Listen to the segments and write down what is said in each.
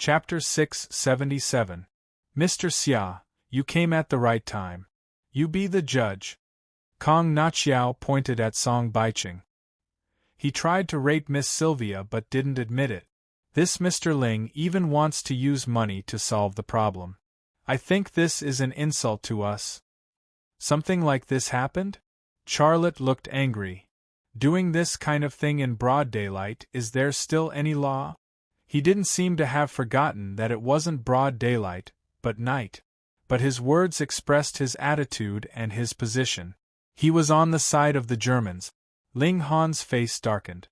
Chapter 677. Mr. Xia, you came at the right time. You be the judge. Kong Naqiao pointed at Song Baiqing. He tried to rape Miss Sylvia but didn't admit it. This Mr. Ling even wants to use money to solve the problem. I think this is an insult to us. Something like this happened? Charlotte looked angry. Doing this kind of thing in broad daylight, is there still any law? He didn't seem to have forgotten that it wasn't broad daylight, but night. But his words expressed his attitude and his position. He was on the side of the Germans. Ling Han's face darkened.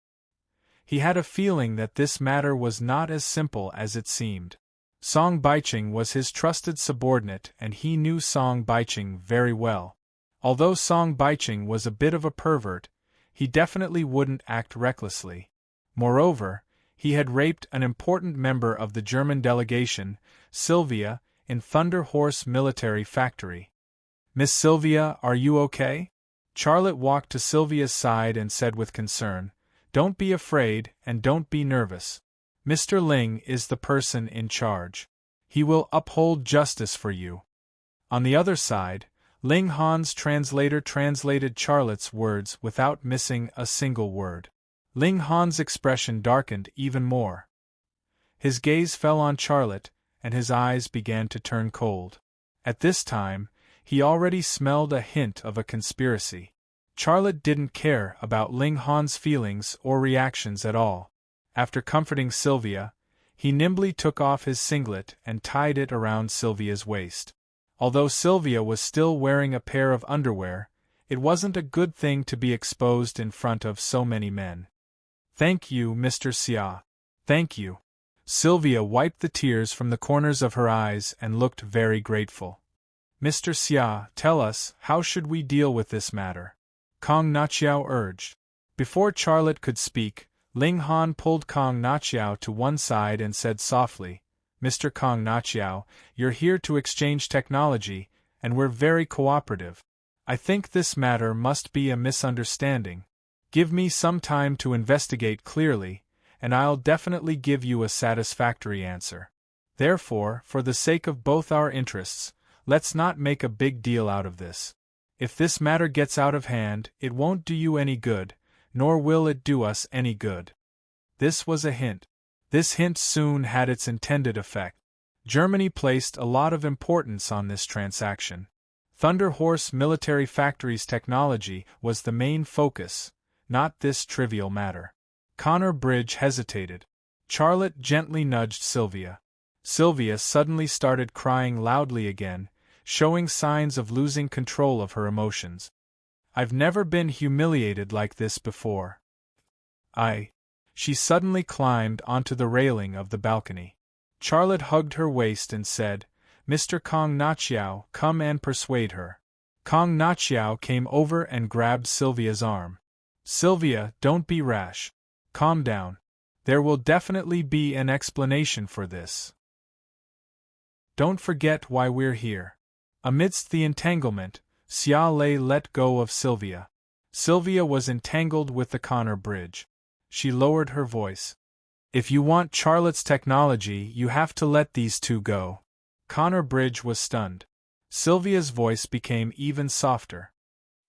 He had a feeling that this matter was not as simple as it seemed. Song Baiqing was his trusted subordinate and he knew Song Baiqing very well. Although Song Baiqing was a bit of a pervert, he definitely wouldn't act recklessly. Moreover, he had raped an important member of the German delegation, Sylvia, in Thunder Horse Military Factory. Miss Sylvia, are you okay? Charlotte walked to Sylvia's side and said with concern, Don't be afraid and don't be nervous. Mr. Ling is the person in charge. He will uphold justice for you. On the other side, Ling Han's translator translated Charlotte's words without missing a single word. Ling Han's expression darkened even more. His gaze fell on Charlotte, and his eyes began to turn cold. At this time, he already smelled a hint of a conspiracy. Charlotte didn't care about Ling Han's feelings or reactions at all. After comforting Sylvia, he nimbly took off his singlet and tied it around Sylvia's waist. Although Sylvia was still wearing a pair of underwear, it wasn't a good thing to be exposed in front of so many men. Thank you, Mr. Xia. Thank you. Sylvia wiped the tears from the corners of her eyes and looked very grateful. Mr. Xia, tell us, how should we deal with this matter? Kong Naqiao urged. Before Charlotte could speak, Ling Han pulled Kong Naqiao to one side and said softly, Mr. Kong Naqiao, you're here to exchange technology, and we're very cooperative. I think this matter must be a misunderstanding. Give me some time to investigate clearly, and I'll definitely give you a satisfactory answer. Therefore, for the sake of both our interests, let's not make a big deal out of this. If this matter gets out of hand, it won't do you any good, nor will it do us any good. This was a hint. This hint soon had its intended effect. Germany placed a lot of importance on this transaction. Thunder Horse Military Factory's technology was the main focus, not this trivial matter. Connor Bridge hesitated. Charlotte gently nudged Sylvia. Sylvia suddenly started crying loudly again, showing signs of losing control of her emotions. I've never been humiliated like this before. She suddenly climbed onto the railing of the balcony. Charlotte hugged her waist and said, Mr. Kong Naqiao, come and persuade her. Kong Naqiao came over and grabbed Sylvia's arm. Sylvia, don't be rash. Calm down. There will definitely be an explanation for this. Don't forget why we're here. Amidst the entanglement, Xia Lei let go of Sylvia. Sylvia was entangled with the Connor Bridge. She lowered her voice. If you want Charlotte's technology, you have to let these two go. Connor Bridge was stunned. Sylvia's voice became even softer.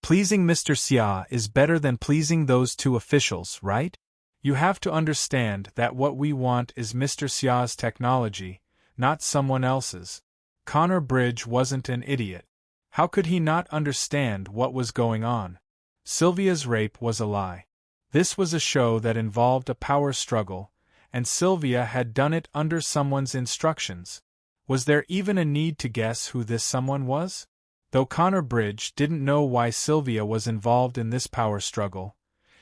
Pleasing Mr. Xia is better than pleasing those two officials, right? You have to understand that what we want is Mr. Xia's technology, not someone else's. Connor Bridge wasn't an idiot. How could he not understand what was going on? Sylvia's rape was a lie. This was a show that involved a power struggle, and Sylvia had done it under someone's instructions. Was there even a need to guess who this someone was? Though Connor Bridge didn't know why Sylvia was involved in this power struggle,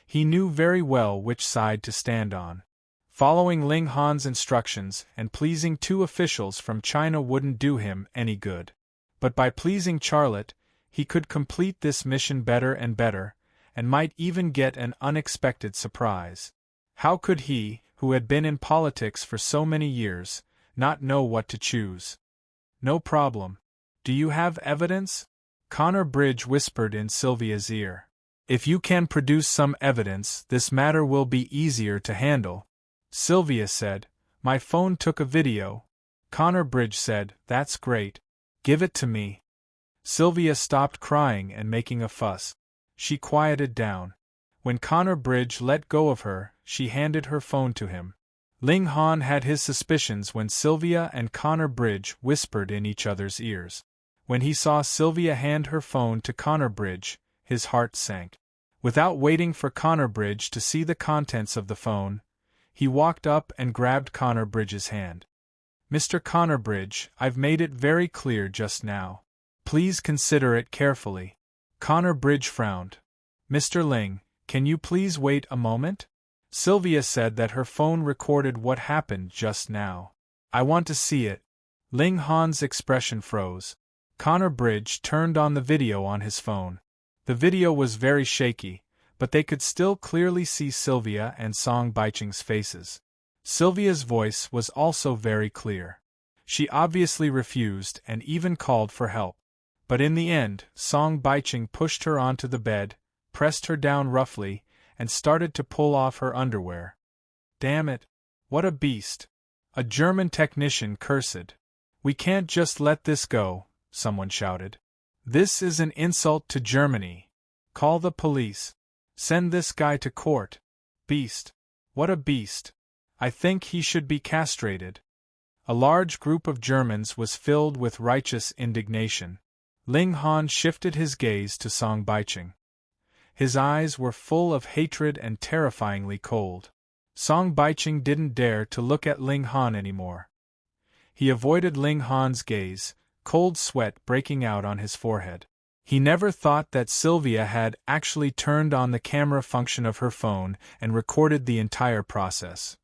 he knew very well which side to stand on. Following Ling Han's instructions and pleasing two officials from China wouldn't do him any good. But by pleasing Charlotte, he could complete this mission better and better, and might even get an unexpected surprise. How could he, who had been in politics for so many years, not know what to choose? No problem. Do you have evidence? Connor Bridge whispered in Sylvia's ear. If you can produce some evidence, this matter will be easier to handle. Sylvia said, My phone took a video. Connor Bridge said, "That's great. Give it to me." Sylvia stopped crying and making a fuss. She quieted down. When Connor Bridge let go of her, she handed her phone to him. Ling Han had his suspicions when Sylvia and Connor Bridge whispered in each other's ears. When he saw Sylvia hand her phone to Connor Bridge, his heart sank. Without waiting for Connor Bridge to see the contents of the phone, he walked up and grabbed Connor Bridge's hand. "Mr. Connor Bridge, I've made it very clear just now. Please consider it carefully." Connor Bridge frowned. "Mr. Ling, can you please wait a moment?" Sylvia said that her phone recorded what happened just now. "I want to see it." Ling Han's expression froze. Connor Bridge turned on the video on his phone. The video was very shaky, but they could still clearly see Sylvia and Song Baicheng's faces. Sylvia's voice was also very clear. She obviously refused and even called for help. But in the end, Song Baicheng pushed her onto the bed, pressed her down roughly, and started to pull off her underwear. "Damn it! What a beast!" A German technician cursed. "We can't just let this go," someone shouted. "This is an insult to Germany. Call the police. Send this guy to court. Beast. What a beast. I think he should be castrated." A large group of Germans was filled with righteous indignation. Ling Han shifted his gaze to Song Baicheng. His eyes were full of hatred and terrifyingly cold. Song Baicheng didn't dare to look at Ling Han anymore. He avoided Ling Han's gaze, cold sweat breaking out on his forehead. He never thought that Sylvia had actually turned on the camera function of her phone and recorded the entire process.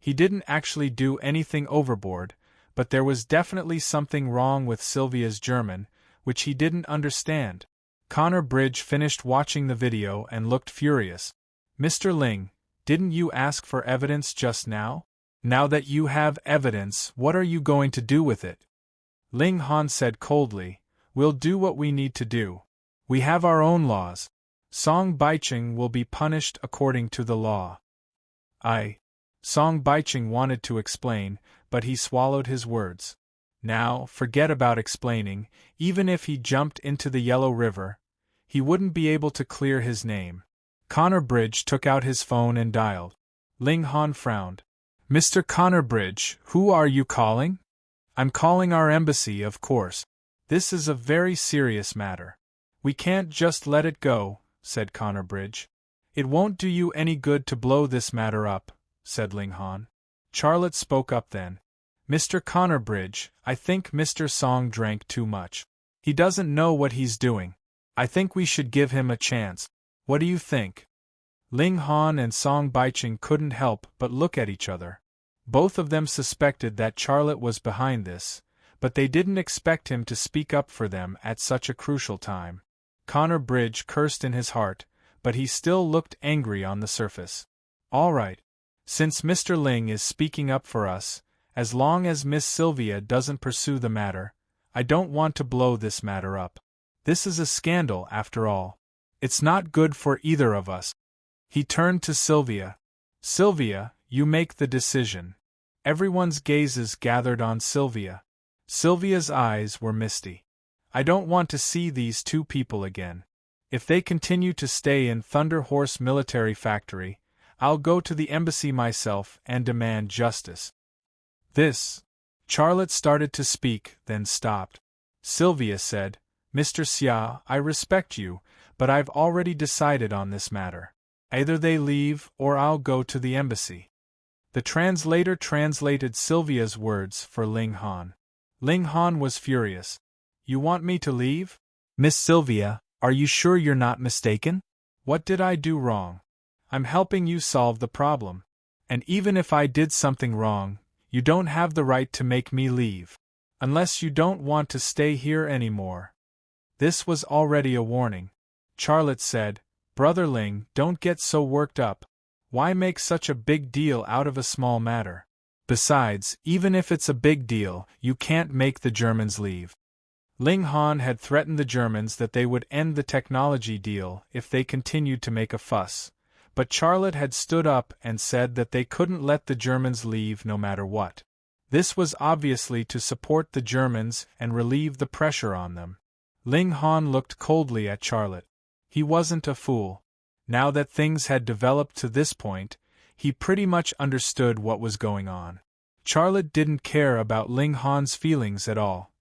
He didn't actually do anything overboard, but there was definitely something wrong with Sylvia's German, which he didn't understand. Connor Bridge finished watching the video and looked furious. "Mr. Ling, didn't you ask for evidence just now? Now that you have evidence, what are you going to do with it?" Ling Han said coldly, "We'll do what we need to do. We have our own laws. Song Baicheng will be punished according to the law." Song Baicheng wanted to explain, but he swallowed his words. Now, forget about explaining. Even if he jumped into the Yellow River, he wouldn't be able to clear his name. Connor Bridge took out his phone and dialed. Ling Han frowned. "Mr. Connor Bridge, who are you calling?" "I'm calling our embassy, of course. This is a very serious matter. We can't just let it go," said Connor Bridge. "It won't do you any good to blow this matter up," said Ling Han. Charlotte spoke up then. "Mr. Connor Bridge, I think Mr. Song drank too much. He doesn't know what he's doing. I think we should give him a chance. What do you think?" Ling Han and Song Baicheng couldn't help but look at each other. Both of them suspected that Charlotte was behind this, but they didn't expect him to speak up for them at such a crucial time. Connor Bridge cursed in his heart, but he still looked angry on the surface. "All right. Since Mr. Ling is speaking up for us, as long as Miss Sylvia doesn't pursue the matter, I don't want to blow this matter up. This is a scandal, after all. It's not good for either of us." He turned to Sylvia. "Sylvia, you make the decision." Everyone's gazes gathered on Sylvia. Sylvia's eyes were misty. "I don't want to see these two people again. If they continue to stay in Thunder Horse Military Factory, I'll go to the embassy myself and demand justice." Charlotte started to speak, then stopped. Sylvia said, "Mr. Xia, I respect you, but I've already decided on this matter. Either they leave or I'll go to the embassy." The translator translated Sylvia's words for Ling Han. Ling Han was furious. "You want me to leave? Miss Sylvia, are you sure you're not mistaken? What did I do wrong? I'm helping you solve the problem. And even if I did something wrong, you don't have the right to make me leave. Unless you don't want to stay here anymore." This was already a warning. Charlotte said, "Brother Ling, don't get so worked up. Why make such a big deal out of a small matter? Besides, even if it's a big deal, you can't make the Germans leave." Ling Han had threatened the Germans that they would end the technology deal if they continued to make a fuss, But Charlotte had stood up and said that they couldn't let the Germans leave no matter what. This was obviously to support the Germans and relieve the pressure on them. Ling Han looked coldly at Charlotte. He wasn't a fool. Now that things had developed to this point, he pretty much understood what was going on. Charlotte didn't care about Ling Han's feelings at all.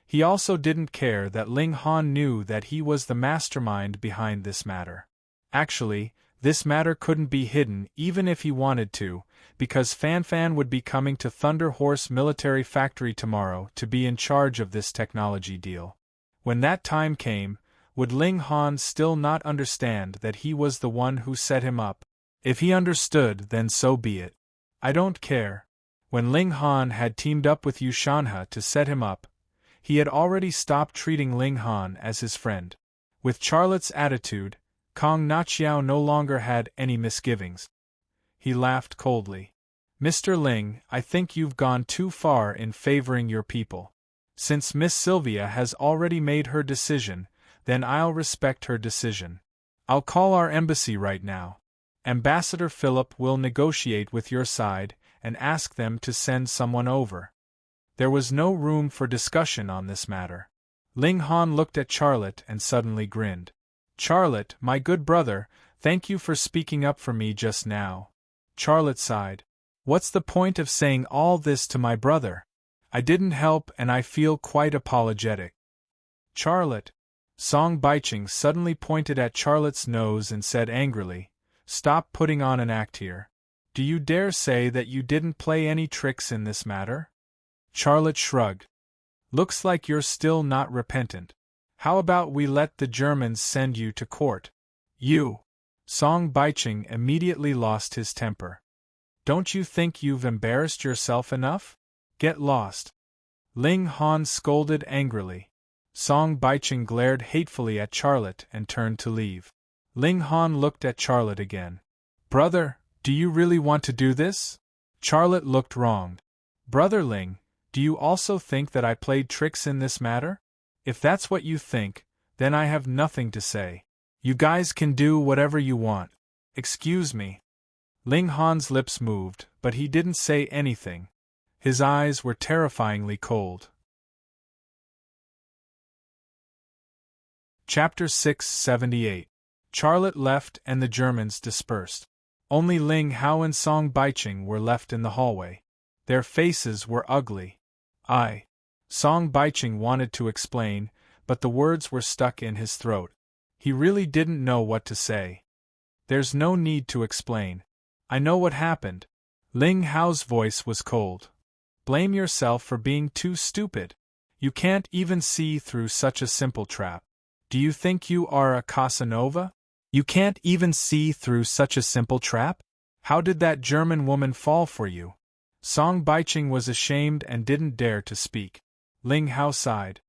He also didn't care that Ling Han knew that he was the mastermind behind this matter. Actually, this matter couldn't be hidden even if he wanted to, because Fan Fan would be coming to Thunder Horse Military Factory tomorrow to be in charge of this technology deal. When that time came, would Ling Han still not understand that he was the one who set him up? If he understood, then so be it. I don't care. When Ling Han had teamed up with Yu Shanhe to set him up, he had already stopped treating Ling Han as his friend. With Charlotte's attitude, Kong Naqiao no longer had any misgivings. He laughed coldly. Mr. Ling, I think you've gone too far in favoring your people. Since Miss Sylvia has already made her decision, then I'll respect her decision. I'll call our embassy right now. Ambassador Philip will negotiate with your side and ask them to send someone over. There was no room for discussion on this matter. Ling Han looked at Charlotte and suddenly grinned. Charlotte, my good brother, thank you for speaking up for me just now. Charlotte sighed. What's the point of saying all this to my brother? I didn't help and I feel quite apologetic. Charlotte. Song Baiching suddenly pointed at Charlotte's nose and said angrily, Stop putting on an act here. Do you dare say that you didn't play any tricks in this matter? Charlotte shrugged. Looks like you're still not repentant. How about we let the Germans send you to court? You. Song Baiching immediately lost his temper. Don't you think you've embarrassed yourself enough? Get lost. Ling Han scolded angrily. Song Baiching glared hatefully at Charlotte and turned to leave. Ling Han looked at Charlotte again. Brother, do you really want to do this? Charlotte looked wronged. Brother Ling, do you also think that I played tricks in this matter? If that's what you think, then I have nothing to say. You guys can do whatever you want. Excuse me. Ling Han's lips moved, but he didn't say anything. His eyes were terrifyingly cold. Chapter 678. Charlotte left and the Germans dispersed. Only Ling Hao and Song Baiching were left in the hallway. Their faces were ugly. Song Baiching wanted to explain, but the words were stuck in his throat. He really didn't know what to say. There's no need to explain. I know what happened. Ling Hao's voice was cold. Blame yourself for being too stupid. You can't even see through such a simple trap. Do you think you are a Casanova? You can't even see through such a simple trap? How did that German woman fall for you? Song Baiching was ashamed and didn't dare to speak. Ling Hao sighed.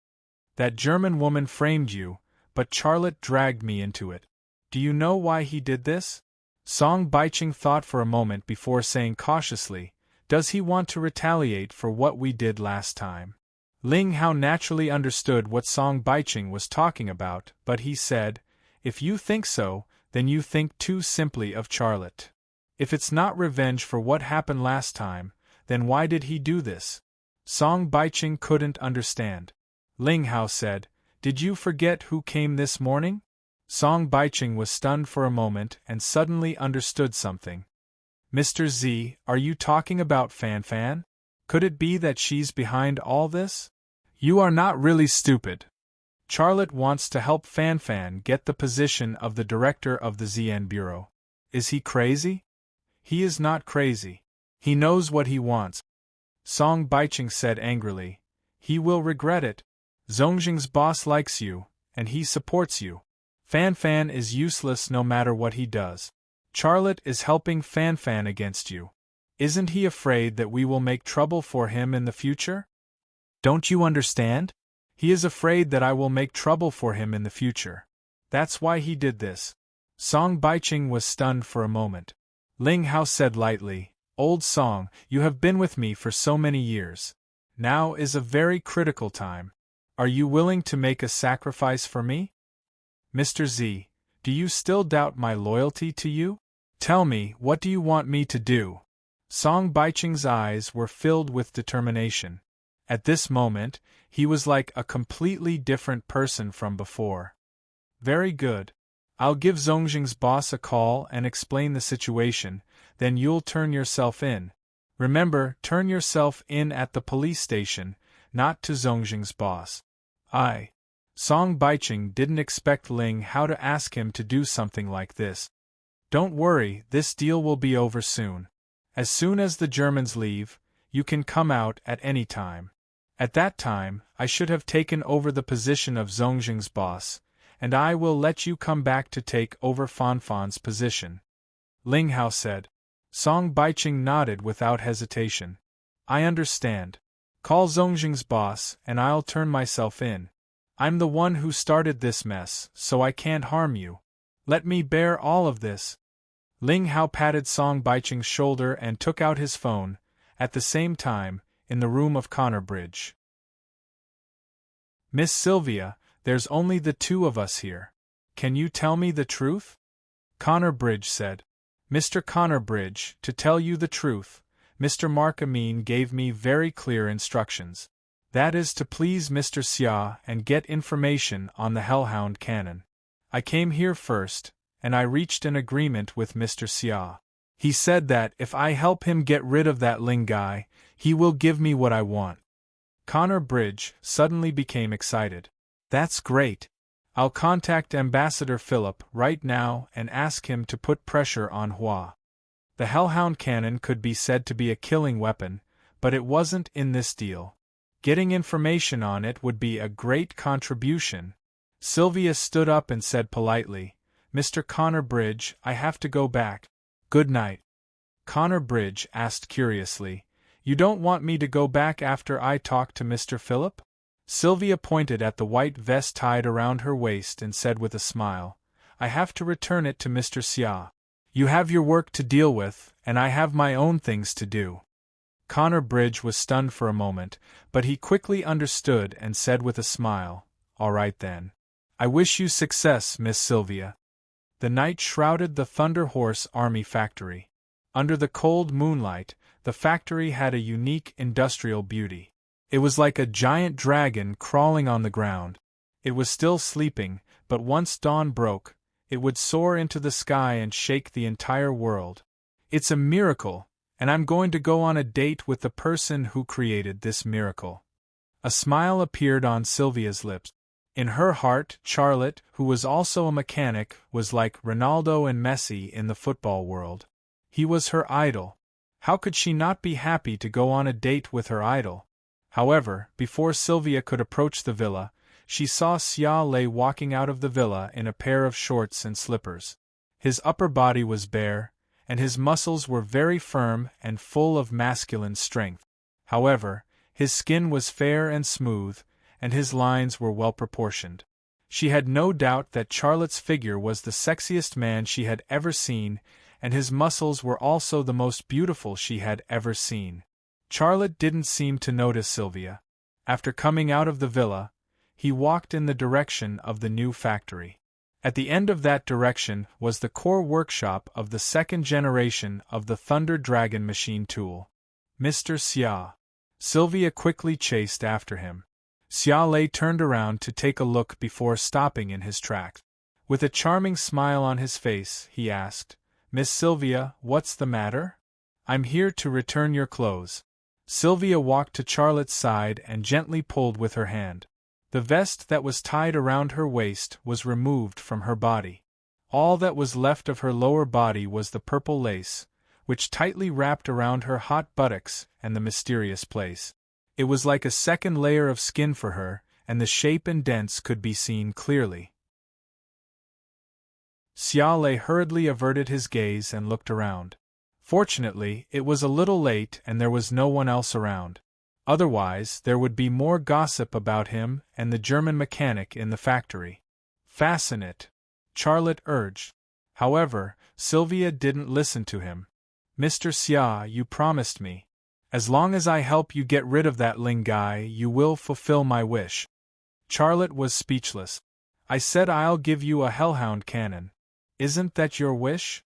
That German woman framed you, but Charlotte dragged me into it. Do you know why he did this? Song Baiching thought for a moment before saying cautiously, Does he want to retaliate for what we did last time? Ling Hao naturally understood what Song Baiching was talking about, but he said, If you think so, then you think too simply of Charlotte. If it's not revenge for what happened last time, then why did he do this? Song Baiching couldn't understand. Ling Hao said, Did you forget who came this morning? Song Baiching was stunned for a moment and suddenly understood something. Mr. Z, are you talking about Fan Fan? Could it be that she's behind all this? You are not really stupid. Charlotte wants to help Fan Fan get the position of the director of the ZN Bureau. Is he crazy? He is not crazy. He knows what he wants. Song Baiching said angrily. He will regret it. Zongjing's boss likes you, and he supports you. Fan Fan is useless no matter what he does. Charlotte is helping Fan Fan against you. Isn't he afraid that we will make trouble for him in the future? Don't you understand? He is afraid that I will make trouble for him in the future. That's why he did this. Song Baiching was stunned for a moment. Ling Hao said lightly, Old Song, you have been with me for so many years. Now is a very critical time. Are you willing to make a sacrifice for me? Mr. Z, Do you still doubt my loyalty to you? Tell me, what do you want me to do? Song Baicheng's eyes were filled with determination. At this moment, he was like a completely different person from before. Very good. I'll give Zongjing's boss a call and explain the situation, then you'll turn yourself in. Remember, turn yourself in at the police station, not to Zongjing's boss. Song Baicheng didn't expect Ling Hao to ask him to do something like this. Don't worry, this deal will be over soon. As soon as the Germans leave, you can come out at any time. At that time, I should have taken over the position of Zongjing's boss, and I will let you come back to take over Fanfan's position. Ling Hao said. Song Baicheng nodded without hesitation. I understand. Call Zongjing's boss and I'll turn myself in. I'm the one who started this mess, so I can't harm you. Let me bear all of this. Ling Hao patted Song Baicheng's shoulder and took out his phone, at the same time, in the room of Connor Bridge. Miss Sylvia, there's only the two of us here. Can you tell me the truth? Connor Bridge said. Mr. Connor Bridge, to tell you the truth, Mr. Mark Amin gave me very clear instructions. That is to please Mr. Xia and get information on the Hellhound cannon. I came here first, and I reached an agreement with Mr. Xia. He said that if I help him get rid of that Ling guy, he will give me what I want. Connor Bridge suddenly became excited. That's great. I'll contact Ambassador Philip right now and ask him to put pressure on Hua. The Hellhound cannon could be said to be a killing weapon, but it wasn't in this deal. Getting information on it would be a great contribution. Sylvia stood up and said politely, Mr. Connor Bridge, I have to go back. Good night. Connor Bridge asked curiously, You don't want me to go back after I talk to Mr. Philip? Sylvia pointed at the white vest tied around her waist and said with a smile, I have to return it to Mr. Xia. You have your work to deal with, and I have my own things to do. Connor Bridge was stunned for a moment, but he quickly understood and said with a smile, All right then. I wish you success, Miss Sylvia. The night shrouded the Thunder Horse Army factory. Under the cold moonlight, the factory had a unique industrial beauty. It was like a giant dragon crawling on the ground. It was still sleeping, but once dawn broke, it would soar into the sky and shake the entire world. It's a miracle, and I'm going to go on a date with the person who created this miracle. A smile appeared on Sylvia's lips. In her heart, Charlotte, who was also a mechanic, was like Ronaldo and Messi in the football world. He was her idol. How could she not be happy to go on a date with her idol? However, before Sylvia could approach the villa, she saw Xia Lei walking out of the villa in a pair of shorts and slippers. His upper body was bare, and his muscles were very firm and full of masculine strength. However, his skin was fair and smooth, and his lines were well proportioned. She had no doubt that Charlotte's figure was the sexiest man she had ever seen, and his muscles were also the most beautiful she had ever seen. Charlotte didn't seem to notice Sylvia. After coming out of the villa, he walked in the direction of the new factory. At the end of that direction was the core workshop of the second generation of the Thunder Dragon machine tool. Mr. Xia. Sylvia quickly chased after him. Xia Lei turned around to take a look before stopping in his tracks. With a charming smile on his face, he asked, Miss Sylvia, what's the matter? I'm here to return your clothes. Sylvia walked to Charlotte's side and gently pulled with her hand. The vest that was tied around her waist was removed from her body. All that was left of her lower body was the purple lace, which tightly wrapped around her hot buttocks and the mysterious place. It was like a second layer of skin for her, and the shape and dents could be seen clearly. Xia Lei hurriedly averted his gaze and looked around. Fortunately, it was a little late and there was no one else around. Otherwise, there would be more gossip about him and the German mechanic in the factory. Fasten it, Charlotte urged. However, Sylvia didn't listen to him. Mr. Xia, you promised me. As long as I help you get rid of that Ling guy, you will fulfill my wish. Charlotte was speechless. I said I'll give you a Hellhound cannon. Isn't that your wish?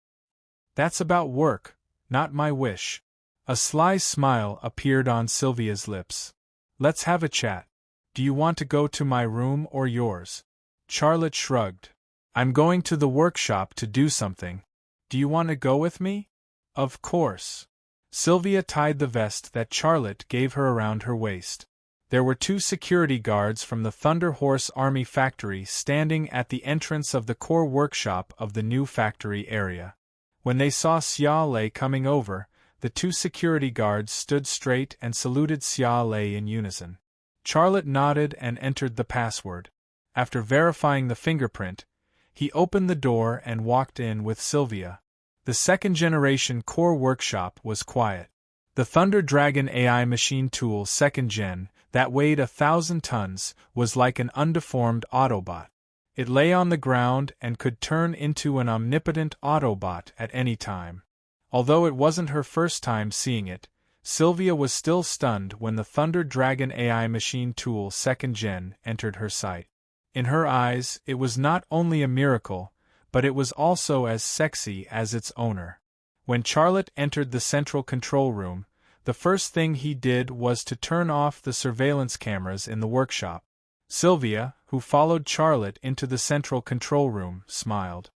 That's about work, not my wish. A sly smile appeared on Sylvia's lips. Let's have a chat. Do you want to go to my room or yours? Charlotte shrugged. I'm going to the workshop to do something. Do you want to go with me? Of course. Sylvia tied the vest that Charlotte gave her around her waist. There were 2 security guards from the Thunder Horse Army factory standing at the entrance of the core workshop of the new factory area. When they saw Xia Lei coming over, the 2 security guards stood straight and saluted Xia Lei in unison. Charlotte nodded and entered the password. After verifying the fingerprint, he opened the door and walked in with Sylvia. The second-generation core workshop was quiet. The Thunder Dragon AI machine tool 2nd Gen, that weighed 1,000 tons, was like an undeformed Autobot. It lay on the ground and could turn into an omnipotent Autobot at any time. Although it wasn't her first time seeing it, Sylvia was still stunned when the Thunder Dragon AI machine tool 2nd Gen entered her sight. In her eyes, it was not only a miracle, but it was also as sexy as its owner. When Charlotte entered the central control room, the first thing he did was to turn off the surveillance cameras in the workshop. Sylvia, who followed Charlotte into the central control room, smiled.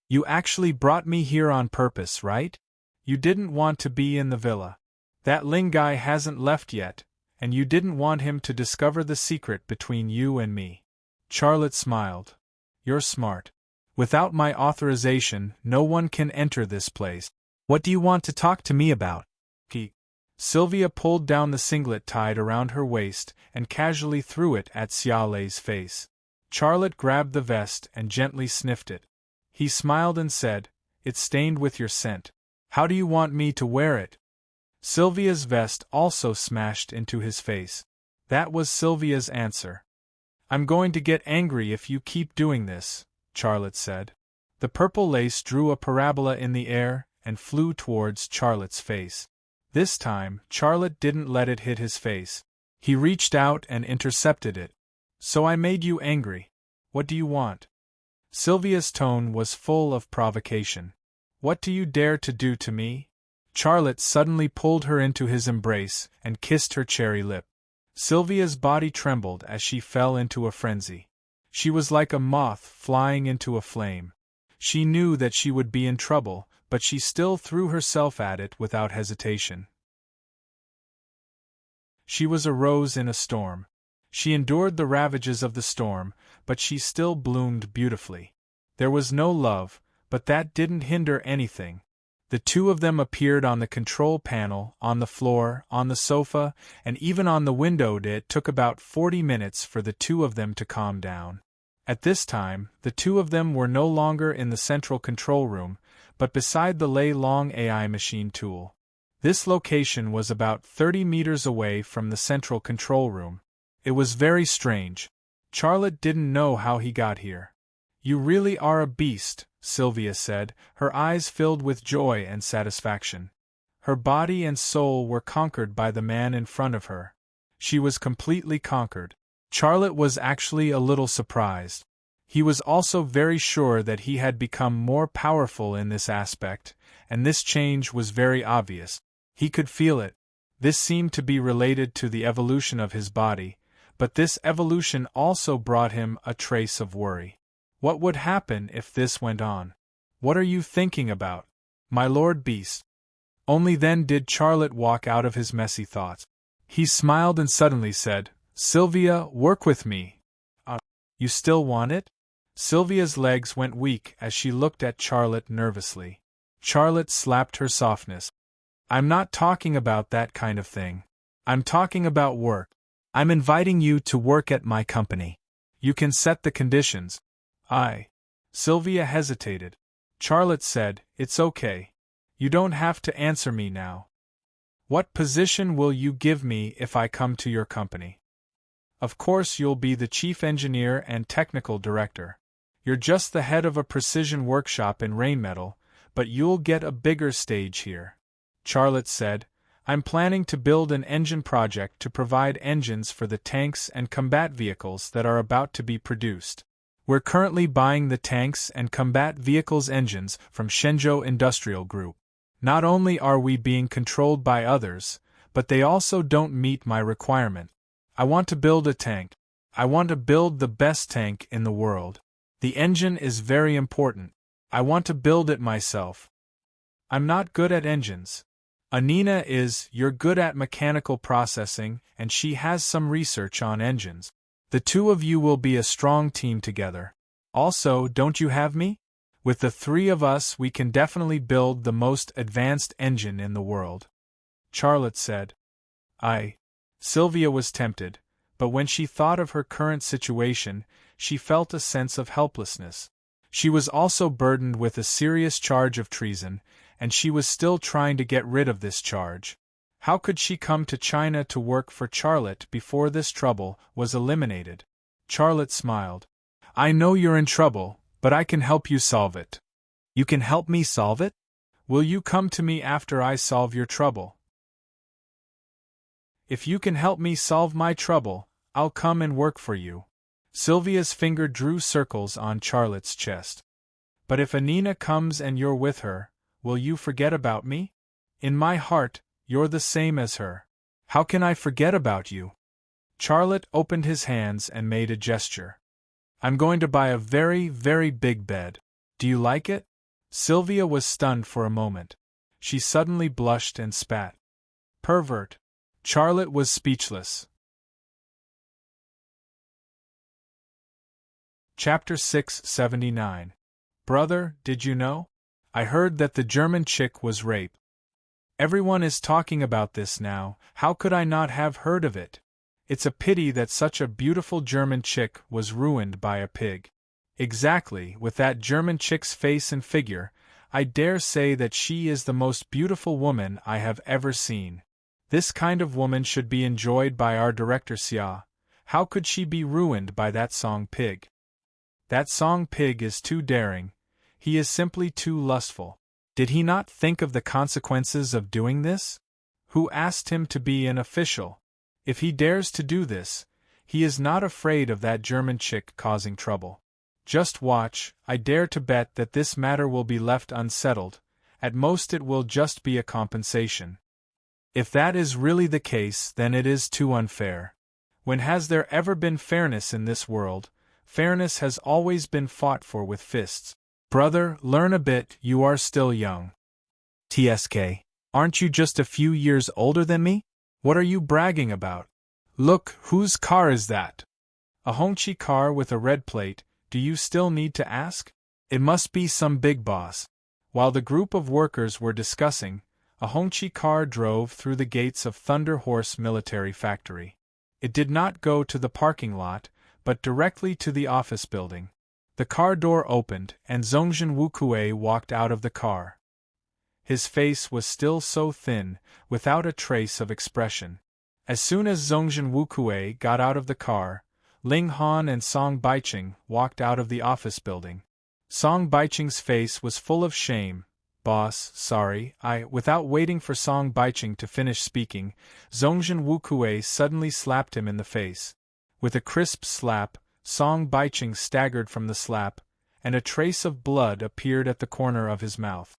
You actually brought me here on purpose, right? You didn't want to be in the villa. That Ling guy hasn't left yet, and you didn't want him to discover the secret between you and me. Charlotte smiled. You're smart. Without my authorization, no one can enter this place. What do you want to talk to me about? Sylvia pulled down the singlet tied around her waist and casually threw it at Xia Lei's face. Charlotte grabbed the vest and gently sniffed it. He smiled and said, It's stained with your scent. How do you want me to wear it? Sylvia's vest also smashed into his face. That was Sylvia's answer. I'm going to get angry if you keep doing this, Charlotte said. The purple lace drew a parabola in the air and flew towards Charlotte's face. This time, Charlotte didn't let it hit his face. He reached out and intercepted it. So I made you angry. What do you want? Sylvia's tone was full of provocation. What do you dare to do to me? Charlotte suddenly pulled her into his embrace and kissed her cherry lip. Sylvia's body trembled as she fell into a frenzy. She was like a moth flying into a flame. She knew that she would be in trouble, but she still threw herself at it without hesitation. She was a rose in a storm. She endured the ravages of the storm, but she still bloomed beautifully. There was no love, but that didn't hinder anything. The 2 of them appeared on the control panel, on the floor, on the sofa, and even on the window. It took about 40 minutes for the 2 of them to calm down. At this time, the 2 of them were no longer in the central control room, but beside the Lei Long AI machine tool. This location was about 30 meters away from the central control room. It was very strange. Charlotte didn't know how he got here. You really are a beast, Sylvia said, her eyes filled with joy and satisfaction. Her body and soul were conquered by the man in front of her. She was completely conquered. Charlotte was actually a little surprised. He was also very sure that he had become more powerful in this aspect, and this change was very obvious. He could feel it. This seemed to be related to the evolution of his body, but this evolution also brought him a trace of worry. What would happen if this went on? What are you thinking about, my Lord Beast? Only then did Charlotte walk out of his messy thoughts. He smiled and suddenly said, Sylvia, work with me. You still want it? Sylvia's legs went weak as she looked at Charlotte nervously. Charlotte slapped her softness. I'm not talking about that kind of thing. I'm talking about work. I'm inviting you to work at my company. You can set the conditions. Sylvia hesitated. Charlotte said, It's okay. You don't have to answer me now. What position will you give me if I come to your company? Of course you'll be the chief engineer and technical director. You're just the head of a precision workshop in Rainmetal, but you'll get a bigger stage here. Charlotte said, I'm planning to build an engine project to provide engines for the tanks and combat vehicles that are about to be produced. We're currently buying the tanks and combat vehicles engines from Shenzhou Industrial Group. Not only are we being controlled by others, but they also don't meet my requirement. I want to build a tank. I want to build the best tank in the world. The engine is very important. I want to build it myself. I'm not good at engines. Anina is. You're good at mechanical processing, and she has some research on engines. The two of you will be a strong team together. Also, don't you have me? With the three of us, we can definitely build the most advanced engine in the world. Charlotte said. Sylvia was tempted, but when she thought of her current situation, she felt a sense of helplessness. She was also burdened with a serious charge of treason, and she was still trying to get rid of this charge. How could she come to China to work for Charlotte before this trouble was eliminated? Charlotte smiled. I know you're in trouble, but I can help you solve it. You can help me solve it? Will you come to me after I solve your trouble? If you can help me solve my trouble, I'll come and work for you. Sylvia's finger drew circles on Charlotte's chest. But if Anina comes and you're with her, will you forget about me? In my heart, you're the same as her. How can I forget about you? Charlotte opened his hands and made a gesture. I'm going to buy a very, very big bed. Do you like it? Sylvia was stunned for a moment. She suddenly blushed and spat. Pervert. Charlotte was speechless. Chapter 679. Brother, did you know? I heard that the German chick was raped. Everyone is talking about this now. How could I not have heard of it? It's a pity that such a beautiful German chick was ruined by a pig. Exactly, with that German chick's face and figure, I dare say that she is the most beautiful woman I have ever seen. This kind of woman should be enjoyed by our director Xia. How could she be ruined by that song pig? That song pig is too daring. He is simply too lustful. Did he not think of the consequences of doing this? Who asked him to be an official? If he dares to do this, he is not afraid of that German chick causing trouble. Just watch, I dare to bet that this matter will be left unsettled. At most it will just be a compensation. If that is really the case, then it is too unfair. When has there ever been fairness in this world? Fairness has always been fought for with fists. Brother, learn a bit, you are still young. TSK. Aren't you just a few years older than me? What are you bragging about? Look, whose car is that? A Hongqi car with a red plate, do you still need to ask? It must be some big boss. While the group of workers were discussing, a Hongqi car drove through the gates of Thunder Horse Military Factory. It did not go to the parking lot, but directly to the office building. The car door opened, and Zongjin Wukue walked out of the car. His face was still so thin, without a trace of expression. As soon as Zongjin Wukue got out of the car, Ling Han and Song Baiqing walked out of the office building. Song Baiqing's face was full of shame. Boss, sorry, Without waiting for Song Baiqing to finish speaking, Zongjin Wukue suddenly slapped him in the face. With a crisp slap, Song Baiqing staggered from the slap, and a trace of blood appeared at the corner of his mouth.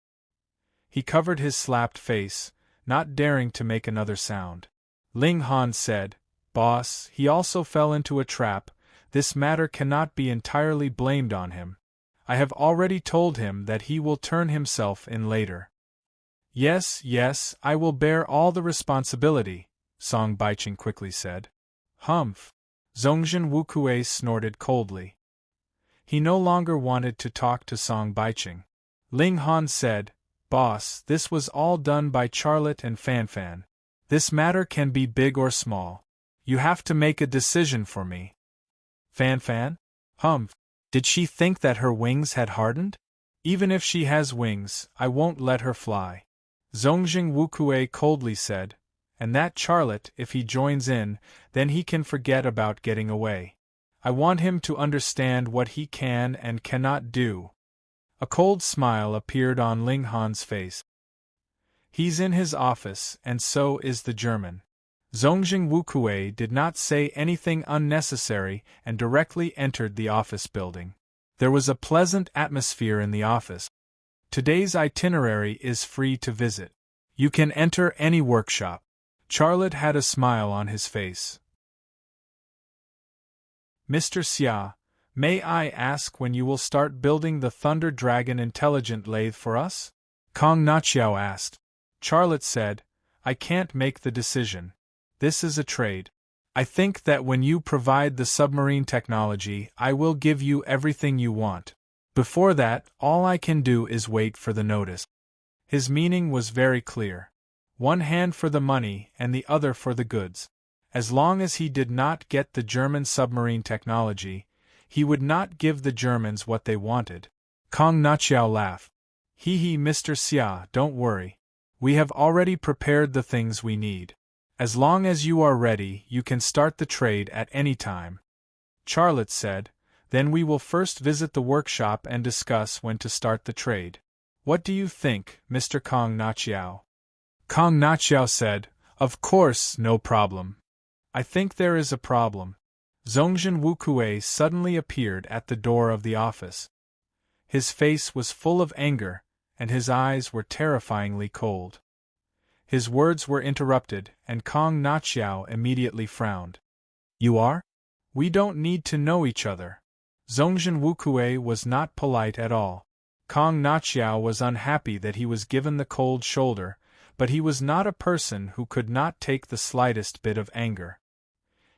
He covered his slapped face, not daring to make another sound. Ling Han said, Boss, he also fell into a trap. This matter cannot be entirely blamed on him. I have already told him that he will turn himself in later. Yes, I will bear all the responsibility, Song Baiqing quickly said. Humph. Zongjin Wukue snorted coldly. He no longer wanted to talk to Song Baiqing. Ling Han said, Boss, this was all done by Charlotte and Fanfan. This matter can be big or small. You have to make a decision for me. Fanfan? Humph. Did she think that her wings had hardened? Even if she has wings, I won't let her fly. Zongjin Wukue coldly said, and that Charlotte, if he joins in, then he can forget about getting away. I want him to understand what he can and cannot do. A cold smile appeared on Ling Han's face. He's in his office, and so is the German. Zongjing Wukue did not say anything unnecessary and directly entered the office building. There was a pleasant atmosphere in the office. Today's itinerary is free to visit. You can enter any workshop. Charlotte had a smile on his face. Mr. Xia, may I ask when you will start building the Thunder Dragon intelligent lathe for us? Kong Naqiao asked. Charlotte said, I can't make the decision. This is a trade. I think that when you provide the submarine technology, I will give you everything you want. Before that, all I can do is wait for the notice. His meaning was very clear. One hand for the money and the other for the goods. As long as he did not get the German submarine technology, he would not give the Germans what they wanted. Kong Naqiao laughed. Hee, Mr. Xia, don't worry. We have already prepared the things we need. As long as you are ready, you can start the trade at any time. Charlotte said, then we will first visit the workshop and discuss when to start the trade. What do you think, Mr. Kong Naqiao? Kong Naqiao said, of course, no problem. I think there is a problem. Zongjin Wukue suddenly appeared at the door of the office. His face was full of anger, and his eyes were terrifyingly cold. His words were interrupted, and Kong Naqiao immediately frowned. You are? We don't need to know each other. Zongjin Wukue was not polite at all. Kong Naqiao was unhappy that he was given the cold shoulder, but he was not a person who could not take the slightest bit of anger.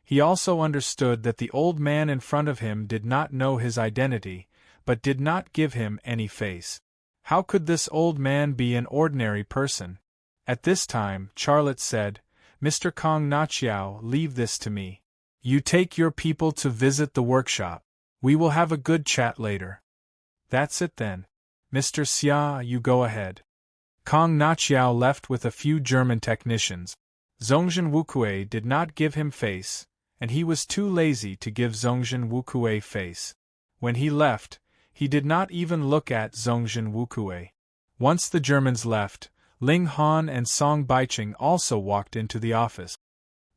He also understood that the old man in front of him did not know his identity, but did not give him any face. How could this old man be an ordinary person? At this time, Charlotte said, Mr. Kong Naqiao, leave this to me. You take your people to visit the workshop. We will have a good chat later. That's it then. Mr. Xia, you go ahead. Kong Naqiao left with a few German technicians. Zongjin Wukue did not give him face, and he was too lazy to give Zongjin Wukue face. When he left, he did not even look at Zongjin Wukue. Once the Germans left, Ling Han and Song Baiqing also walked into the office.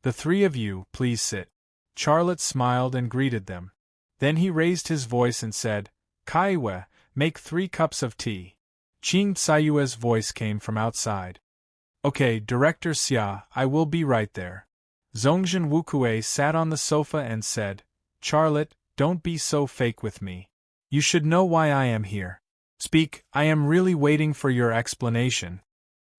The three of you, please sit. Charlotte smiled and greeted them. Then he raised his voice and said, Kaiwe, make 3 cups of tea. Qing Tsayue's voice came from outside. Okay, Director Xia, I will be right there. Zongjin Wukue sat on the sofa and said, Charlotte, don't be so fake with me. You should know why I am here. Speak, I am really waiting for your explanation.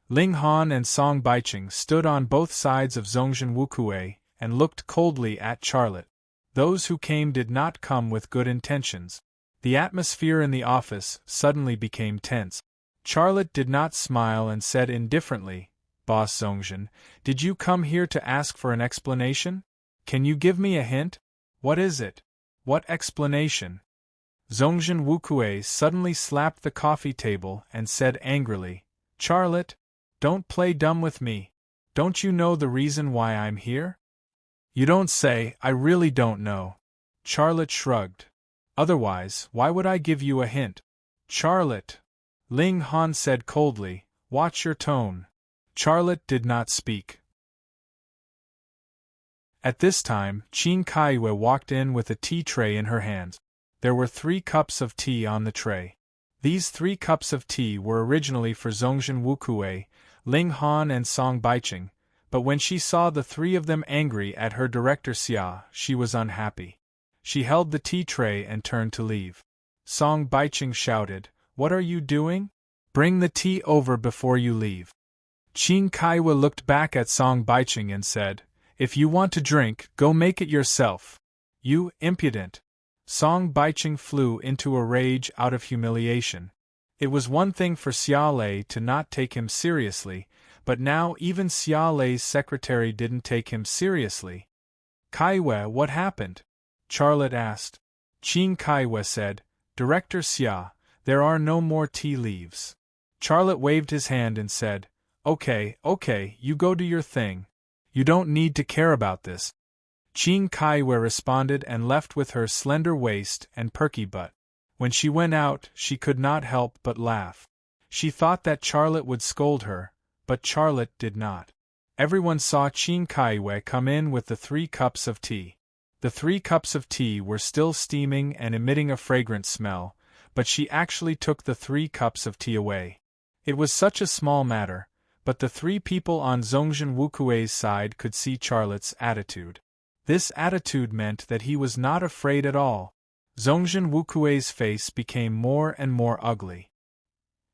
Ling Han and Song Baiqing stood on both sides of Zongjin Wukue and looked coldly at Charlotte. Those who came did not come with good intentions. The atmosphere in the office suddenly became tense. Charlotte did not smile and said indifferently, Boss Zongjin, did you come here to ask for an explanation? Can you give me a hint? What is it? What explanation? Zongjin Wukue suddenly slapped the coffee table and said angrily, Charlotte, don't play dumb with me. Don't you know the reason why I'm here? You don't say, I really don't know. Charlotte shrugged. Otherwise, why would I give you a hint? Charlotte, Ling Han said coldly, watch your tone. Charlotte did not speak. At this time, Qing Kaiwe walked in with a tea tray in her hands. There were 3 cups of tea on the tray. These 3 cups of tea were originally for Zongjin Wukue, Ling Han and Song Baiqing, but when she saw the 3 of them angry at her Director Xia, she was unhappy. She held the tea tray and turned to leave. Song Baiqing shouted, What are you doing? Bring the tea over before you leave. Qing Kaiwe looked back at Song Baiqing and said, If you want to drink, go make it yourself. You impudent. Song Baiqing flew into a rage out of humiliation. It was one thing for Xia Lei to not take him seriously, but now even Xia Lei's secretary didn't take him seriously. Kaiwe, what happened? Charlotte asked. Qing Kaiwe said, Director Xia, there are no more tea leaves. Charlotte waved his hand and said, Okay, you go do your thing. You don't need to care about this. Qing Kaiwe responded and left with her slender waist and perky butt. When she went out, she could not help but laugh. She thought that Charlotte would scold her, but Charlotte did not. Everyone saw Qin Kaiwei come in with the 3 cups of tea. The 3 cups of tea were still steaming and emitting a fragrant smell, but she actually took the 3 cups of tea away. It was such a small matter, but the 3 people on Zongjin Wukuei's side could see Charlotte's attitude. This attitude meant that he was not afraid at all. Zongjin Wukuei's face became more and more ugly.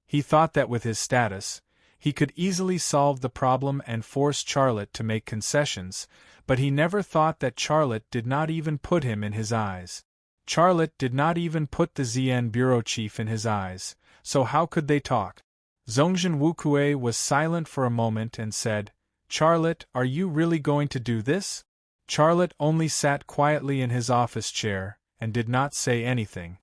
He thought that with his status, he could easily solve the problem and force Charlotte to make concessions, but he never thought that Charlotte did not even put him in his eyes. Charlotte did not even put the Zien bureau chief in his eyes, so how could they talk? Zongjin Wukuei was silent for a moment and said, "Charlotte, are you really going to do this?" Charlotte only sat quietly in his office chair, and did not say anything.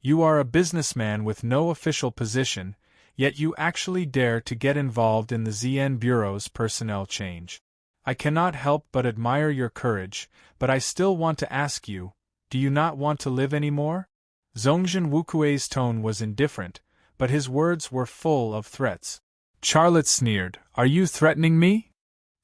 "You are a businessman with no official position, yet you actually dare to get involved in the Zien Bureau's personnel change. I cannot help but admire your courage, but I still want to ask you, do you not want to live anymore?" Zongjin Wukuei's tone was indifferent, but his words were full of threats. Charlotte sneered, "Are you threatening me?"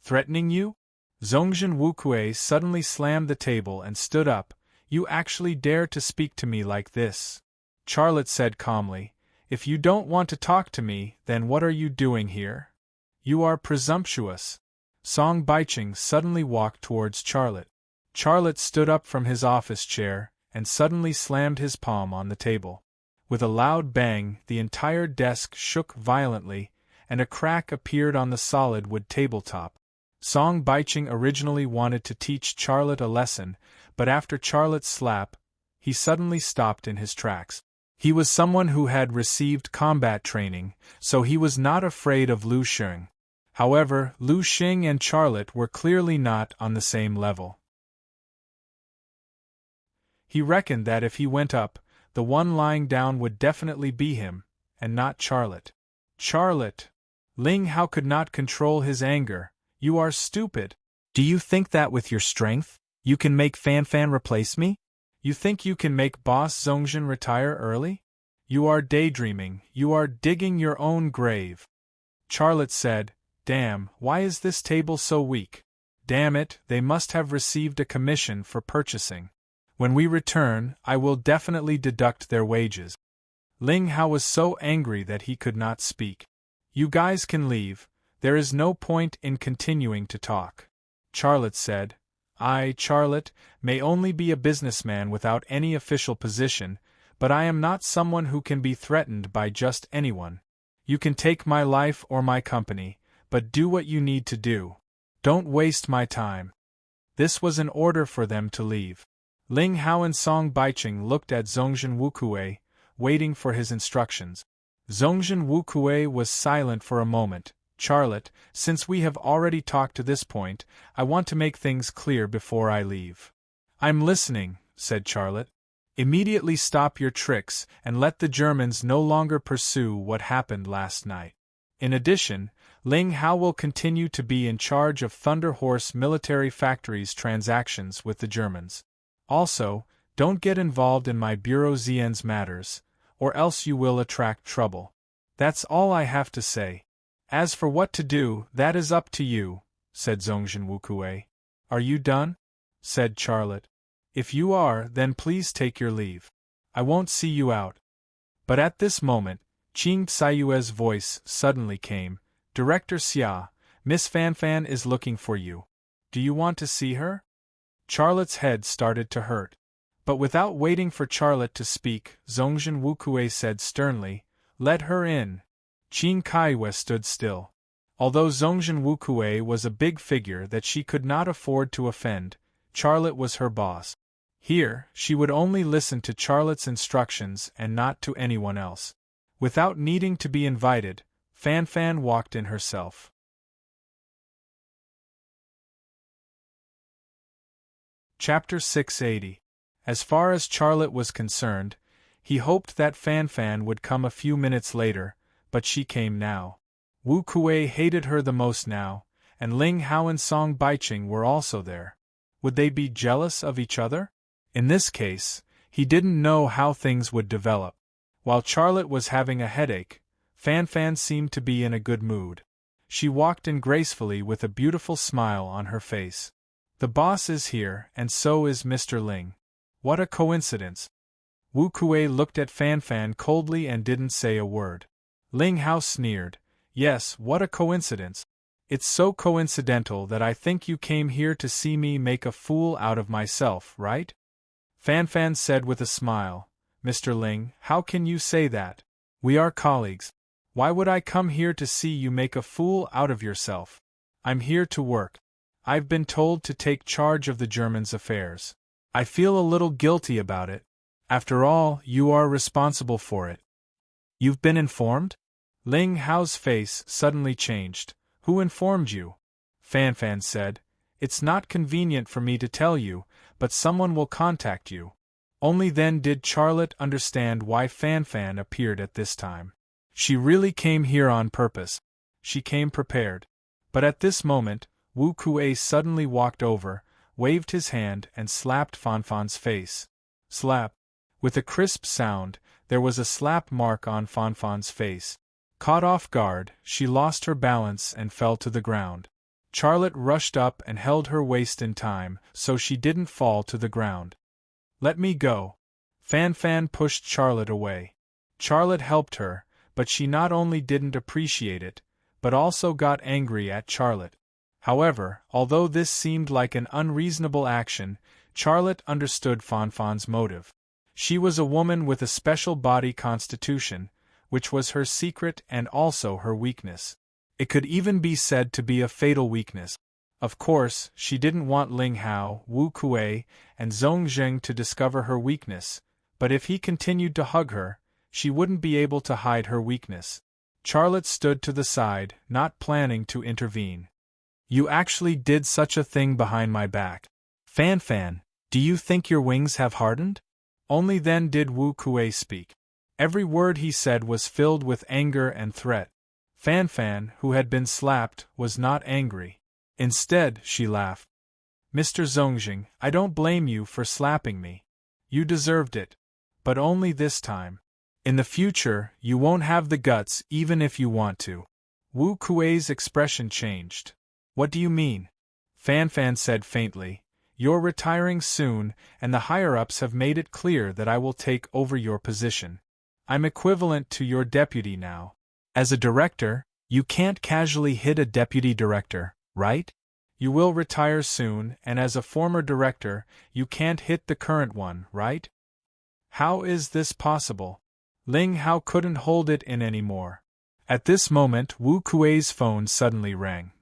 "Threatening you?" Zongjin Wukuei suddenly slammed the table and stood up. "You actually dare to speak to me like this?" Charlotte said calmly, "If you don't want to talk to me, then what are you doing here? You are presumptuous." Song Baicheng suddenly walked towards Charlotte. Charlotte stood up from his office chair, and suddenly slammed his palm on the table. With a loud bang, the entire desk shook violently, and a crack appeared on the solid wood tabletop. Song Baicheng originally wanted to teach Charlotte a lesson, but after Charlotte's slap, he suddenly stopped in his tracks. He was someone who had received combat training, so he was not afraid of Lu Xing. However, Lu Xing and Charlotte were clearly not on the same level. He reckoned that if he went up, the one lying down would definitely be him, and not Charlotte. "Charlotte!" Ling Hao could not control his anger. "You are stupid. Do you think that with your strength, you can make Fan Fan replace me? You think you can make Boss Zongjin retire early? You are daydreaming, you are digging your own grave." Charlotte said, "Damn, why is this table so weak? Damn it, they must have received a commission for purchasing. When we return, I will definitely deduct their wages." Ling Hao was so angry that he could not speak. "You guys can leave, there is no point in continuing to talk." Charlotte said, "I, Charlotte, may only be a businessman without any official position, but I am not someone who can be threatened by just anyone. You can take my life or my company, but do what you need to do. Don't waste my time." This was an order for them to leave. Ling Hao and Song Baicheng looked at Zongjin Wukuei, waiting for his instructions. Zongjin Wukuei was silent for a moment. "Charlotte, since we have already talked to this point, I want to make things clear before I leave." "I'm listening," said Charlotte. "Immediately stop your tricks and let the Germans no longer pursue what happened last night. In addition, Ling Hao will continue to be in charge of Thunder Horse Military Factory's transactions with the Germans. Also, don't get involved in my Bureau Zien's matters, or else you will attract trouble. That's all I have to say. As for what to do, that is up to you," said Zongjin Wukuei. "Are you done?" said Charlotte. "If you are, then please take your leave. I won't see you out." But at this moment, Qing Tsayue's voice suddenly came. "Director Xia, Miss Fanfan is looking for you. Do you want to see her?" Charlotte's head started to hurt. But without waiting for Charlotte to speak, Zongjin Wukuei said sternly, "Let her in." Qin Kaiwei stood still. Although Zongjin Wukuei was a big figure that she could not afford to offend, Charlotte was her boss. Here, she would only listen to Charlotte's instructions and not to anyone else. Without needing to be invited, Fanfan walked in herself. Chapter 680. As far as Charlotte was concerned, he hoped that Fanfan would come a few minutes later, but she came now. Wu Kuei hated her the most now, and Ling Hao and Song Baicheng were also there. Would they be jealous of each other? In this case, he didn't know how things would develop. While Charlotte was having a headache, Fanfan seemed to be in a good mood. She walked in gracefully with a beautiful smile on her face. The boss is here, and so is Mr. Ling. What a coincidence. Wu Kuei looked at Fan Fan coldly and didn't say a word. Ling Hao sneered. Yes, what a coincidence. It's so coincidental that I think you came here to see me make a fool out of myself, right? Fan Fan said with a smile. Mr. Ling, how can you say that? We are colleagues. Why would I come here to see you make a fool out of yourself? I'm here to work. I've been told to take charge of the Germans' affairs. I feel a little guilty about it. After all, you are responsible for it. You've been informed? Ling Hao's face suddenly changed. Who informed you? Fan Fan said. It's not convenient for me to tell you, but someone will contact you. Only then did Charlotte understand why Fan Fan appeared at this time. She really came here on purpose. She came prepared. But at this moment, Wu Kuei suddenly walked over, waved his hand and slapped Fan Fan's face. Slap. With a crisp sound, there was a slap mark on Fan Fan's face. Caught off guard, she lost her balance and fell to the ground. Charlotte rushed up and held her waist in time, so she didn't fall to the ground. Let me go. Fan Fan pushed Charlotte away. Charlotte helped her, but she not only didn't appreciate it, but also got angry at Charlotte. However, although this seemed like an unreasonable action, Charlotte understood Fan Fan's motive. She was a woman with a special body constitution, which was her secret and also her weakness. It could even be said to be a fatal weakness. Of course, she didn't want Ling Hao, Wu Kuei, and Zhong Zheng to discover her weakness, but if he continued to hug her, she wouldn't be able to hide her weakness. Charlotte stood to the side, not planning to intervene. You actually did such a thing behind my back. Fan Fan, do you think your wings have hardened? Only then did Wu Kuei speak. Every word he said was filled with anger and threat. Fan Fan, who had been slapped, was not angry. Instead, she laughed. Mr. Zhongxing, I don't blame you for slapping me. You deserved it. But only this time. In the future, you won't have the guts even if you want to. Wu Kuei's expression changed. What do you mean? Fan Fan said faintly. You're retiring soon, and the higher-ups have made it clear that I will take over your position. I'm equivalent to your deputy now. As a director, you can't casually hit a deputy director, right? You will retire soon, and as a former director, you can't hit the current one, right? How is this possible? Ling Hao couldn't hold it in anymore. At this moment, Wu Kuei's phone suddenly rang.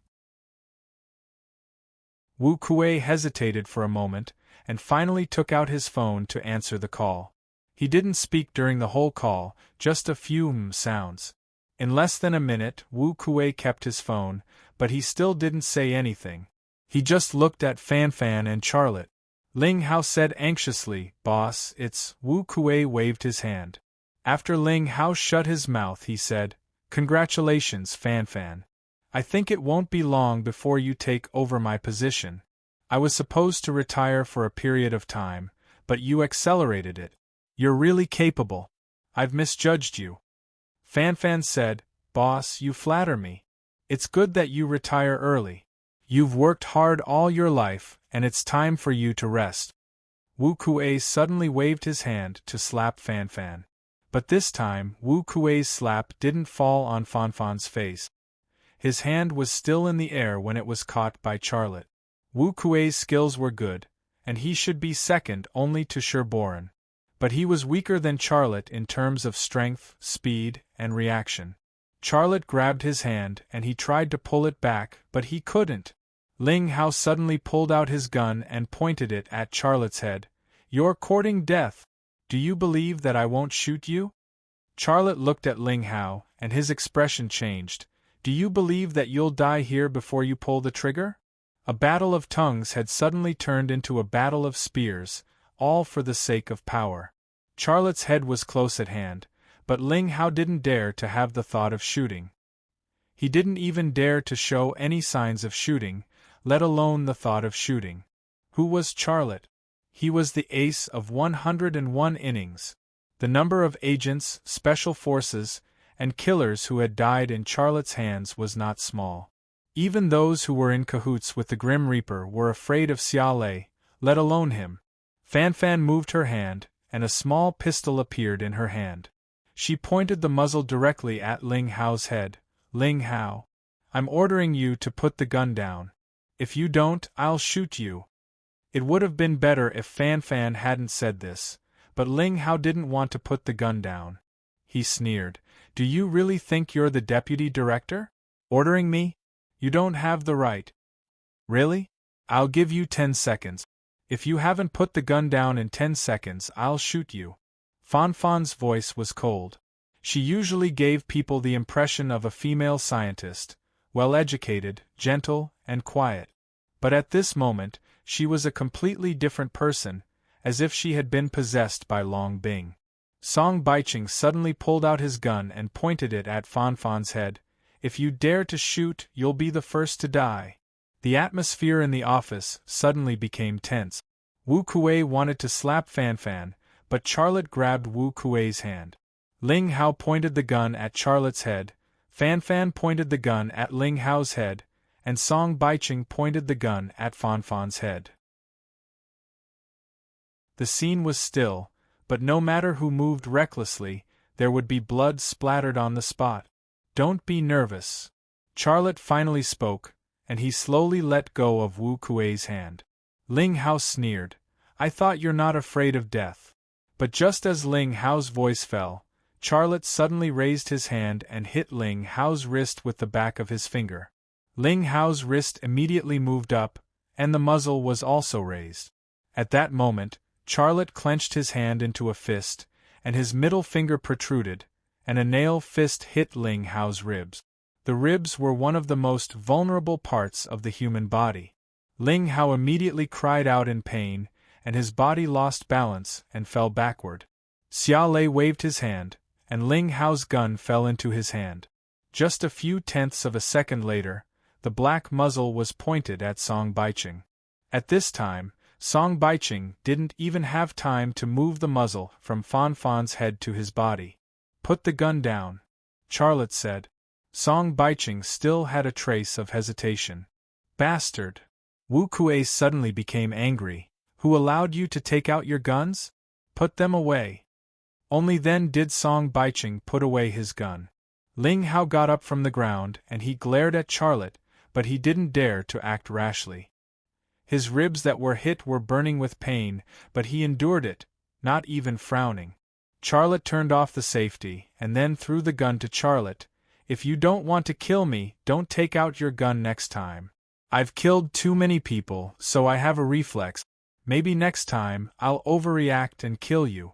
Wu Kuei hesitated for a moment, and finally took out his phone to answer the call. He didn't speak during the whole call, just a few sounds. In less than a minute, Wu Kuei kept his phone, but he still didn't say anything. He just looked at Fan Fan and Charlotte. Ling Hao said anxiously, Boss, it's… Wu Kuei waved his hand. After Ling Hao shut his mouth, he said, Congratulations, Fan Fan. I think it won't be long before you take over my position. I was supposed to retire for a period of time, but you accelerated it. You're really capable. I've misjudged you. Fan Fan said, Boss, you flatter me. It's good that you retire early. You've worked hard all your life, and it's time for you to rest. Wu Kuei suddenly waved his hand to slap Fan Fan. But this time, Wu Kuei's slap didn't fall on Fan Fan's face. His hand was still in the air when it was caught by Charlotte. Wu Kuei's skills were good, and he should be second only to Sherboran. But he was weaker than Charlotte in terms of strength, speed, and reaction. Charlotte grabbed his hand and he tried to pull it back, but he couldn't. Ling Hao suddenly pulled out his gun and pointed it at Charlotte's head. You're courting death. Do you believe that I won't shoot you? Charlotte looked at Ling Hao, and his expression changed. Do you believe that you'll die here before you pull the trigger? A battle of tongues had suddenly turned into a battle of spears, all for the sake of power. Charlotte's head was close at hand, but Ling Hao didn't dare to have the thought of shooting. He didn't even dare to show any signs of shooting, let alone the thought of shooting. Who was Charlotte? He was the ace of 101 innings. The number of agents, special forces, and killers who had died in Charlotte's hands was not small. Even those who were in cahoots with the Grim Reaper were afraid of Xia Lei, let alone him. Fan Fan moved her hand, and a small pistol appeared in her hand. She pointed the muzzle directly at Ling Hao's head. Ling Hao, I'm ordering you to put the gun down. If you don't, I'll shoot you. It would have been better if Fan Fan hadn't said this, but Ling Hao didn't want to put the gun down. He sneered. Do you really think you're the deputy director? Ordering me? You don't have the right. Really? I'll give you 10 seconds. If you haven't put the gun down in 10 seconds, I'll shoot you. Fan Fan's voice was cold. She usually gave people the impression of a female scientist, well-educated, gentle, and quiet. But at this moment, she was a completely different person, as if she had been possessed by Long Bing. Song Baicheng suddenly pulled out his gun and pointed it at Fan Fan's head. If you dare to shoot, you'll be the first to die. The atmosphere in the office suddenly became tense. Wu Kuei wanted to slap Fan Fan, but Charlotte grabbed Wu Kuei's hand. Ling Hao pointed the gun at Charlotte's head, Fan Fan pointed the gun at Ling Hao's head, and Song Baicheng pointed the gun at Fan Fan's head. The scene was still, but no matter who moved recklessly, there would be blood splattered on the spot. Don't be nervous. Charlotte finally spoke, and he slowly let go of Wu Kuei's hand. Ling Hao sneered. I thought you're not afraid of death. But just as Ling Hao's voice fell, Charlotte suddenly raised his hand and hit Ling Hao's wrist with the back of his finger. Ling Hao's wrist immediately moved up, and the muzzle was also raised. At that moment, Charlotte clenched his hand into a fist, and his middle finger protruded, and a nail fist hit Ling Hao's ribs. The ribs were one of the most vulnerable parts of the human body. Ling Hao immediately cried out in pain, and his body lost balance and fell backward. Xia Lei waved his hand, and Ling Hao's gun fell into his hand. Just a few tenths of a second later, the black muzzle was pointed at Song Baicheng. At this time, Song Baicheng didn't even have time to move the muzzle from Fan Fan's head to his body. Put the gun down, Charlotte said. Song Baicheng still had a trace of hesitation. Bastard! Wu Kuei suddenly became angry. Who allowed you to take out your guns? Put them away. Only then did Song Baicheng put away his gun. Ling Hao got up from the ground and he glared at Charlotte, but he didn't dare to act rashly. His ribs that were hit were burning with pain, but he endured it, not even frowning. Charlotte turned off the safety and then threw the gun to Charlotte. If you don't want to kill me, don't take out your gun next time. I've killed too many people, so I have a reflex. Maybe next time, I'll overreact and kill you.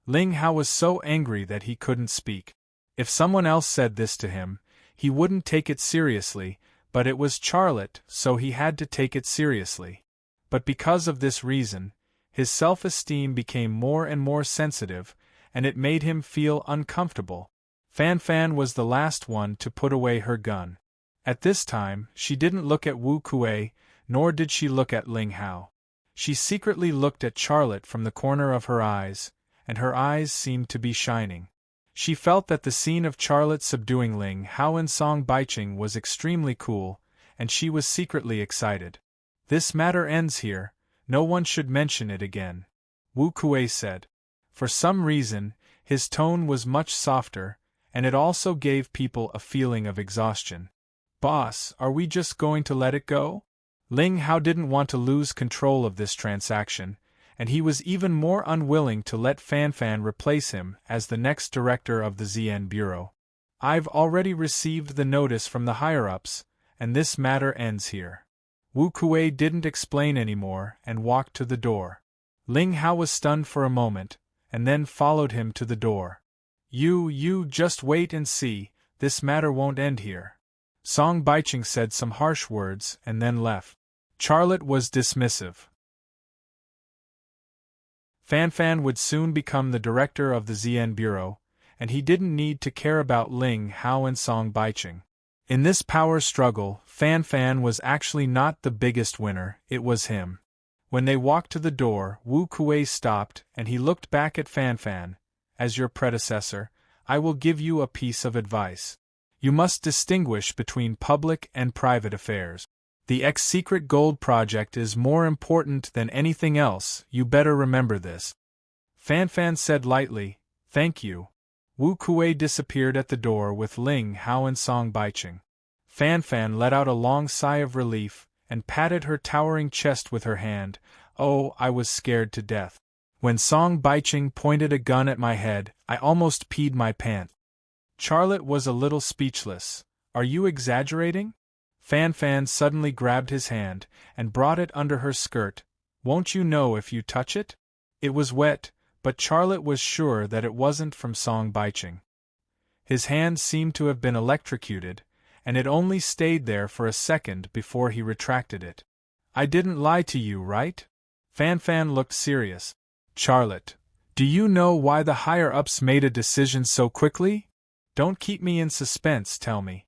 Ling Hao was so angry that he couldn't speak. If someone else said this to him, he wouldn't take it seriously, but it was Charlotte, so he had to take it seriously. But because of this reason, his self-esteem became more and more sensitive, and it made him feel uncomfortable. Fan Fan was the last one to put away her gun. At this time, she didn't look at Wu Kuei, nor did she look at Ling Hao. She secretly looked at Charlotte from the corner of her eyes, and her eyes seemed to be shining. She felt that the scene of Charlotte subduing Ling Hao and Song Baicheng was extremely cool, and she was secretly excited. This matter ends here, no one should mention it again, Wu Kuei said. For some reason, his tone was much softer, and it also gave people a feeling of exhaustion. Boss, are we just going to let it go? Ling Hao didn't want to lose control of this transaction, and he was even more unwilling to let Fan Fan replace him as the next director of the ZN Bureau. I've already received the notice from the higher-ups, and this matter ends here. Wu Kuei didn't explain anymore and walked to the door. Ling Hao was stunned for a moment, and then followed him to the door. You just wait and see, this matter won't end here. Song Baicheng said some harsh words and then left. Charlotte was dismissive. Fan Fan would soon become the director of the ZN Bureau, and he didn't need to care about Ling Hao and Song Baicheng. In this power struggle, Fan Fan was actually not the biggest winner, it was him. When they walked to the door, Wu Kuei stopped and he looked back at Fan Fan. As your predecessor, I will give you a piece of advice. You must distinguish between public and private affairs. The X-Secret Gold Project is more important than anything else, you better remember this. Fan Fan said lightly, "Thank you." Wu Kuei disappeared at the door with Ling Hao and Song Baiqing. Fan Fan let out a long sigh of relief and patted her towering chest with her hand. "Oh, I was scared to death. When Song Baiqing pointed a gun at my head, I almost peed my pants." Charlotte was a little speechless. "Are you exaggerating?" Fan Fan suddenly grabbed his hand and brought it under her skirt. "Won't you know if you touch it?" It was wet, but Charlotte was sure that it wasn't from Song Baiqing. His hand seemed to have been electrocuted, and it only stayed there for a second before he retracted it. "I didn't lie to you, right?" Fan Fan looked serious. "Charlotte, do you know why the higher-ups made a decision so quickly? Don't keep me in suspense, tell me."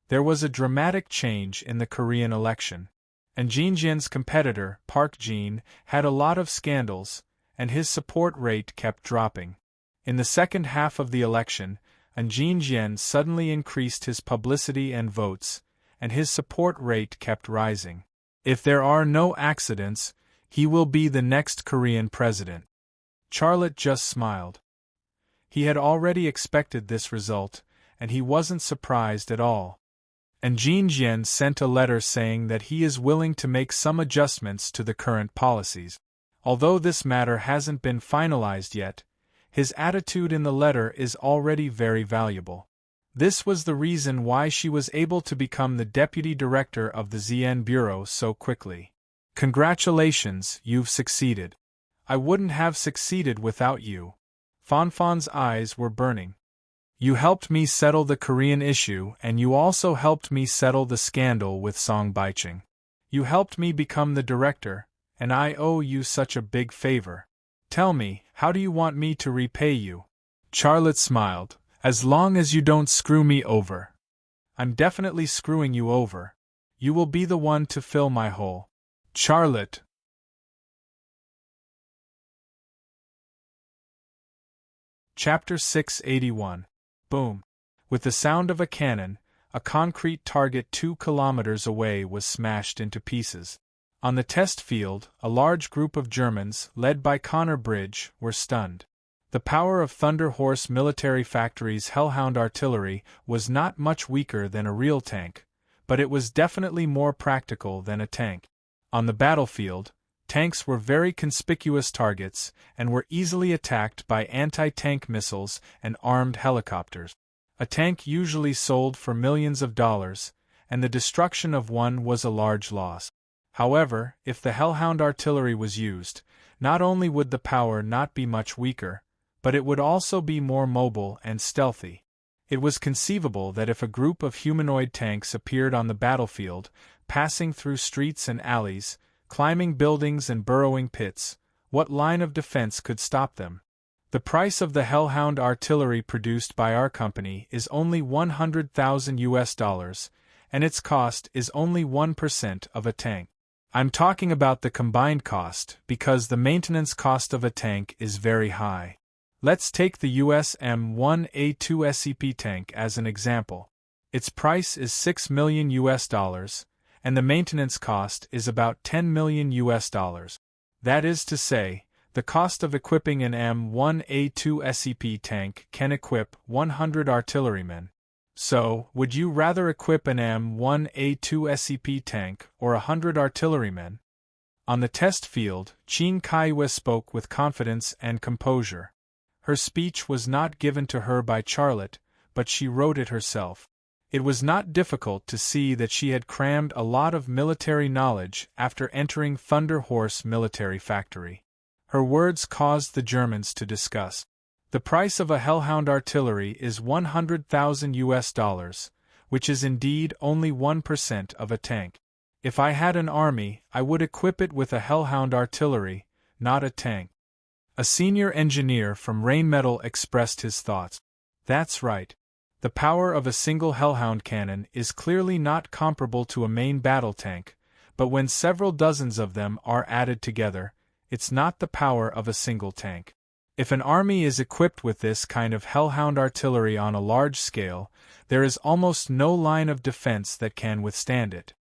There was a dramatic change in the Korean election. And Jin Jian's competitor, Park Jin, had a lot of scandals, and his support rate kept dropping. In the second half of the election, Jin Jian suddenly increased his publicity and votes, and his support rate kept rising. If there are no accidents, he will be the next Korean president. Charlotte just smiled. He had already expected this result, and he wasn't surprised at all. And Jin Jian sent a letter saying that he is willing to make some adjustments to the current policies. Although this matter hasn't been finalized yet, his attitude in the letter is already very valuable. This was the reason why she was able to become the deputy director of the ZN Bureau so quickly. "Congratulations, you've succeeded. I wouldn't have succeeded without you." Fanfan's eyes were burning. "You helped me settle the Korean issue, and you also helped me settle the scandal with Song Baiqing. You helped me become the director, and I owe you such a big favor. Tell me, how do you want me to repay you?" Charlotte smiled. "As long as you don't screw me over." "I'm definitely screwing you over. You will be the one to fill my hole." Charlotte. Chapter 681. Boom. With the sound of a cannon, a concrete target 2 kilometers away was smashed into pieces. On the test field, a large group of Germans, led by Connor Bridge, were stunned. The power of Thunder Horse Military Factory's Hellhound artillery was not much weaker than a real tank, but it was definitely more practical than a tank. On the battlefield, tanks were very conspicuous targets and were easily attacked by anti-tank missiles and armed helicopters. A tank usually sold for millions of dollars, and the destruction of one was a large loss. However, if the Hellhound artillery was used, not only would the power not be much weaker, but it would also be more mobile and stealthy. It was conceivable that if a group of humanoid tanks appeared on the battlefield, passing through streets and alleys, climbing buildings and burrowing pits, what line of defense could stop them? The price of the Hellhound artillery produced by our company is only $100,000, and its cost is only 1% of a tank. I'm talking about the combined cost because the maintenance cost of a tank is very high. Let's take the US M1A2 SCP tank as an example. Its price is $6 million, and the maintenance cost is about $10 million. That is to say, the cost of equipping an M1A2 SCP tank can equip 100 artillerymen. So, would you rather equip an M1A2 SCP tank or 100 artillerymen? On the test field, Qin Kaiwe spoke with confidence and composure. Her speech was not given to her by Charlotte, but she wrote it herself. It was not difficult to see that she had crammed a lot of military knowledge after entering Thunder Horse Military Factory. Her words caused the Germans to discuss. The price of a Hellhound artillery is $100,000, which is indeed only 1% of a tank. If I had an army, I would equip it with a Hellhound artillery, not a tank. A senior engineer from Rainmetal expressed his thoughts. That's right. The power of a single Hellhound cannon is clearly not comparable to a main battle tank, but when several dozens of them are added together, it's not the power of a single tank. If an army is equipped with this kind of hellhound artillery on a large scale, there is almost no line of defense that can withstand it.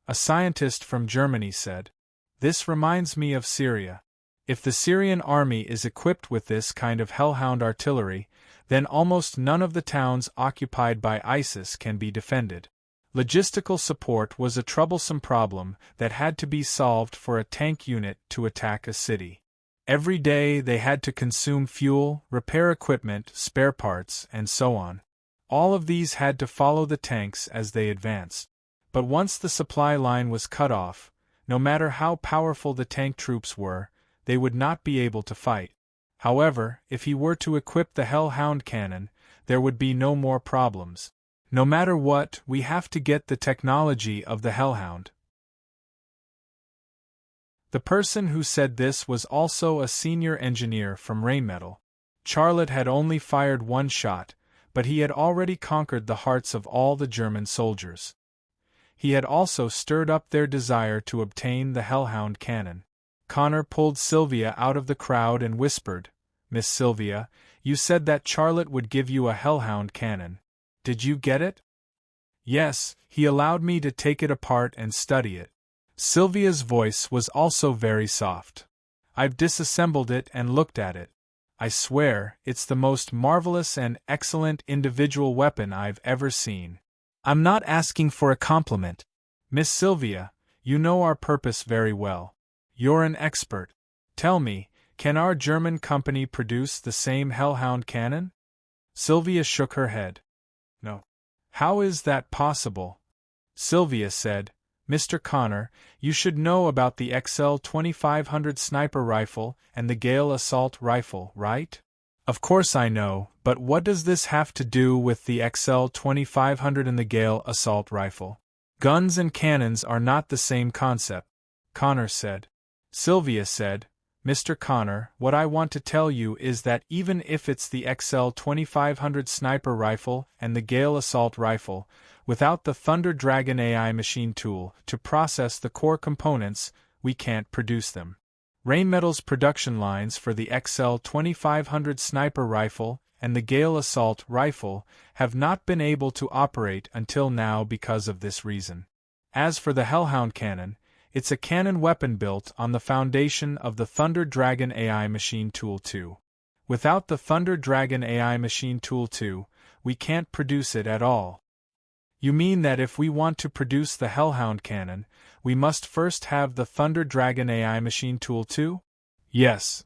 A scientist from Germany said, "This reminds me of Syria. If the Syrian army is equipped with this kind of hellhound artillery, then almost none of the towns occupied by ISIS can be defended." Logistical support was a troublesome problem that had to be solved for a tank unit to attack a city. Every day they had to consume fuel, repair equipment, spare parts, and so on. All of these had to follow the tanks as they advanced. But once the supply line was cut off, no matter how powerful the tank troops were, they would not be able to fight. However, if he were to equip the Hellhound cannon, there would be no more problems. No matter what, we have to get the technology of the Hellhound. The person who said this was also a senior engineer from Rheinmetall. Charlotte had only fired one shot, but he had already conquered the hearts of all the German soldiers. He had also stirred up their desire to obtain the Hellhound cannon. Connor pulled Sylvia out of the crowd and whispered, "Miss Sylvia, you said that Charlotte would give you a Hellhound cannon. Did you get it?" "Yes, he allowed me to take it apart and study it." Sylvia's voice was also very soft. "I've disassembled it and looked at it. I swear, it's the most marvelous and excellent individual weapon I've ever seen." "I'm not asking for a compliment. Miss Sylvia, you know our purpose very well. You're an expert. Tell me, can our German company produce the same Hellhound cannon?" Sylvia shook her head. "No." "How is that possible?" Sylvia said, "Mr. Connor, you should know about the XL 2500 sniper rifle and the Gale assault rifle, right?" "Of course I know, but what does this have to do with the XL 2500 and the Gale assault rifle?" "Guns and cannons are not the same concept," Connor said. Sylvia said, "Mr. Connor, what I want to tell you is that even if it's the XL 2500 sniper rifle and the Gale assault rifle, without the Thunder Dragon AI machine tool to process the core components, we can't produce them. Rheinmetall's production lines for the XL 2500 sniper rifle and the Gale assault rifle have not been able to operate until now because of this reason. As for the Hellhound cannon, it's a cannon weapon built on the foundation of the Thunder Dragon AI machine tool 2. Without the Thunder Dragon AI machine tool 2, we can't produce it at all." "You mean that if we want to produce the Hellhound cannon, we must first have the Thunder Dragon AI machine tool 2? "Yes,"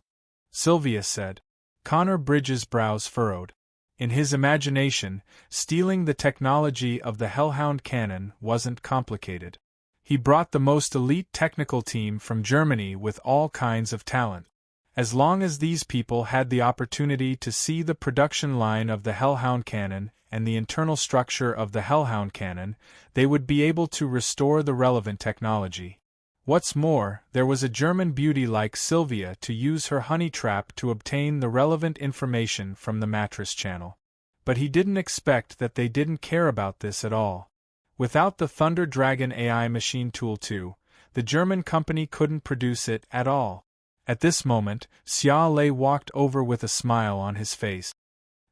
Sylvia said. Connor Bridges' brows furrowed. In his imagination, stealing the technology of the Hellhound cannon wasn't complicated. He brought the most elite technical team from Germany with all kinds of talent. As long as these people had the opportunity to see the production line of the Hellhound cannon and the internal structure of the Hellhound cannon, they would be able to restore the relevant technology. What's more, there was a German beauty like Sylvia to use her honey trap to obtain the relevant information from the mattress channel. But he didn't expect that they didn't care about this at all. Without the Thunder Dragon AI machine tool 2, the German company couldn't produce it at all. At this moment, Xia Lei walked over with a smile on his face.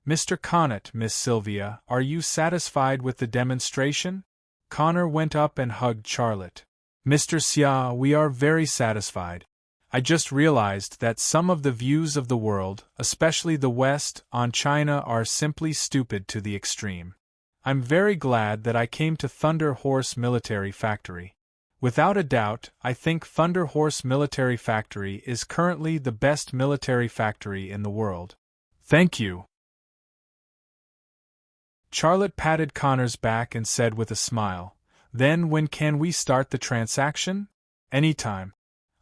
"Mr. Connett, Miss Sylvia, are you satisfied with the demonstration?" Connor went up and hugged Charlotte. "Mr. Xia, we are very satisfied. I just realized that some of the views of the world, especially the West, on China are simply stupid to the extreme. I'm very glad that I came to Thunder Horse Military Factory. Without a doubt, I think Thunder Horse Military Factory is currently the best military factory in the world." "Thank you." Charlotte patted Connor's back and said with a smile, "Then when can we start the transaction?" "Anytime.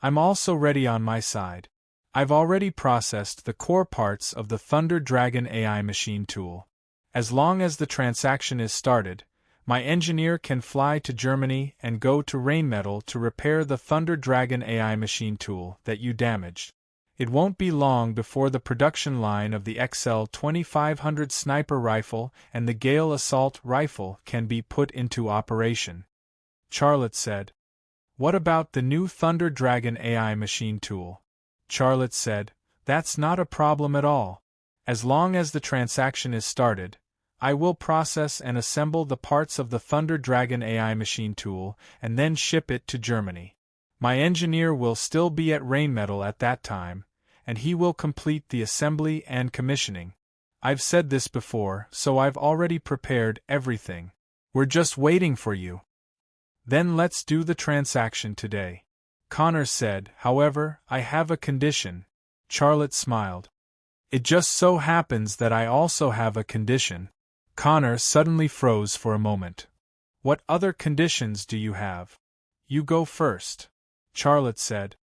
I'm also ready on my side. I've already processed the core parts of the Thunder Dragon AI machine tool. As long as the transaction is started, my engineer can fly to Germany and go to Rheinmetall to repair the Thunder Dragon AI machine tool that you damaged. It won't be long before the production line of the XL 2500 sniper rifle and the Gale assault rifle can be put into operation." Charlotte said, "What about the new Thunder Dragon AI machine tool?" Charlotte said, That's not a problem at all. As long as the transaction is started, I will process and assemble the parts of the Thunder Dragon AI machine tool and then ship it to Germany. My engineer will still be at Rainmetal at that time, and he will complete the assembly and commissioning. I've said this before, so I've already prepared everything. We're just waiting for you. Then let's do the transaction today. Connor said. However, I have a condition. Charlotte smiled. It just so happens that I also have a condition. Connor suddenly froze for a moment. What other conditions do you have? You go first. Charlotte said.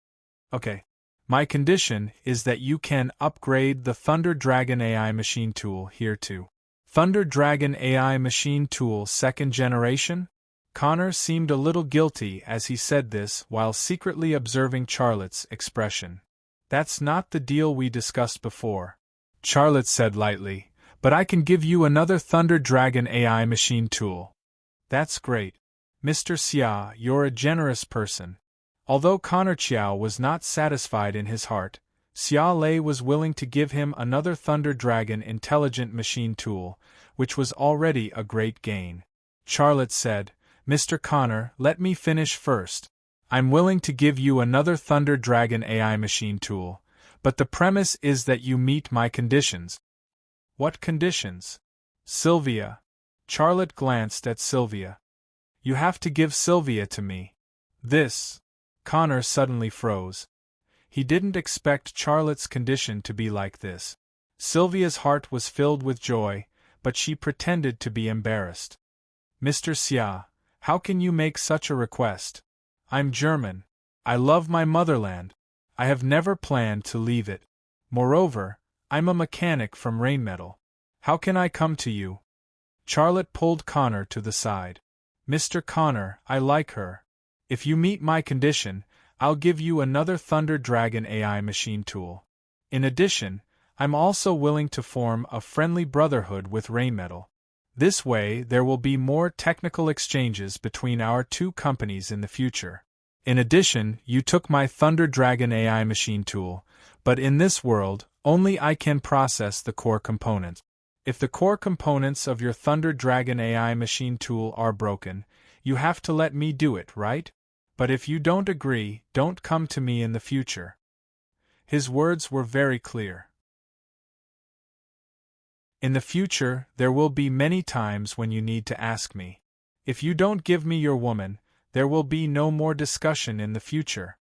Okay. My condition is that you can upgrade the Thunder Dragon AI machine tool here to Thunder Dragon AI machine tool 2nd generation? Connor seemed a little guilty as he said this while secretly observing Charlotte's expression. That's not the deal we discussed before. Charlotte said lightly, but I can give you another Thunder Dragon AI machine tool. That's great. Mr. Xia, you're a generous person. Although Connor Chiao was not satisfied in his heart, Xia Lei was willing to give him another Thunder Dragon intelligent machine tool, which was already a great gain. Charlotte said, Mr. Connor, let me finish first. I'm willing to give you another Thunder Dragon AI machine tool, but the premise is that you meet my conditions. What conditions? Sylvia. Charlotte glanced at Sylvia. You have to give Sylvia to me. This. Connor suddenly froze. He didn't expect Charlotte's condition to be like this. Sylvia's heart was filled with joy, but she pretended to be embarrassed. Mr. Xia, how can you make such a request? I'm German. I love my motherland. I have never planned to leave it. Moreover, I'm a mechanic from Rainmetal. How can I come to you? Charlotte pulled Connor to the side. Mr. Connor, I like her. If you meet my condition, I'll give you another Thunder Dragon AI machine tool. In addition, I'm also willing to form a friendly brotherhood with Rainmetal. This way, there will be more technical exchanges between our two companies in the future. In addition, you took my Thunder Dragon AI machine tool, but in this world, only I can process the core components. If the core components of your Thunder Dragon AI machine tool are broken, you have to let me do it, right? But if you don't agree, don't come to me in the future. His words were very clear. In the future, there will be many times when you need to ask me. If you don't give me your woman, there will be no more discussion in the future.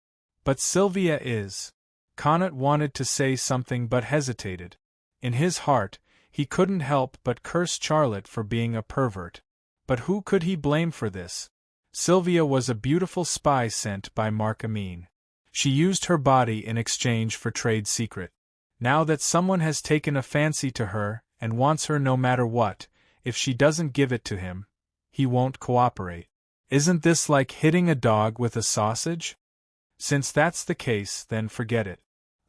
But Sylvia is. Connor wanted to say something but hesitated. In his heart, he couldn't help but curse Charlotte for being a pervert. But who could he blame for this? Sylvia was a beautiful spy sent by Mark Amin. She used her body in exchange for trade secret. Now that someone has taken a fancy to her and wants her no matter what, if she doesn't give it to him, he won't cooperate. Isn't this like hitting a dog with a sausage? Since that's the case, then forget it.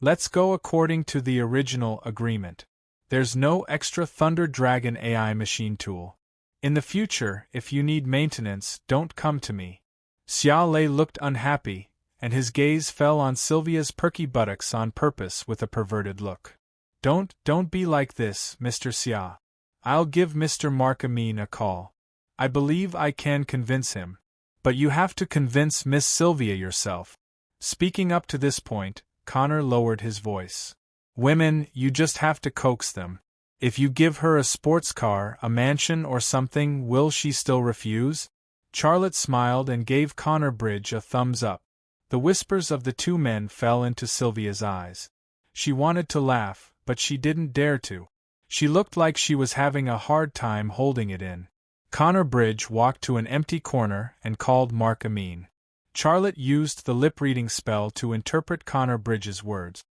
Let's go according to the original agreement. There's no extra Thunder Dragon AI machine tool. In the future, if you need maintenance, don't come to me. Xia Lei looked unhappy, and his gaze fell on Sylvia's perky buttocks on purpose with a perverted look. Don't be like this, Mr. Xia. I'll give Mr. Mark Amin a call. I believe I can convince him. But you have to convince Miss Sylvia yourself. Speaking up to this point, Connor lowered his voice. Women, you just have to coax them. If you give her a sports car, a mansion or something, will she still refuse? Charlotte smiled and gave Connor Bridge a thumbs up. The whispers of the two men fell into Sylvia's eyes. She wanted to laugh, but she didn't dare to. She looked like she was having a hard time holding it in. Connor Bridge walked to an empty corner and called Mark Amin. Charlotte used the lip-reading spell to interpret Connor Bridge's words.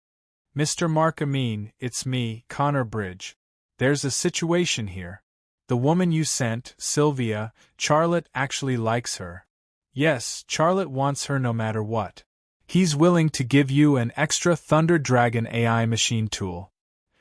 Mr. Mark Amin, it's me, Connor Bridge. There's a situation here. The woman you sent, Sylvia, Charlotte actually likes her. Yes, Charlotte wants her no matter what. He's willing to give you an extra Thunder Dragon AI machine tool.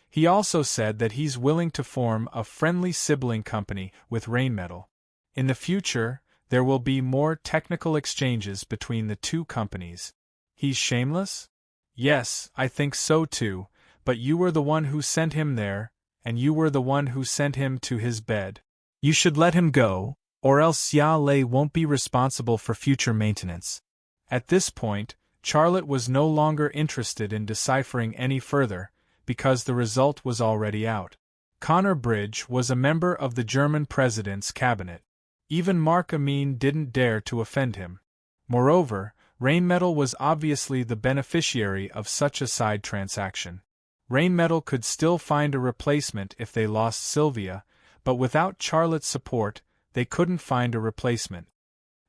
He also said that he's willing to form a friendly sibling company with Rainmetal. In the future, there will be more technical exchanges between the two companies. He's shameless? Yes, I think so too, But you were the one who sent him there, and you were the one who sent him to his bed. You should let him go, or else Xia Lei won't be responsible for future maintenance." At this point, Charlotte was no longer interested in deciphering any further, because the result was already out. Connor Bridge was a member of the German president's cabinet. Even Mark Amin didn't dare to offend him. Moreover, Rheinmetall was obviously the beneficiary of such a side transaction. Rheinmetall could still find a replacement if they lost Sylvia, but without Charlotte's support, they couldn't find a replacement.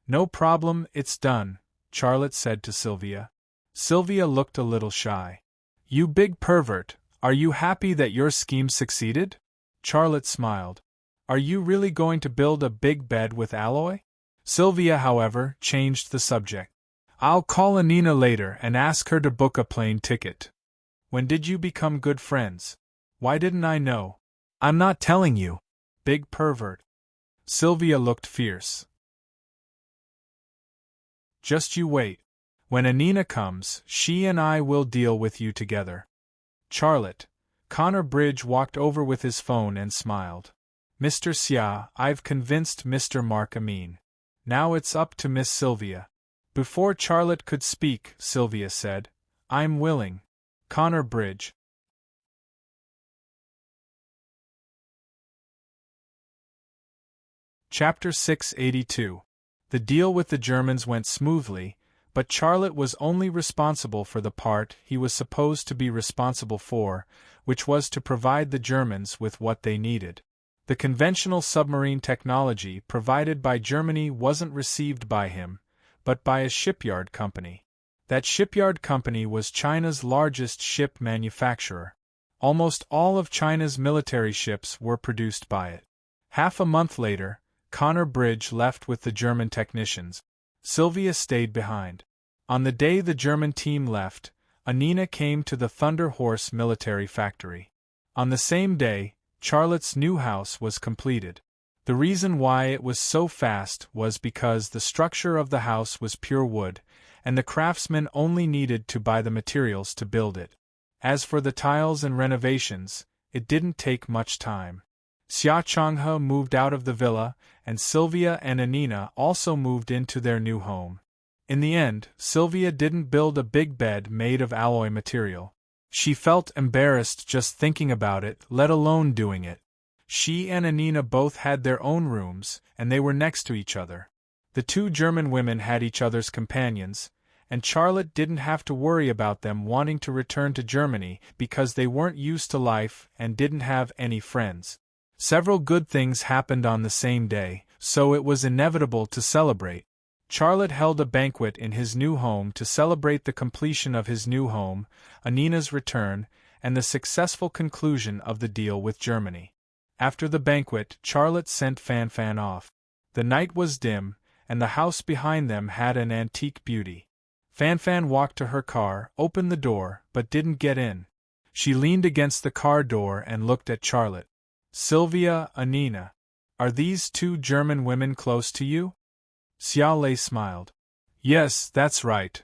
"No problem, it's done," Charlotte said to Sylvia. Sylvia looked a little shy. "You big pervert, are you happy that your scheme succeeded?" Charlotte smiled. "Are you really going to build a big bed with alloy?" Sylvia, however, changed the subject. "I'll call Anina later and ask her to book a plane ticket." "When did you become good friends? Why didn't I know?" "I'm not telling you. Big pervert." Sylvia looked fierce. "Just you wait. When Anina comes, she and I will deal with you together." "Charlotte." Connor Bridge walked over with his phone and smiled. "Mr. Xia, I've convinced Mr. Mark Amin. Now it's up to Miss Sylvia." Before Charlotte could speak, Sylvia said, "I'm willing." Connor Bridge. Chapter 682. The deal with the Germans went smoothly, but Charlotte was only responsible for the part he was supposed to be responsible for, which was to provide the Germans with what they needed. The conventional submarine technology provided by Germany wasn't received by him, but by a shipyard company. That shipyard company was China's largest ship manufacturer. Almost all of China's military ships were produced by it. Half a month later, Connor Bridge left with the German technicians. Sylvia stayed behind. On the day the German team left, Anina came to the Thunder Horse military factory. On the same day, Charlotte's new house was completed. The reason why it was so fast was because the structure of the house was pure wood, and the craftsmen only needed to buy the materials to build it. As for the tiles and renovations, it didn't take much time. Xia Changhe moved out of the villa, and Sylvia and Anina also moved into their new home. In the end, Sylvia didn't build a big bed made of alloy material. She felt embarrassed just thinking about it, let alone doing it. She and Anina both had their own rooms, and they were next to each other. The two German women had each other's companions, and Charlotte didn't have to worry about them wanting to return to Germany because they weren't used to life and didn't have any friends. Several good things happened on the same day, so it was inevitable to celebrate. Charlotte held a banquet in his new home to celebrate the completion of his new home, Anina's return, and the successful conclusion of the deal with Germany. After the banquet, Charlotte sent Fan Fan off. The night was dim, and the house behind them had an antique beauty. Fan Fan walked to her car, opened the door, but didn't get in. She leaned against the car door and looked at Charlotte. "Sylvia, Anina. Are these two German women close to you?" Xia Lei smiled. "Yes, that's right."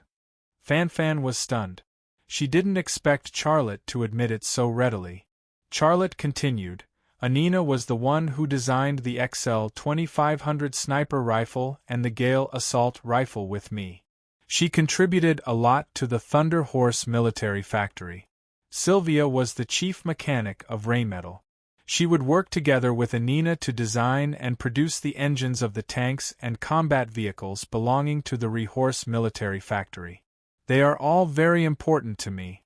Fan Fan was stunned. She didn't expect Charlotte to admit it so readily. Charlotte continued, "Anina was the one who designed the XL 2500 sniper rifle and the Gale assault rifle with me. She contributed a lot to the Thunder Horse military factory. Sylvia was the chief mechanic of Rheinmetall. She would work together with Anina to design and produce the engines of the tanks and combat vehicles belonging to the Rehorse military factory. They are all very important to me."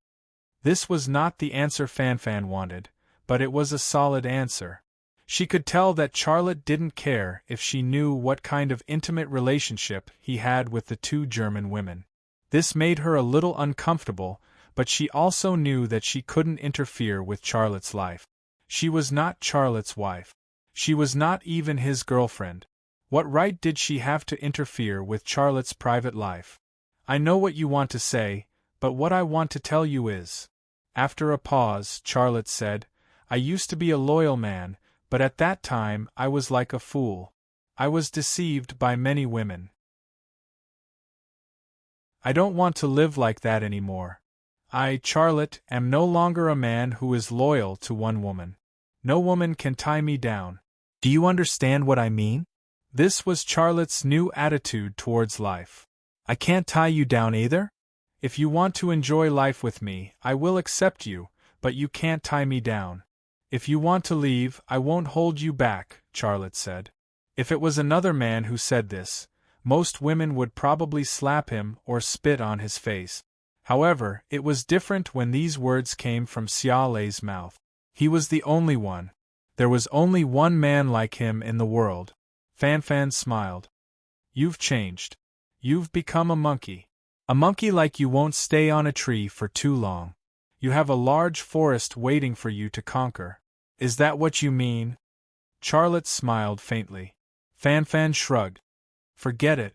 This was not the answer Fan Fan wanted, but it was a solid answer. She could tell that Charlotte didn't care if she knew what kind of intimate relationship he had with the two German women. This made her a little uncomfortable, but she also knew that she couldn't interfere with Charlotte's life. She was not Charlotte's wife. She was not even his girlfriend. What right did she have to interfere with Charlotte's private life? "I know what you want to say, but what I want to tell you is..." After a pause, Charlotte said, "I used to be a loyal man, but at that time I was like a fool. I was deceived by many women. I don't want to live like that anymore. I, Charlotte, am no longer a man who is loyal to one woman. No woman can tie me down. Do you understand what I mean? This was Charlotte's new attitude towards life. I can't tie you down either? If you want to enjoy life with me, I will accept you, but you can't tie me down. If you want to leave, I won't hold you back, Charlotte said. If it was another man who said this, most women would probably slap him or spit on his face. However, it was different when these words came from Xia Lei's mouth. He was the only one. There was only one man like him in the world. Fan Fan smiled. You've changed. You've become a monkey. A monkey like you won't stay on a tree for too long. You have a large forest waiting for you to conquer. Is that what you mean? Charlotte smiled faintly. Fan Fan shrugged. Forget it.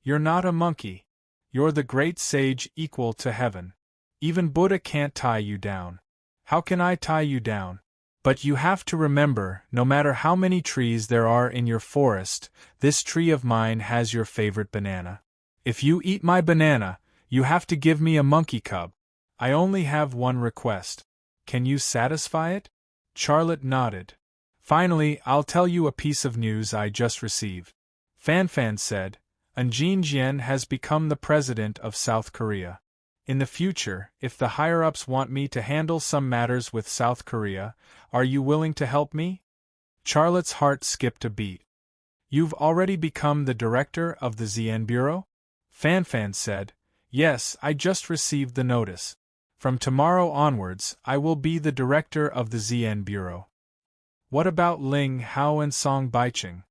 You're not a monkey. You're the great sage equal to heaven. Even Buddha can't tie you down. How can I tie you down? But you have to remember, no matter how many trees there are in your forest, this tree of mine has your favorite banana. If you eat my banana, you have to give me a monkey cub. I only have one request. Can you satisfy it? Charlotte nodded. Finally, I'll tell you a piece of news I just received. Fan Fan said, Eugene Jian has become the president of South Korea. In the future, if the higher-ups want me to handle some matters with South Korea, are you willing to help me? Charlotte's heart skipped a beat. You've already become the director of the ZN Bureau? Fan Fan said, Yes, I just received the notice. From tomorrow onwards, I will be the director of the ZN Bureau. What about Ling Hao and Song Baicheng?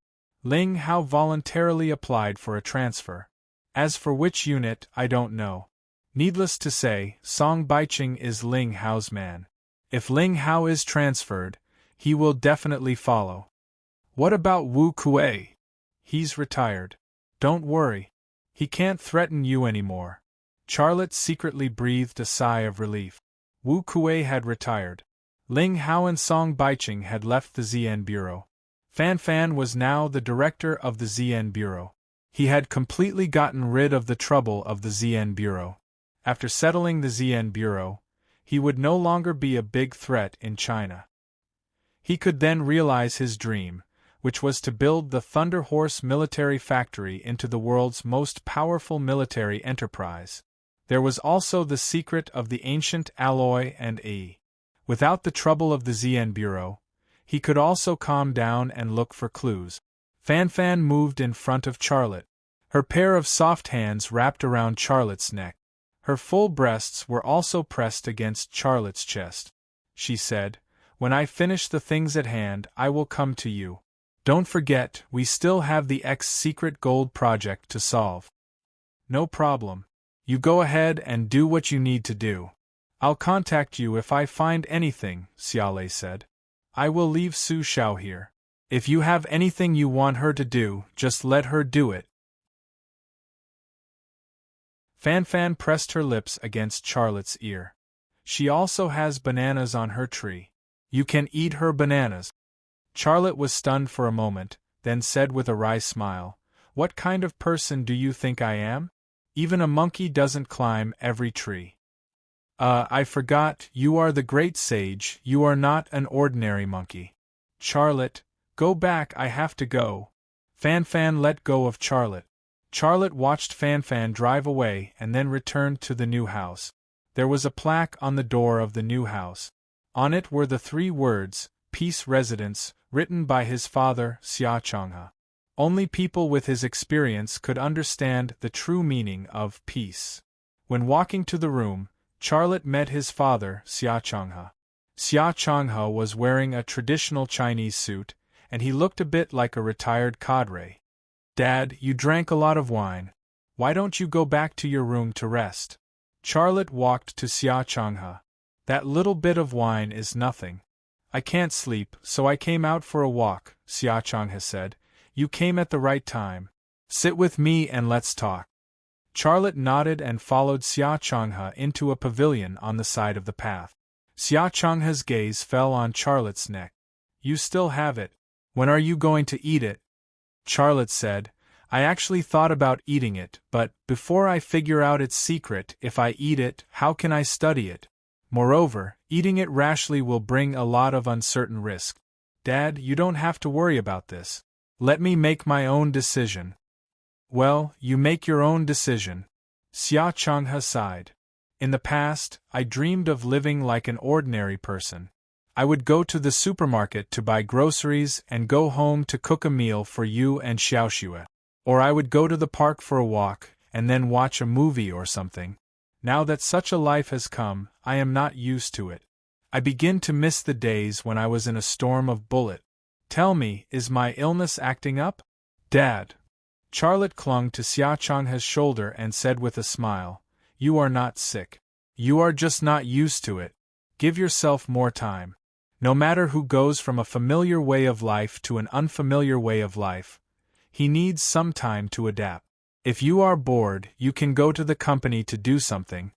Ling Hao voluntarily applied for a transfer. As for which unit, I don't know. Needless to say, Song Baicheng is Ling Hao's man. If Ling Hao is transferred, he will definitely follow. What about Wu Kuei? He's retired. Don't worry. He can't threaten you anymore. Charlotte secretly breathed a sigh of relief. Wu Kuei had retired. Ling Hao and Song Baicheng had left the ZN Bureau. Fan Fan was now the director of the ZN Bureau. He had completely gotten rid of the trouble of the ZN Bureau. After settling the ZN Bureau, he would no longer be a big threat in China. He could then realize his dream, which was to build the Thunder Horse military factory into the world's most powerful military enterprise. There was also the secret of the ancient alloy and E. Without the trouble of the ZN Bureau, he could also calm down and look for clues. Fan Fan moved in front of Charlotte. Her pair of soft hands wrapped around Charlotte's neck. Her full breasts were also pressed against Charlotte's chest. She said, When I finish the things at hand, I will come to you. Don't forget, we still have the X-Secret Gold project to solve. No problem. You go ahead and do what you need to do. I'll contact you if I find anything, Xia Lei said. I will leave Su Xiao here. If you have anything you want her to do, just let her do it. Fan Fan pressed her lips against Charlotte's ear. She also has bananas on her tree. You can eat her bananas. Charlotte was stunned for a moment, then said with a wry smile, What kind of person do you think I am? Even a monkey doesn't climb every tree. I forgot, you are the great sage, you are not an ordinary monkey. Charlotte, go back, I have to go. Fan Fan let go of Charlotte. Charlotte watched Fan Fan drive away and then returned to the new house. There was a plaque on the door of the new house. On it were the 3 words, Peace Residence, written by his father, Xia Changhe. Only people with his experience could understand the true meaning of peace. When walking to the room, Charlotte met his father, Xia Changhe. Xia Changhe was wearing a traditional Chinese suit, and he looked a bit like a retired cadre. Dad, you drank a lot of wine. Why don't you go back to your room to rest? Charlotte walked to Xia Changhe. That little bit of wine is nothing. I can't sleep, so I came out for a walk, Xia Changhe said. You came at the right time. Sit with me and let's talk. Charlotte nodded and followed Xia Changhe into a pavilion on the side of the path. Xia Changhe's gaze fell on Charlotte's neck. You still have it. When are you going to eat it? Charlotte said, I actually thought about eating it, but before I figure out its secret, if I eat it, how can I study it? Moreover, eating it rashly will bring a lot of uncertain risk. Dad, you don't have to worry about this. Let me make my own decision. Well, you make your own decision. Xia Changhe sighed. In the past, I dreamed of living like an ordinary person. I would go to the supermarket to buy groceries and go home to cook a meal for you and Xiaoxue. Or I would go to the park for a walk, and then watch a movie or something. Now that such a life has come, I am not used to it. I begin to miss the days when I was in a storm of bullet. Tell me, is my illness acting up? Dad. Charlotte clung to Xia Changhe's shoulder and said with a smile, You are not sick. You are just not used to it. Give yourself more time. No matter who goes from a familiar way of life to an unfamiliar way of life, he needs some time to adapt. If you are bored, you can go to the company to do something.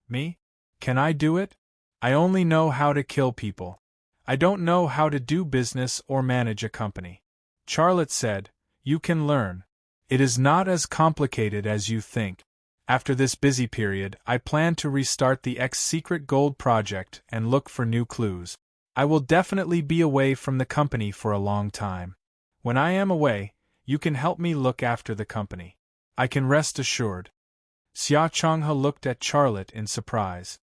Me? Can I do it? I only know how to kill people. I don't know how to do business or manage a company. Charlotte said, You can learn. It is not as complicated as you think. After this busy period, I plan to restart the X-Secret Gold project and look for new clues. I will definitely be away from the company for a long time. When I am away, you can help me look after the company. I can rest assured. Xia Changhe looked at Charlotte in surprise.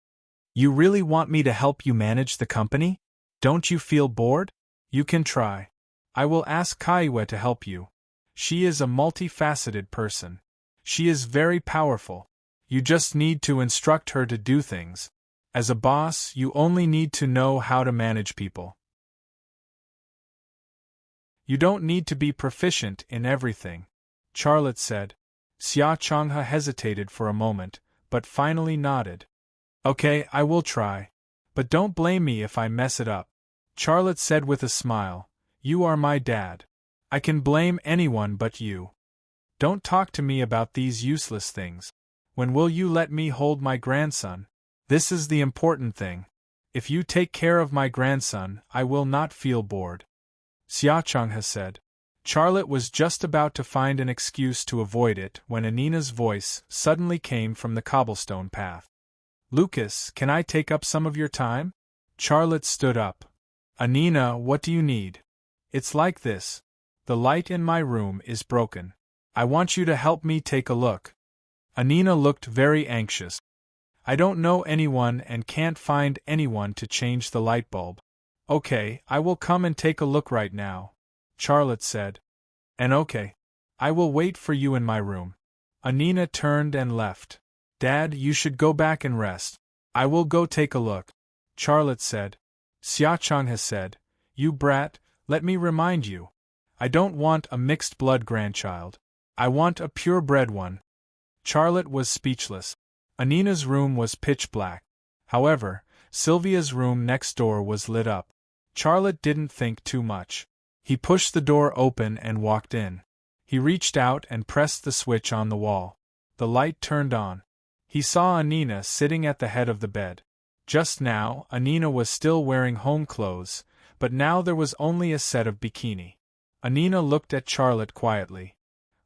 You really want me to help you manage the company? Don't you feel bored? You can try. I will ask Kaiwe to help you. She is a multifaceted person. She is very powerful. You just need to instruct her to do things. As a boss, you only need to know how to manage people. You don't need to be proficient in everything, Charlotte said. Xia Changhe hesitated for a moment, but finally nodded. Okay, I will try. But don't blame me if I mess it up. Charlotte said with a smile, You are my dad. I can blame anyone but you. Don't talk to me about these useless things. When will you let me hold my grandson? This is the important thing. If you take care of my grandson, I will not feel bored. Xia Changhe said. Charlotte was just about to find an excuse to avoid it when Anina's voice suddenly came from the cobblestone path. Lucas, can I take up some of your time? Charlotte stood up. Anina, what do you need? It's like this. The light in my room is broken. I want you to help me take a look. Anina looked very anxious. I don't know anyone and can't find anyone to change the light bulb. Okay, I will come and take a look right now, Charlotte said. And okay. I will wait for you in my room. Anina turned and left. Dad, you should go back and rest. I will go take a look, Charlotte said. Xia Changhe said, You brat, let me remind you. I don't want a mixed-blood grandchild. I want a purebred one. Charlotte was speechless. Anina's room was pitch black. However, Sylvia's room next door was lit up. Charlotte didn't think too much. He pushed the door open and walked in. He reached out and pressed the switch on the wall. The light turned on. He saw Anina sitting at the head of the bed. Just now, Anina was still wearing home clothes, but now there was only a set of bikini. Anina looked at Charlotte quietly.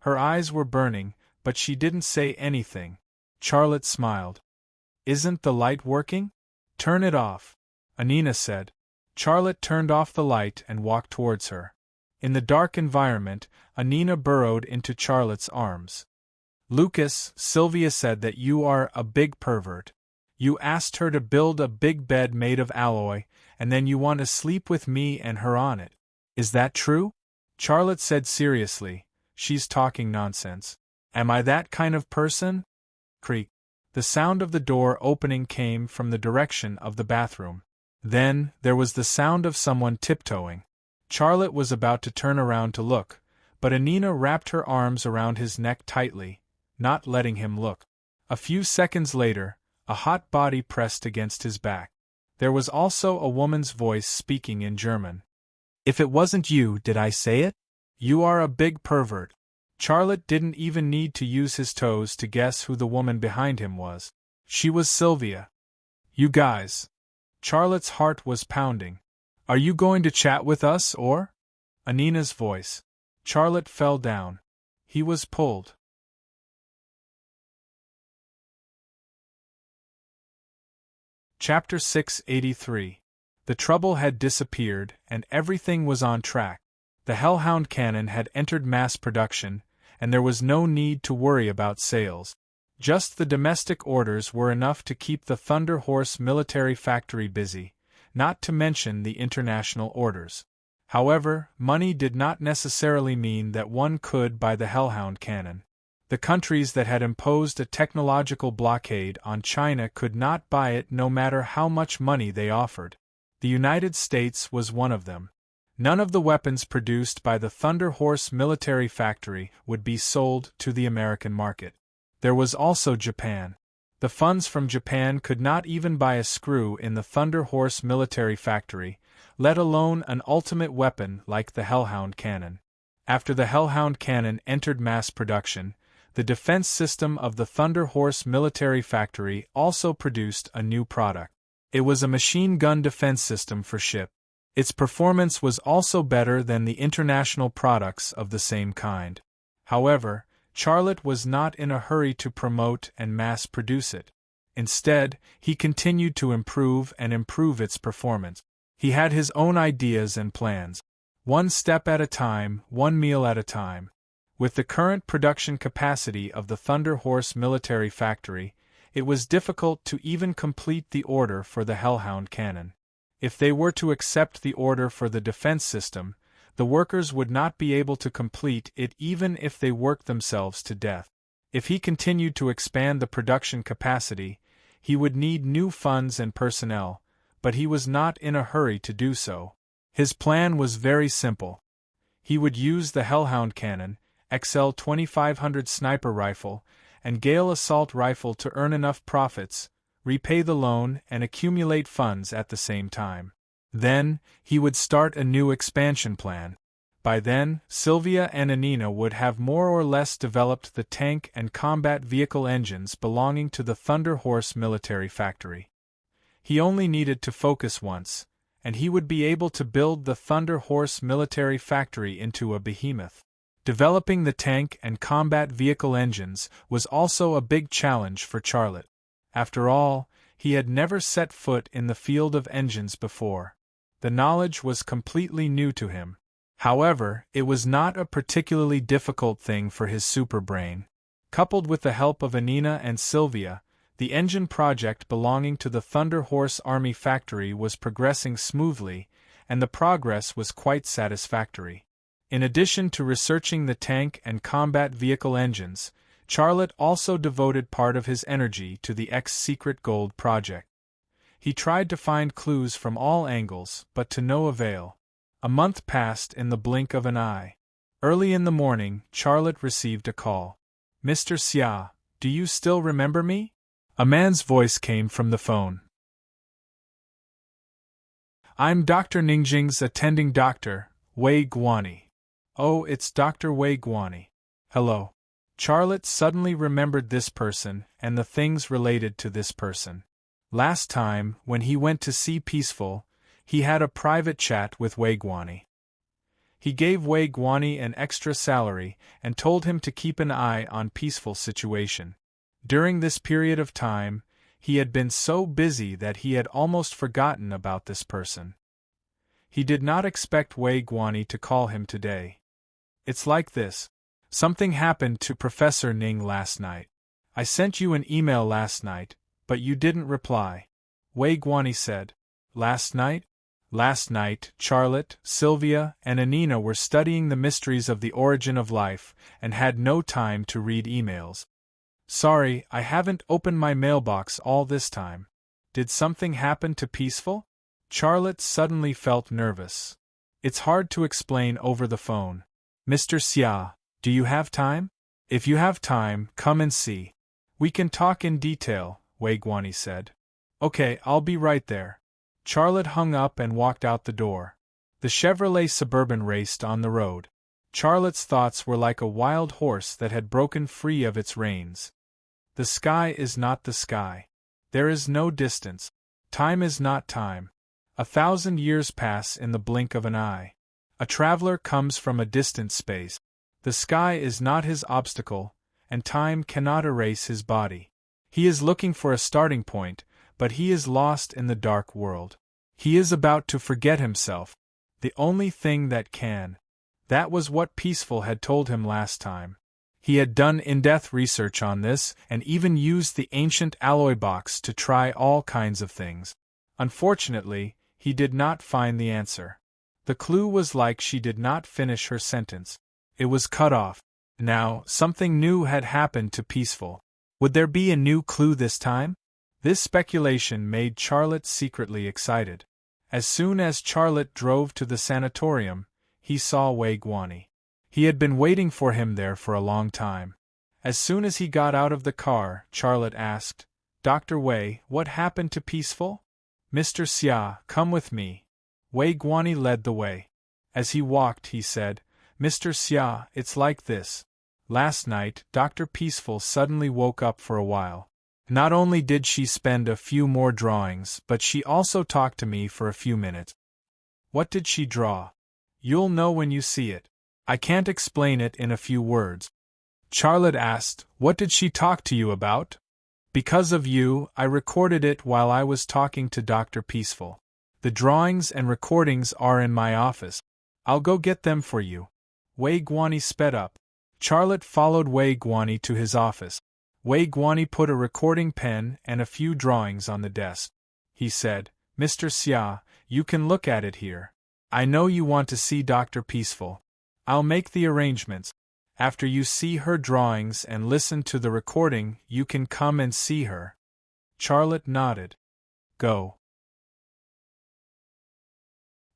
Her eyes were burning, but she didn't say anything. Charlotte smiled. Isn't the light working? Turn it off, Anina said. Charlotte turned off the light and walked towards her. In the dark environment, Anina burrowed into Charlotte's arms. Lucas, Sylvia said that you are a big pervert. You asked her to build a big bed made of alloy, and then you want to sleep with me and her on it. Is that true? Charlotte said seriously, She's talking nonsense. Am I that kind of person? Creak. The sound of the door opening came from the direction of the bathroom. Then, there was the sound of someone tiptoeing. Charlotte was about to turn around to look, but Anina wrapped her arms around his neck tightly, not letting him look. A few seconds later, a hot body pressed against his back. There was also a woman's voice speaking in German. If it wasn't you, did I say it? You are a big pervert. Charlotte didn't even need to use his toes to guess who the woman behind him was. She was Sylvia. You guys. Charlotte's heart was pounding. Are you going to chat with us or? Anina's voice. Charlotte fell down. He was pulled. Chapter 683. The trouble had disappeared, and everything was on track. The Hellhound cannon had entered mass production, and there was no need to worry about sales. Just the domestic orders were enough to keep the Thunder Horse military factory busy, not to mention the international orders. However, money did not necessarily mean that one could buy the Hellhound cannon. The countries that had imposed a technological blockade on China could not buy it no matter how much money they offered. The United States was one of them. None of the weapons produced by the Thunder Horse military factory would be sold to the American market. There was also Japan. The funds from Japan could not even buy a screw in the Thunder Horse military factory, let alone an ultimate weapon like the Hellhound cannon. After the Hellhound cannon entered mass production, the defense system of the Thunder Horse military factory also produced a new product. It was a machine gun defense system for ship. Its performance was also better than the international products of the same kind. However, Charlotte was not in a hurry to promote and mass produce it. Instead, he continued to improve its performance. He had his own ideas and plans. One step at a time, one meal at a time. With the current production capacity of the Thunder Horse military factory, it was difficult to even complete the order for the Hellhound cannon. If they were to accept the order for the defense system, the workers would not be able to complete it even if they worked themselves to death. If he continued to expand the production capacity, he would need new funds and personnel, but he was not in a hurry to do so. His plan was very simple. He would use the Hellhound cannon, XL 2500 sniper rifle, and Gale assault rifle to earn enough profits, repay the loan, and accumulate funds at the same time. Then, he would start a new expansion plan. By then, Sylvia and Anina would have more or less developed the tank and combat vehicle engines belonging to the Thunder Horse military factory. He only needed to focus once, and he would be able to build the Thunder Horse military factory into a behemoth. Developing the tank and combat vehicle engines was also a big challenge for Charlotte. After all, he had never set foot in the field of engines before. The knowledge was completely new to him. However, it was not a particularly difficult thing for his superbrain. Coupled with the help of Anina and Sylvia, the engine project belonging to the Thunder Horse Army factory was progressing smoothly, and the progress was quite satisfactory. In addition to researching the tank and combat vehicle engines, Charlotte also devoted part of his energy to the Secret Gold project. He tried to find clues from all angles, but to no avail. A month passed in the blink of an eye. Early in the morning, Charlotte received a call. "Mr. Xia, do you still remember me?" A man's voice came from the phone. "I'm Dr. Ningjing's attending doctor, Wei Guani." "Oh, it's Dr. Wei Guani. Hello." Charlotte suddenly remembered this person and the things related to this person. Last time, when he went to see Peaceful, he had a private chat with Wei Guani. He gave Wei Guani an extra salary and told him to keep an eye on Peaceful's situation. During this period of time, he had been so busy that he had almost forgotten about this person. He did not expect Wei Guani to call him today. "It's like this. Something happened to Professor Ning last night. I sent you an email last night, but you didn't reply," Wei Guani said. "Last night?" Last night, Charlotte, Sylvia, and Anina were studying the mysteries of the origin of life and had no time to read emails. "Sorry, I haven't opened my mailbox all this time. Did something happen to Peaceful?" Charlotte suddenly felt nervous. "It's hard to explain over the phone. Mr. Xia, do you have time? If you have time, come and see. We can talk in detail," Wei Guani said. "Okay, I'll be right there." Charlotte hung up and walked out the door. The Chevrolet Suburban raced on the road. Charlotte's thoughts were like a wild horse that had broken free of its reins. The sky is not the sky. There is no distance. Time is not time. 1,000 years pass in the blink of an eye. A traveler comes from a distant space. The sky is not his obstacle, and time cannot erase his body. He is looking for a starting point, but he is lost in the dark world. He is about to forget himself. The only thing that can. That was what Peaceful had told him last time. He had done in-depth research on this and even used the ancient alloy box to try all kinds of things. Unfortunately, he did not find the answer. The clue was like she did not finish her sentence. It was cut off. Now, something new had happened to Peaceful. Would there be a new clue this time? This speculation made Charlotte secretly excited. As soon as Charlotte drove to the sanatorium, he saw Wei Guani. He had been waiting for him there for a long time. As soon as he got out of the car, Charlotte asked, "Dr. Wei, what happened to Peaceful?" "Mr. Xia, come with me." Wei Guani led the way. As he walked, he said, "Mr. Xia, it's like this. Last night, Dr. Peaceful suddenly woke up for a while. Not only did she spend a few more drawings, but she also talked to me for a few minutes." "What did she draw?" "You'll know when you see it. I can't explain it in a few words." Charlotte asked, "What did she talk to you about?" "Because of you, I recorded it while I was talking to Dr. Peaceful. The drawings and recordings are in my office. I'll go get them for you." Wei Guani sped up. Charlotte followed Wei Guani to his office. Wei Guani put a recording pen and a few drawings on the desk. He said, "Mr. Xia, you can look at it here. I know you want to see Dr. Peaceful. I'll make the arrangements. After you see her drawings and listen to the recording, you can come and see her." Charlotte nodded. "Go."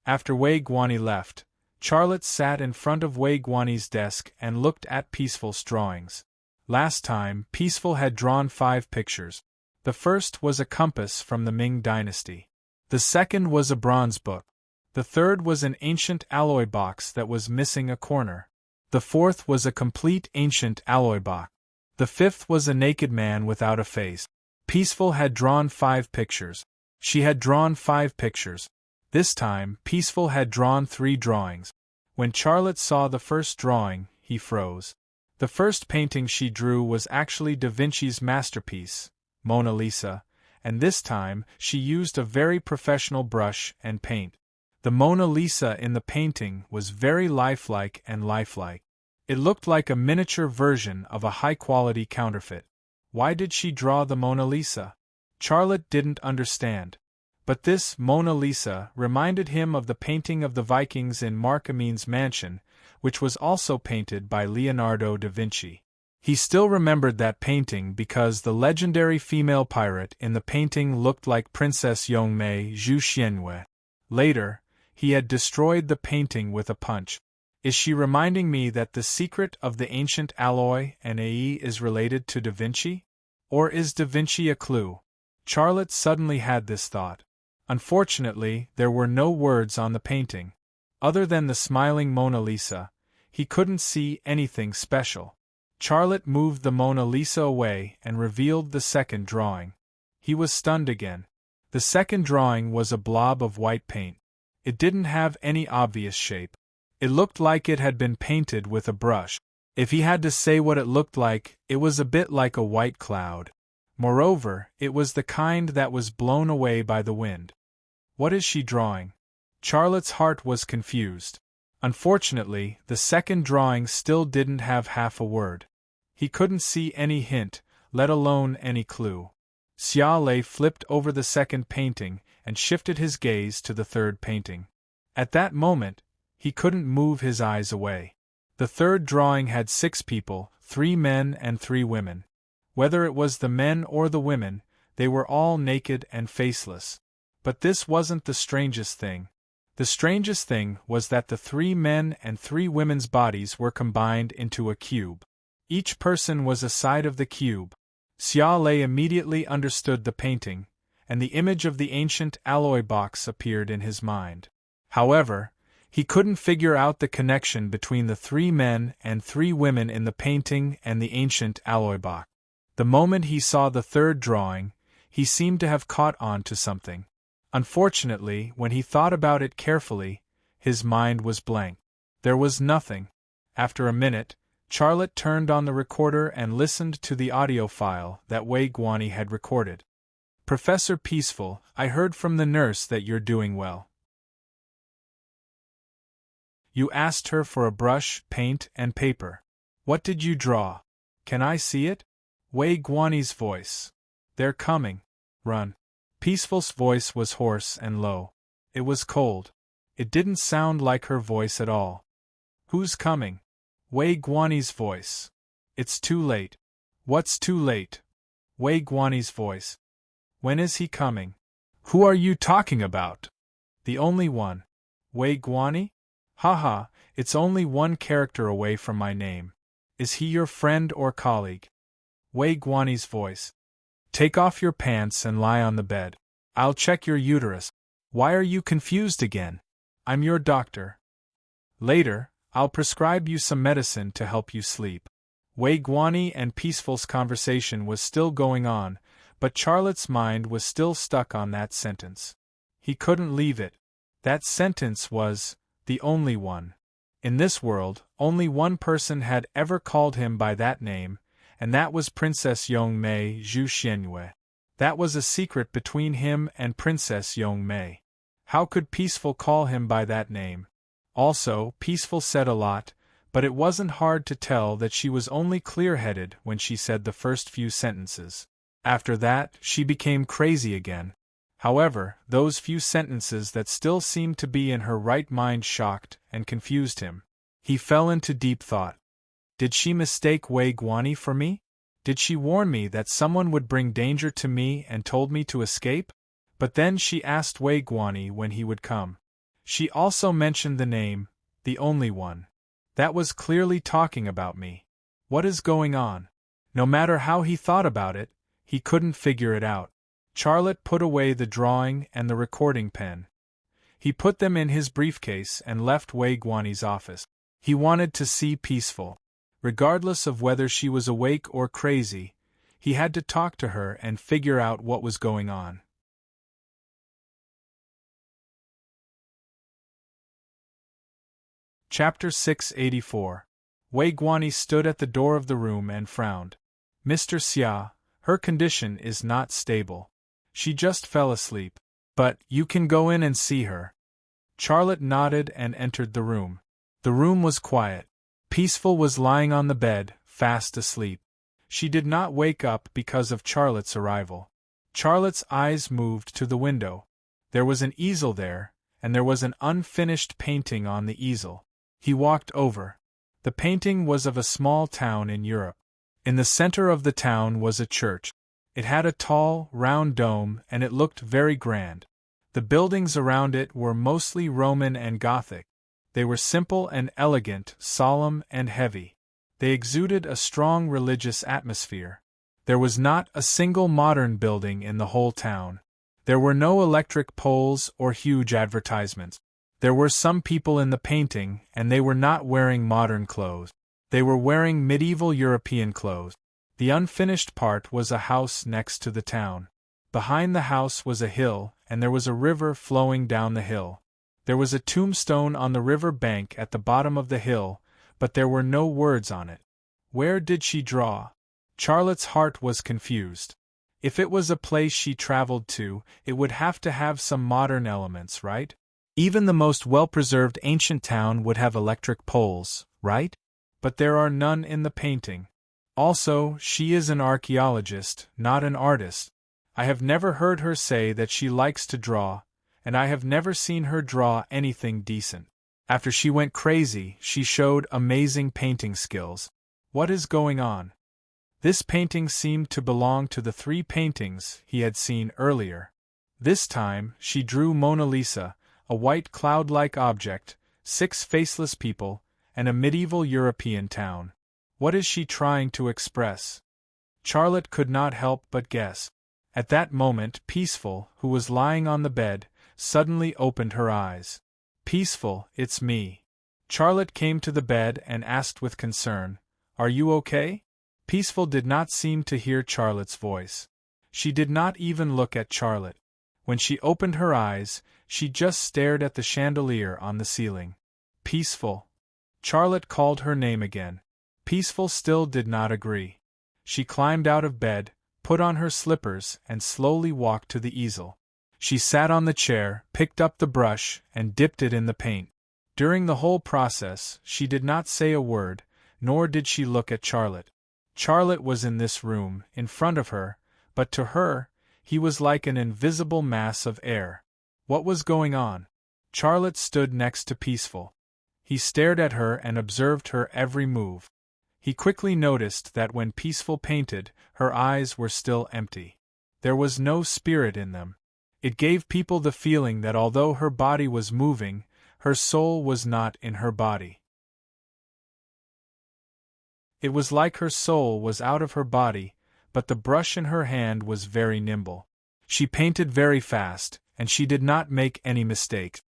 After Wei Guani left, Charlotte sat in front of Wei Guani's desk and looked at Peaceful's drawings. Last time, Peaceful had drawn 5 pictures. The first was a compass from the Ming dynasty. The second was a bronze book. The third was an ancient alloy box that was missing a corner. The fourth was a complete ancient alloy box. The fifth was a naked man without a face. Peaceful had drawn 5 pictures. She had drawn 5 pictures. This time, Peaceful had drawn 3 drawings. When Charlotte saw the first drawing, he froze. The first painting she drew was actually Da Vinci's masterpiece, Mona Lisa, and this time she used a very professional brush and paint. The Mona Lisa in the painting was very lifelike and lifelike. It looked like a miniature version of a high-quality counterfeit. Why did she draw the Mona Lisa? Charlotte didn't understand. But this Mona Lisa reminded him of the painting of the Vikings in Mark Amin's mansion, which was also painted by Leonardo da Vinci. He still remembered that painting because the legendary female pirate in the painting looked like Princess Yongmei Zhu Xianwei. Later, he had destroyed the painting with a punch. Is she reminding me that the secret of the ancient alloy and AI is related to Da Vinci? Or is Da Vinci a clue? Charlotte suddenly had this thought. Unfortunately, there were no words on the painting. Other than the smiling Mona Lisa, he couldn't see anything special. Charlotte moved the Mona Lisa away and revealed the second drawing. He was stunned again. The second drawing was a blob of white paint. It didn't have any obvious shape. It looked like it had been painted with a brush. If he had to say what it looked like, it was a bit like a white cloud. Moreover, it was the kind that was blown away by the wind. What is she drawing? Charlotte's heart was confused. Unfortunately, the second drawing still didn't have half a word. He couldn't see any hint, let alone any clue. Xia Lei flipped over the second painting and shifted his gaze to the third painting. At that moment, he couldn't move his eyes away. The third drawing had 6 people, 3 men and 3 women. Whether it was the men or the women, they were all naked and faceless. But this wasn't the strangest thing. The strangest thing was that the 3 men and 3 women's bodies were combined into a cube. Each person was a side of the cube. Xia Lei immediately understood the painting, and the image of the ancient alloy box appeared in his mind. However, he couldn't figure out the connection between the 3 men and 3 women in the painting and the ancient alloy box. The moment he saw the third drawing, he seemed to have caught on to something. Unfortunately, when he thought about it carefully, his mind was blank. There was nothing. After a minute, Charlotte turned on the recorder and listened to the audio file that Wei Guani had recorded. Professor Peaceful, I heard from the nurse that you're doing well. You asked her for a brush, paint, and paper. What did you draw? Can I see it? Wei Guani's voice. They're coming. Run. Peaceful's voice was hoarse and low. It was cold. It didn't sound like her voice at all. Who's coming? Wei Guani's voice. It's too late. What's too late? Wei Guani's voice. When is he coming? Who are you talking about? The only one. Wei Guani? Haha, it's only one character away from my name. Is he your friend or colleague? Wei Guani's voice. Take off your pants and lie on the bed. I'll check your uterus. Why are you confused again? I'm your doctor. Later, I'll prescribe you some medicine to help you sleep. Wei Guani and Peaceful's conversation was still going on, but Charlotte's mind was still stuck on that sentence. He couldn't leave it. That sentence was the only one. In this world, only one person had ever called him by that name, and that was Princess Yongmei Zhu Xianyue. That was a secret between him and Princess Yongmei. How could Peaceful call him by that name? Also, Peaceful said a lot, but it wasn't hard to tell that she was only clear-headed when she said the first few sentences. After that, she became crazy again. However, those few sentences that still seemed to be in her right mind shocked and confused him. He fell into deep thought. Did she mistake Wei Guani for me? Did she warn me that someone would bring danger to me and told me to escape? But then she asked Wei Guani when he would come. She also mentioned the name, the only one. That was clearly talking about me. What is going on? No matter how he thought about it, he couldn't figure it out. Charlotte put away the drawing and the recording pen. He put them in his briefcase and left Wei Guani's office. He wanted to see Peaceful. Regardless of whether she was awake or crazy, he had to talk to her and figure out what was going on. Chapter 684. Wei Guani stood at the door of the room and frowned. Mr. Xia, her condition is not stable. She just fell asleep. But you can go in and see her. Charlotte nodded and entered the room. The room was quiet. Peaceful was lying on the bed, fast asleep. She did not wake up because of Charlotte's arrival. Charlotte's eyes moved to the window. There was an easel there, and there was an unfinished painting on the easel. He walked over. The painting was of a small town in Europe. In the center of the town was a church. It had a tall, round dome and it looked very grand. The buildings around it were mostly Roman and Gothic. They were simple and elegant, solemn and heavy. They exuded a strong religious atmosphere. There was not a single modern building in the whole town. There were no electric poles or huge advertisements. There were some people in the painting, and they were not wearing modern clothes. They were wearing medieval European clothes. The unfinished part was a house next to the town. Behind the house was a hill, and there was a river flowing down the hill. There was a tombstone on the river bank at the bottom of the hill, but there were no words on it. Where did she draw? Charlotte's heart was confused. If it was a place she traveled to, it would have to have some modern elements, right? Even the most well-preserved ancient town would have electric poles, right? But there are none in the painting. Also, she is an archaeologist, not an artist. I have never heard her say that she likes to draw, and I have never seen her draw anything decent. After she went crazy, she showed amazing painting skills. What is going on? This painting seemed to belong to the 3 paintings he had seen earlier. This time, she drew Mona Lisa, a white cloud-like object, 6 faceless people, and a medieval European town. What is she trying to express? Charlotte could not help but guess. At that moment, Peaceful, who was lying on the bed, suddenly opened her eyes. Peaceful, it's me. Charlotte came to the bed and asked with concern, Are you okay? Peaceful did not seem to hear Charlotte's voice. She did not even look at Charlotte. When she opened her eyes, she just stared at the chandelier on the ceiling. Peaceful. Charlotte called her name again. Peaceful still did not agree. She climbed out of bed, put on her slippers, and slowly walked to the easel. She sat on the chair, picked up the brush, and dipped it in the paint. During the whole process, she did not say a word, nor did she look at Charlotte. Charlotte was in this room, in front of her, but to her, he was like an invisible mass of air. What was going on? Charlotte stood next to Peaceful. He stared at her and observed her every move. He quickly noticed that when Peaceful painted, her eyes were still empty. There was no spirit in them. It gave people the feeling that although her body was moving, her soul was not in her body. It was like her soul was out of her body, but the brush in her hand was very nimble. She painted very fast, and she did not make any mistake.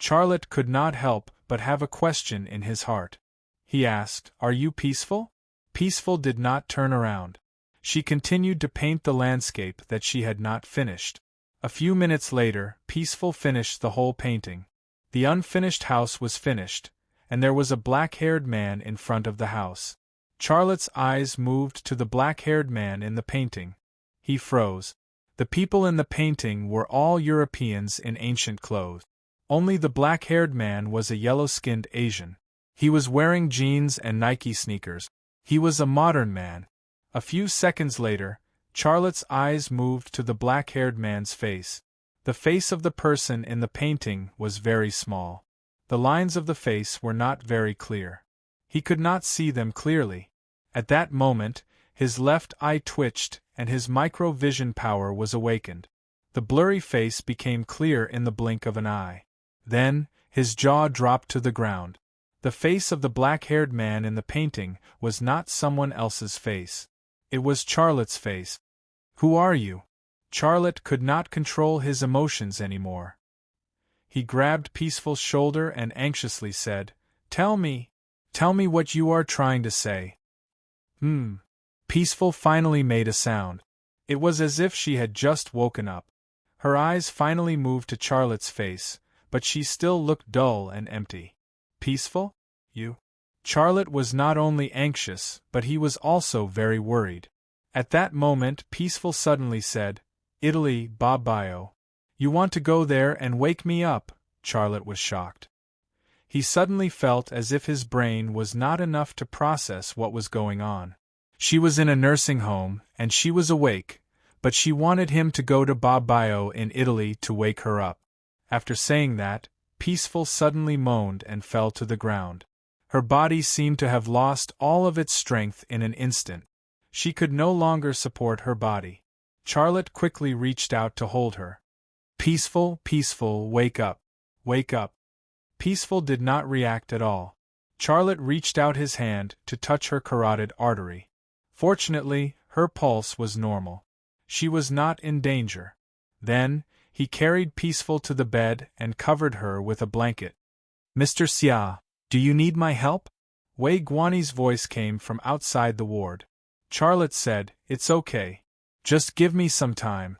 Charlotte could not help but have a question in his heart. He asked, "Are you Peaceful?" Peaceful did not turn around. She continued to paint the landscape that she had not finished. A few minutes later, Peaceful finished the whole painting. The unfinished house was finished, and there was a black-haired man in front of the house. Charlotte's eyes moved to the black-haired man in the painting. He froze. The people in the painting were all Europeans in ancient clothes. Only the black-haired man was a yellow-skinned Asian. He was wearing jeans and Nike sneakers. He was a modern man. A few seconds later, Charlotte's eyes moved to the black-haired man's face. The face of the person in the painting was very small. The lines of the face were not very clear. He could not see them clearly. At that moment, his left eye twitched and his micro-vision power was awakened. The blurry face became clear in the blink of an eye. Then, his jaw dropped to the ground. The face of the black-haired man in the painting was not someone else's face. It was Charlotte's face. "Who are you?" Charlotte could not control his emotions anymore. He grabbed Peaceful's shoulder and anxiously said, Tell me what you are trying to say." Peaceful finally made a sound. It was as if she had just woken up. Her eyes finally moved to Charlotte's face, but she still looked dull and empty. "Peaceful? You?" Charlotte was not only anxious, but he was also very worried. At that moment Peaceful suddenly said, "Italy, Bobbio. You want to go there and wake me up?" Charlotte was shocked. He suddenly felt as if his brain was not enough to process what was going on. She was in a nursing home, and she was awake, but she wanted him to go to Bobbio in Italy to wake her up. After saying that, Peaceful suddenly moaned and fell to the ground. Her body seemed to have lost all of its strength in an instant. She could no longer support her body. Charlotte quickly reached out to hold her. "Peaceful, Peaceful, wake up. Wake up." Peaceful did not react at all. Charlotte reached out his hand to touch her carotid artery. Fortunately, her pulse was normal. She was not in danger. Then, he carried Peaceful to the bed and covered her with a blanket. "Mr. Xia, do you need my help?" Wei Guanyi's voice came from outside the ward. Charlotte said, "It's okay. Just give me some time."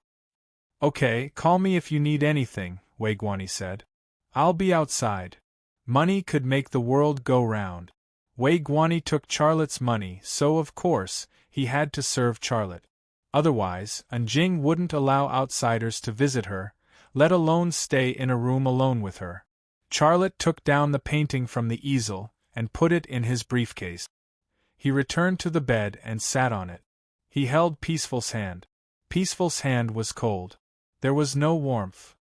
"Okay, call me if you need anything," Wei Guanyi said. "I'll be outside." Money could make the world go round. Wei Guanyi took Charlotte's money, so of course, he had to serve Charlotte. Otherwise, Anjing wouldn't allow outsiders to visit her, let alone stay in a room alone with her. Charlotte took down the painting from the easel and put it in his briefcase. He returned to the bed and sat on it. He held Peaceful's hand. Peaceful's hand was cold. There was no warmth.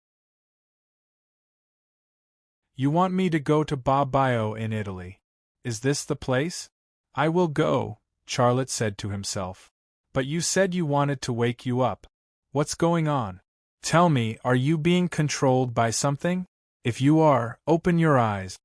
"You want me to go to Bobbio in Italy? Is this the place?" "I will go," Charlotte said to himself. "But you said you wanted to wake you up. What's going on? Tell me, are you being controlled by something? If you are, open your eyes."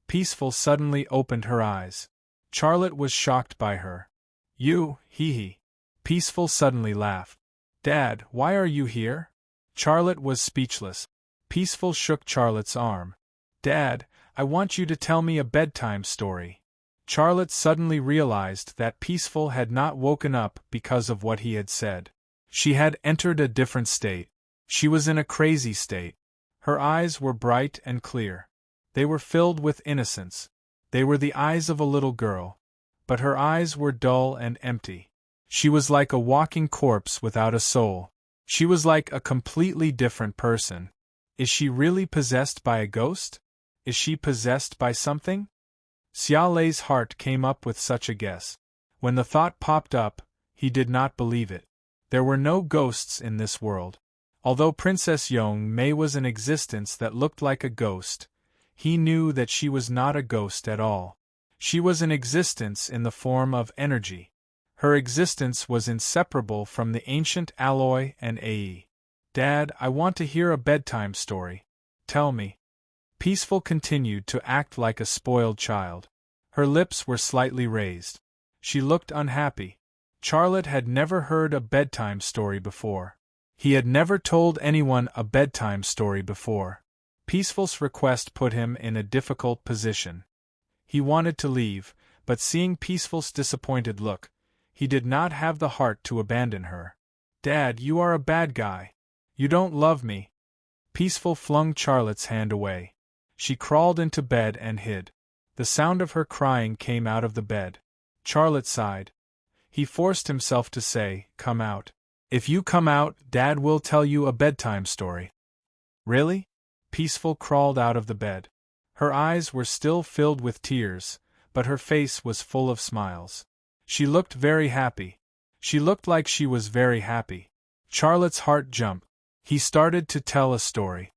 Peaceful suddenly opened her eyes. Charlotte was shocked by her. "You, hee." Peaceful suddenly laughed. "Dad, why are you here?" Charlotte was speechless. Peaceful shook Charlotte's arm. "Dad, I want you to tell me a bedtime story." Charlotte suddenly realized that Peaceful had not woken up because of what he had said. She had entered a different state. She was in a crazy state. Her eyes were bright and clear. They were filled with innocence. They were the eyes of a little girl, but her eyes were dull and empty. She was like a walking corpse without a soul. She was like a completely different person. Is she really possessed by a ghost? Is she possessed by something? Xia Lei's heart came up with such a guess. When the thought popped up, he did not believe it. There were no ghosts in this world. Although Princess Yong Mei was an existence that looked like a ghost, he knew that she was not a ghost at all. She was an existence in the form of energy. Her existence was inseparable from the ancient alloy and Ai. Dad, I want to hear a bedtime story. Tell me. Peaceful continued to act like a spoiled child. Her lips were slightly raised. She looked unhappy. Charlotte had never heard a bedtime story before. He had never told anyone a bedtime story before. Peaceful's request put him in a difficult position. He wanted to leave, but seeing Peaceful's disappointed look, he did not have the heart to abandon her. Dad, you are a bad guy. You don't love me. Peaceful flung Charlotte's hand away. She crawled into bed and hid. The sound of her crying came out of the bed. Charlotte sighed. He forced himself to say, "Come out. If you come out, Dad will tell you a bedtime story." Really? Peaceful crawled out of the bed. Her eyes were still filled with tears, but her face was full of smiles. She looked very happy. She looked like she was very happy. Charlotte's heart jumped. He started to tell a story.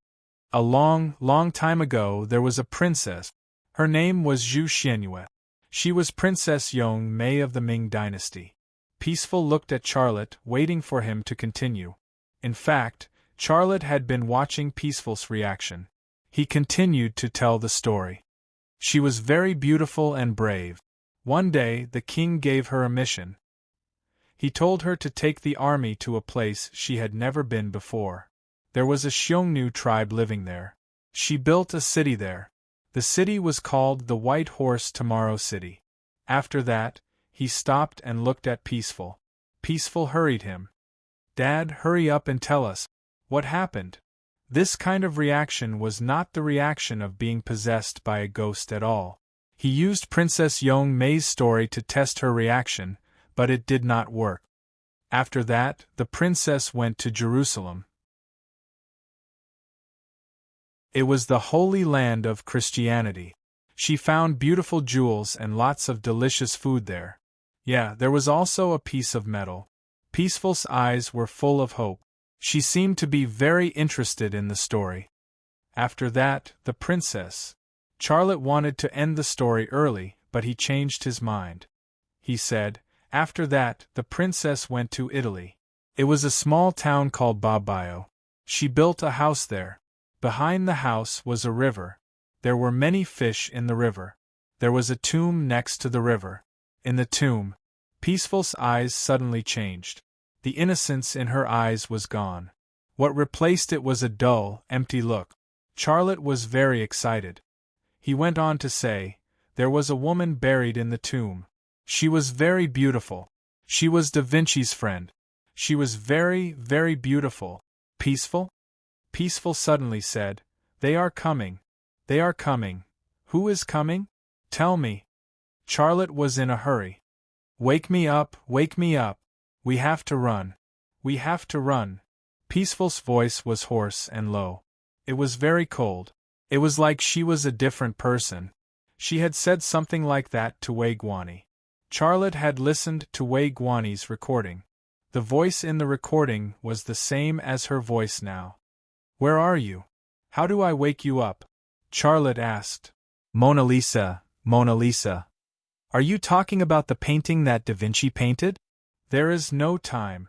A long, long time ago there was a princess. Her name was Zhu Xianyue. She was Princess Yong Mei of the Ming dynasty. Peaceful looked at Charlotte, waiting for him to continue. In fact, Charlotte had been watching Peaceful's reaction. He continued to tell the story. She was very beautiful and brave. One day, the king gave her a mission. He told her to take the army to a place she had never been before. There was a Xiongnu tribe living there. She built a city there. The city was called the White Horse Tomorrow City. After that, he stopped and looked at Peaceful. Peaceful hurried him. Dad, hurry up and tell us. What happened? This kind of reaction was not the reaction of being possessed by a ghost at all. He used Princess Yong Mei's story to test her reaction, but it did not work. After that, the princess went to Jerusalem. It was the holy land of Christianity. She found beautiful jewels and lots of delicious food there. Yeah, there was also a piece of metal. Peaceful's eyes were full of hope. She seemed to be very interested in the story. After that, the princess. Charlotte wanted to end the story early, but he changed his mind. He said, after that, the princess went to Italy. It was a small town called Babayo. She built a house there. Behind the house was a river. There were many fish in the river. There was a tomb next to the river. In the tomb, Peaceful's eyes suddenly changed. The innocence in her eyes was gone. What replaced it was a dull, empty look. Charlotte was very excited. He went on to say, there was a woman buried in the tomb. She was very beautiful. She was Da Vinci's friend. She was very, very beautiful. Peaceful? Peaceful suddenly said, they are coming. They are coming. Who is coming? Tell me. Charlotte was in a hurry. Wake me up, wake me up. We have to run. We have to run. Peaceful's voice was hoarse and low. It was very cold. It was like she was a different person. She had said something like that to Wei Guani. Charlotte had listened to Wei Guani's recording. The voice in the recording was the same as her voice now. Where are you? How do I wake you up? Charlotte asked. Mona Lisa, Mona Lisa. Are you talking about the painting that Da Vinci painted? There is no time.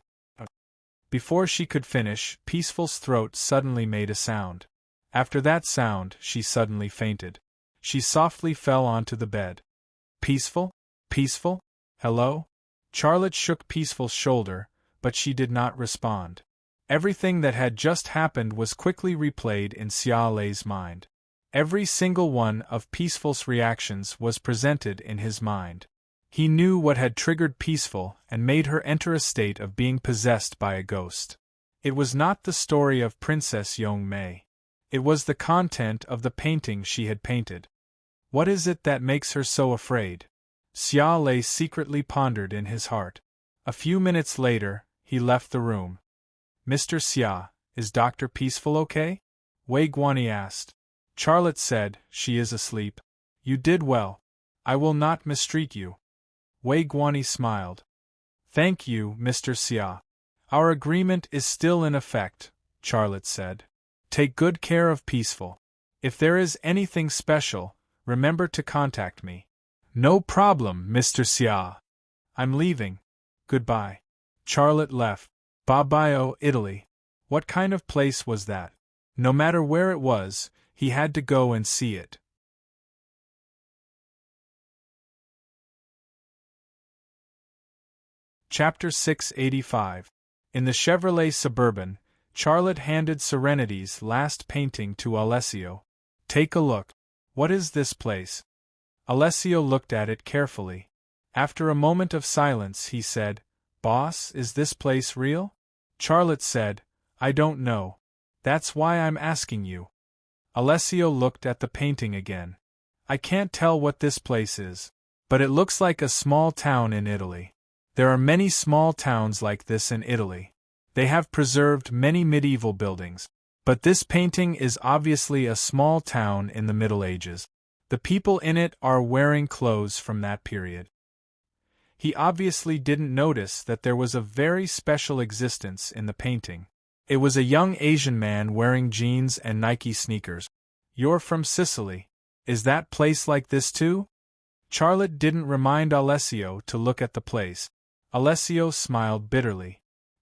Before she could finish, Peaceful's throat suddenly made a sound. After that sound, she suddenly fainted. She softly fell onto the bed. Peaceful? Peaceful? Hello? Charlotte shook Peaceful's shoulder, but she did not respond. Everything that had just happened was quickly replayed in Xia Lei's mind. Every single one of Peaceful's reactions was presented in his mind. He knew what had triggered Peaceful and made her enter a state of being possessed by a ghost. It was not the story of Princess Yong Mei. It was the content of the painting she had painted. What is it that makes her so afraid? Xia Lei secretly pondered in his heart. A few minutes later, he left the room. Mr. Xia, is Dr. Peaceful okay? Wei Guanyi asked. Charlotte said, she is asleep. You did well. I will not mistreat you. Wei Guanyi smiled. Thank you, Mr. Xia. Our agreement is still in effect, Charlotte said. Take good care of Peaceful. If there is anything special, remember to contact me. No problem, Mr. Xia. I'm leaving. Goodbye. Charlotte left. Bobbio, Italy. What kind of place was that? No matter where it was, he had to go and see it. Chapter 685. In the Chevrolet Suburban, Charlotte handed Serenity's last painting to Alessio. Take a look. What is this place? Alessio looked at it carefully. After a moment of silence, he said, Boss, is this place real? Charlotte said, I don't know. That's why I'm asking you. Alessio looked at the painting again. I can't tell what this place is, but it looks like a small town in Italy. There are many small towns like this in Italy. They have preserved many medieval buildings. But this painting is obviously a small town in the Middle Ages. The people in it are wearing clothes from that period. He obviously didn't notice that there was a very special existence in the painting. It was a young Asian man wearing jeans and Nike sneakers. You're from Sicily. Is that place like this too? Charlotte didn't remind Alessio to look at the place. Alessio smiled bitterly.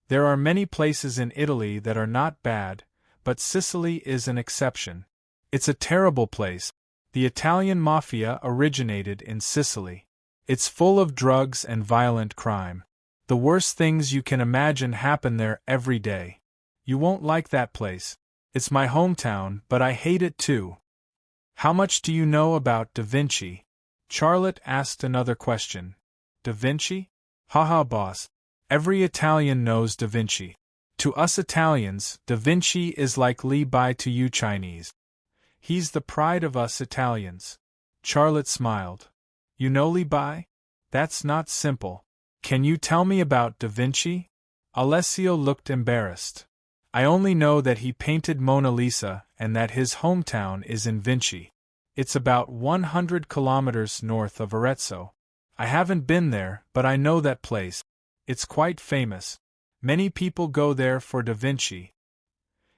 There are many places in Italy that are not bad, but Sicily is an exception. It's a terrible place. The Italian mafia originated in Sicily. It's full of drugs and violent crime. The worst things you can imagine happen there every day. You won't like that place. It's my hometown, but I hate it too. How much do you know about Da Vinci? Charlotte asked another question. Da Vinci? Haha, boss. Every Italian knows Da Vinci. To us Italians, Da Vinci is like Li Bai to you Chinese. He's the pride of us Italians. Charlotte smiled. You know Li Bai? That's not simple. Can you tell me about Da Vinci? Alessio looked embarrassed. I only know that he painted Mona Lisa and that his hometown is in Vinci. It's about 100 kilometers north of Arezzo. I haven't been there, but I know that place. It's quite famous. Many people go there for Da Vinci.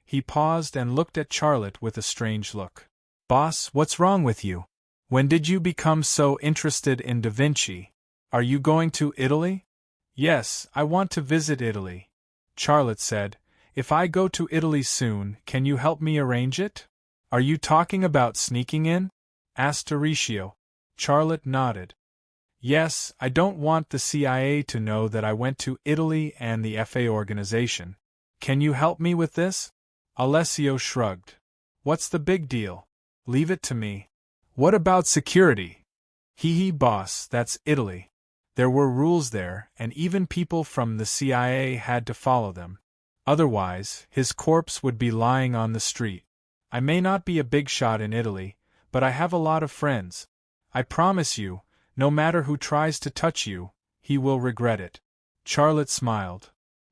He paused and looked at Charlotte with a strange look. Boss, what's wrong with you? When did you become so interested in Da Vinci? Are you going to Italy? Yes, I want to visit Italy. Charlotte said, If I go to Italy soon, can you help me arrange it? Are you talking about sneaking in? Asked Horatio. Charlotte nodded. Yes, I don't want the CIA to know that I went to Italy and the FA organization. Can you help me with this? Alessio shrugged. What's the big deal? Leave it to me. What about security? Hee boss, that's Italy. There were rules there, and even people from the CIA had to follow them. Otherwise, his corpse would be lying on the street. I may not be a big shot in Italy, but I have a lot of friends. I promise you, no matter who tries to touch you, he will regret it. Charlotte smiled.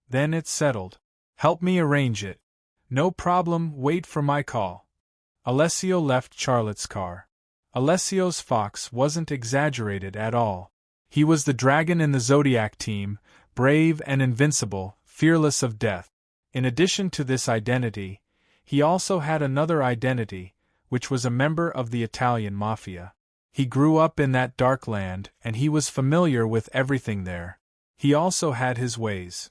Then it's settled. Help me arrange it. No problem, wait for my call. Alessio left Charlotte's car. Alessio's fox wasn't exaggerated at all. He was the dragon in the Zodiac team, brave and invincible, fearless of death. In addition to this identity, he also had another identity, which was a member of the Italian mafia. He grew up in that dark land, and he was familiar with everything there. He also had his ways.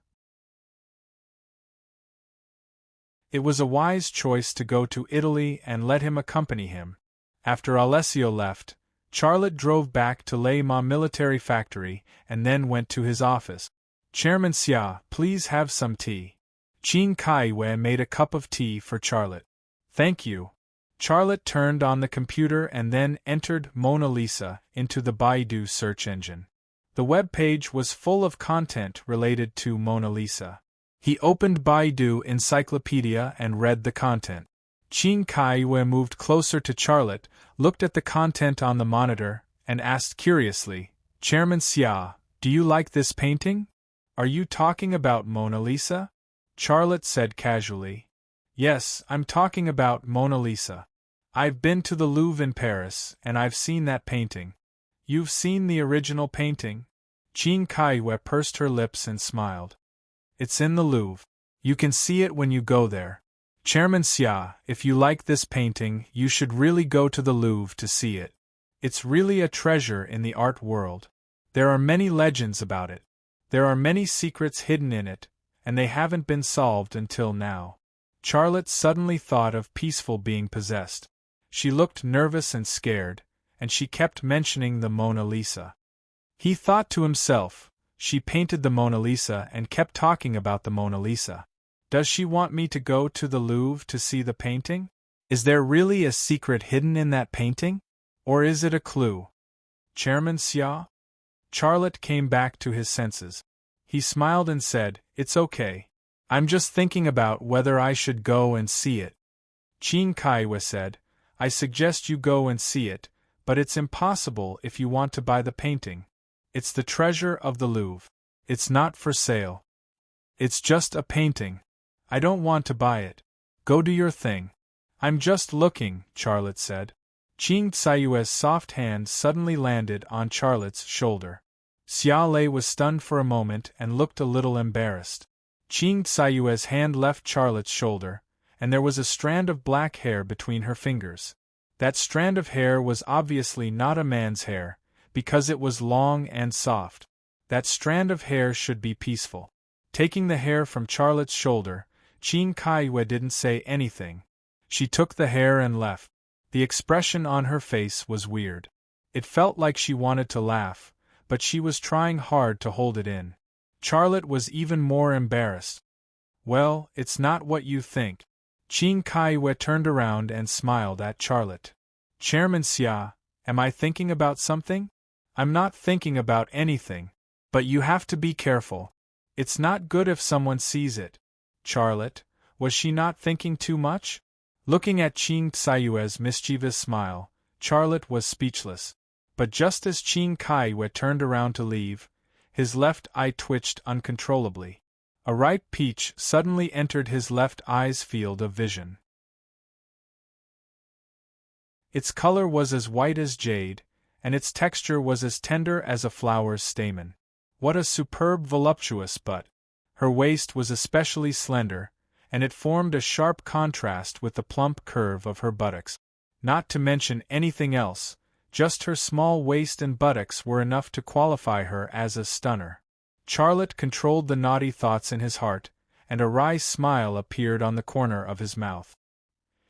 It was a wise choice to go to Italy and let him accompany him. After Alessio left, Charlotte drove back to Les Ma military factory and then went to his office. Chairman Xia, please have some tea. Qin Kaiwei made a cup of tea for Charlotte. Thank you. Charlotte turned on the computer and then entered Mona Lisa into the Baidu search engine. The web page was full of content related to Mona Lisa. He opened Baidu Encyclopedia and read the content. Qing Kaiyue moved closer to Charlotte, looked at the content on the monitor, and asked curiously, Chairman Xia, do you like this painting? Are you talking about Mona Lisa? Charlotte said casually. Yes, I'm talking about Mona Lisa. I've been to the Louvre in Paris, and I've seen that painting. You've seen the original painting? Qing Kaiyue pursed her lips and smiled. It's in the Louvre. You can see it when you go there. Chairman Xia, if you like this painting, you should really go to the Louvre to see it. It's really a treasure in the art world. There are many legends about it. There are many secrets hidden in it, and they haven't been solved until now. Charlotte suddenly thought of Peaceful being possessed. She looked nervous and scared, and she kept mentioning the Mona Lisa. He thought to himself, she painted the Mona Lisa and kept talking about the Mona Lisa. Does she want me to go to the Louvre to see the painting? Is there really a secret hidden in that painting? Or is it a clue? Chairman Xia? Charlotte came back to his senses. He smiled and said, It's okay. I'm just thinking about whether I should go and see it. Qing Kaiyue said, I suggest you go and see it, but it's impossible if you want to buy the painting. It's the treasure of the Louvre. It's not for sale. It's just a painting. I don't want to buy it. Go do your thing. I'm just looking, Charlotte said. Qing Kaiyue's soft hand suddenly landed on Charlotte's shoulder. Xia Lei was stunned for a moment and looked a little embarrassed. Qing Kaiyue's hand left Charlotte's shoulder, and there was a strand of black hair between her fingers. That strand of hair was obviously not a man's hair, because it was long and soft. That strand of hair should be Peaceful. Taking the hair from Charlotte's shoulder, Qing Kaiyue didn't say anything. She took the hair and left. The expression on her face was weird. It felt like she wanted to laugh, but she was trying hard to hold it in. Charlotte was even more embarrassed. Well, it's not what you think. Qing Kaiyue turned around and smiled at Charlotte. Chairman Xia, am I thinking about something? I'm not thinking about anything. But you have to be careful. It's not good if someone sees it. Charlotte, was she not thinking too much? Looking at Qing Kaiyue's mischievous smile, Charlotte was speechless. But just as Qing Kaiyue turned around to leave, his left eye twitched uncontrollably. A ripe peach suddenly entered his left eye's field of vision. Its color was as white as jade, and its texture was as tender as a flower's stamen. What a superb voluptuous butt! Her waist was especially slender, and it formed a sharp contrast with the plump curve of her buttocks. Not to mention anything else, just her small waist and buttocks were enough to qualify her as a stunner. Charlotte controlled the naughty thoughts in his heart, and a wry smile appeared on the corner of his mouth.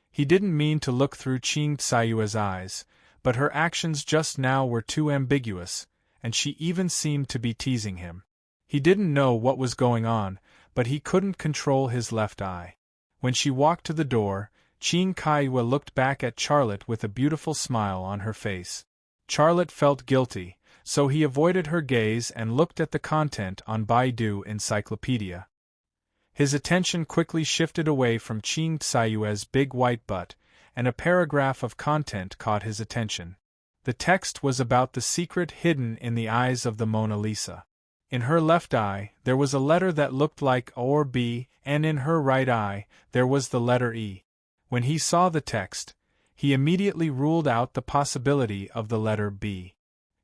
He didn't mean to look through Qing Kaiyue's eyes, but her actions just now were too ambiguous, and she even seemed to be teasing him. He didn't know what was going on, but he couldn't control his left eye. When she walked to the door, Qing Kaiyue looked back at Charlotte with a beautiful smile on her face. Charlotte felt guilty, so he avoided her gaze and looked at the content on Baidu Encyclopedia. His attention quickly shifted away from Qing Kaiyue's big white butt, and a paragraph of content caught his attention. The text was about the secret hidden in the eyes of the Mona Lisa. In her left eye, there was a letter that looked like O or B, and in her right eye, there was the letter E. When he saw the text, he immediately ruled out the possibility of the letter B.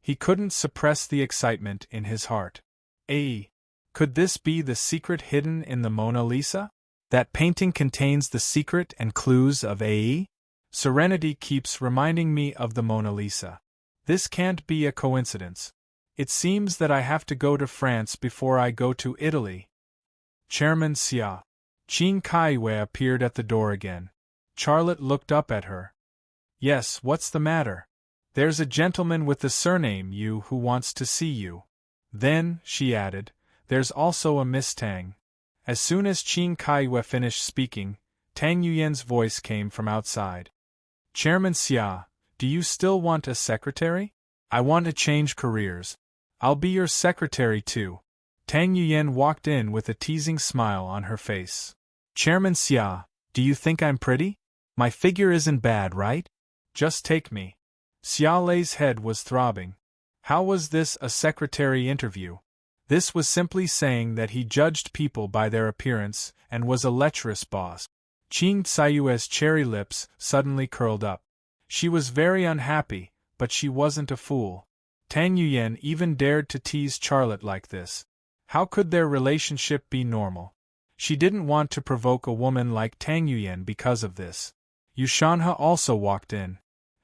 He couldn't suppress the excitement in his heart. A. Could this be the secret hidden in the Mona Lisa? That painting contains the secret and clues of A. Serenity keeps reminding me of the Mona Lisa. This can't be a coincidence. It seems that I have to go to France before I go to Italy. Chairman Xia. Qing Kaiyue appeared at the door again. Charlotte looked up at her. Yes, what's the matter? There's a gentleman with the surname Yu who wants to see you. Then, she added, there's also a Miss Tang. As soon as Qing Kaiyue finished speaking, Tang Yuyen's voice came from outside. Chairman Xia, do you still want a secretary? I want to change careers. I'll be your secretary too. Tang Yuyen walked in with a teasing smile on her face. Chairman Xia, do you think I'm pretty? My figure isn't bad, right? Just take me. Xia Lei's head was throbbing. How was this a secretary interview? This was simply saying that he judged people by their appearance and was a lecherous boss. Qing Caiyue's cherry lips suddenly curled up. She was very unhappy, but she wasn't a fool. Tang Yuyan even dared to tease Charlotte like this. How could their relationship be normal? She didn't want to provoke a woman like Tang Yuyan because of this. Yu Shanhe also walked in.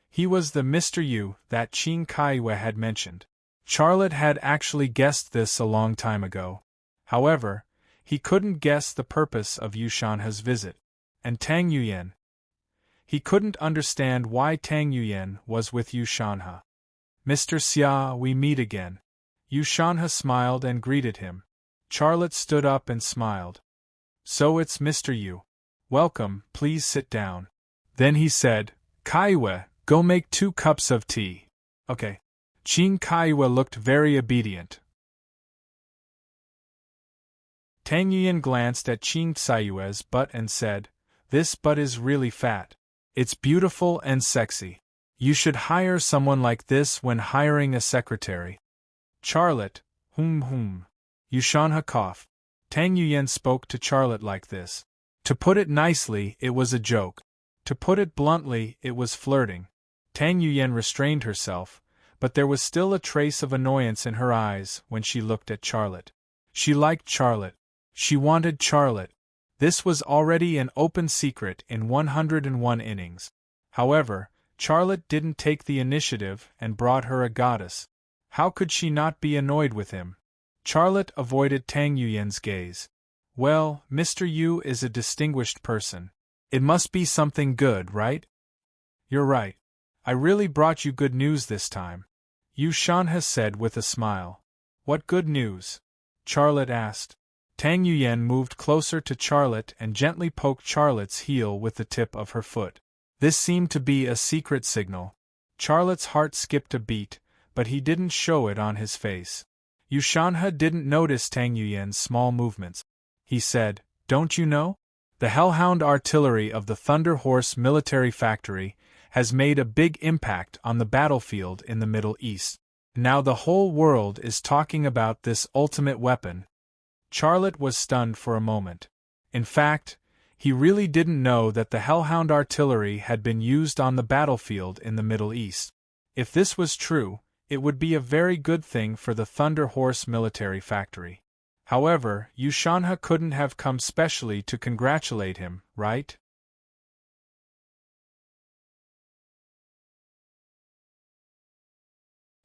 He was the Mr. Yu that Qing Caiyue had mentioned. Charlotte had actually guessed this a long time ago. However, he couldn't guess the purpose of Yu Shanhe's visit. And Tang Yuyan. He couldn't understand why Tang Yuyan was with Yu Shanhe. Mr. Xia, we meet again. Yu Shanhe smiled and greeted him. Charlotte stood up and smiled. So it's Mr. Yu. Welcome, please sit down. Then he said, Caiyue, go make 2 cups of tea. Okay. Qing Caiyue looked very obedient. Tang Yuyan glanced at Qing Caiyue's butt and said, This butt is really fat. It's beautiful and sexy. You should hire someone like this when hiring a secretary. Charlotte, Yu Shanhe coughed. Tang Yuyan spoke to Charlotte like this. To put it nicely, it was a joke. To put it bluntly, it was flirting. Tang Yuyan restrained herself, but there was still a trace of annoyance in her eyes when she looked at Charlotte. She liked Charlotte. She wanted Charlotte. This was already an open secret in 101 innings. However, Charlotte didn't take the initiative and brought her a goddess. How could she not be annoyed with him? Charlotte avoided Tang Yuyan's gaze. Well, Mr. Yu is a distinguished person. It must be something good, right? You're right. I really brought you good news this time. Yu Shanhe said with a smile. What good news? Charlotte asked. Tang Yuyan moved closer to Charlotte and gently poked Charlotte's heel with the tip of her foot. This seemed to be a secret signal. Charlotte's heart skipped a beat, but he didn't show it on his face. Yu Shanhe didn't notice Tang Yuyan's small movements. He said, Don't you know? The Hellhound artillery of the Thunder Horse military factory has made a big impact on the battlefield in the Middle East. Now the whole world is talking about this ultimate weapon. Charlotte was stunned for a moment. In fact, he really didn't know that the Hellhound artillery had been used on the battlefield in the Middle East. If this was true, it would be a very good thing for the Thunder Horse military factory. However, Yu Shanhe couldn't have come specially to congratulate him, right?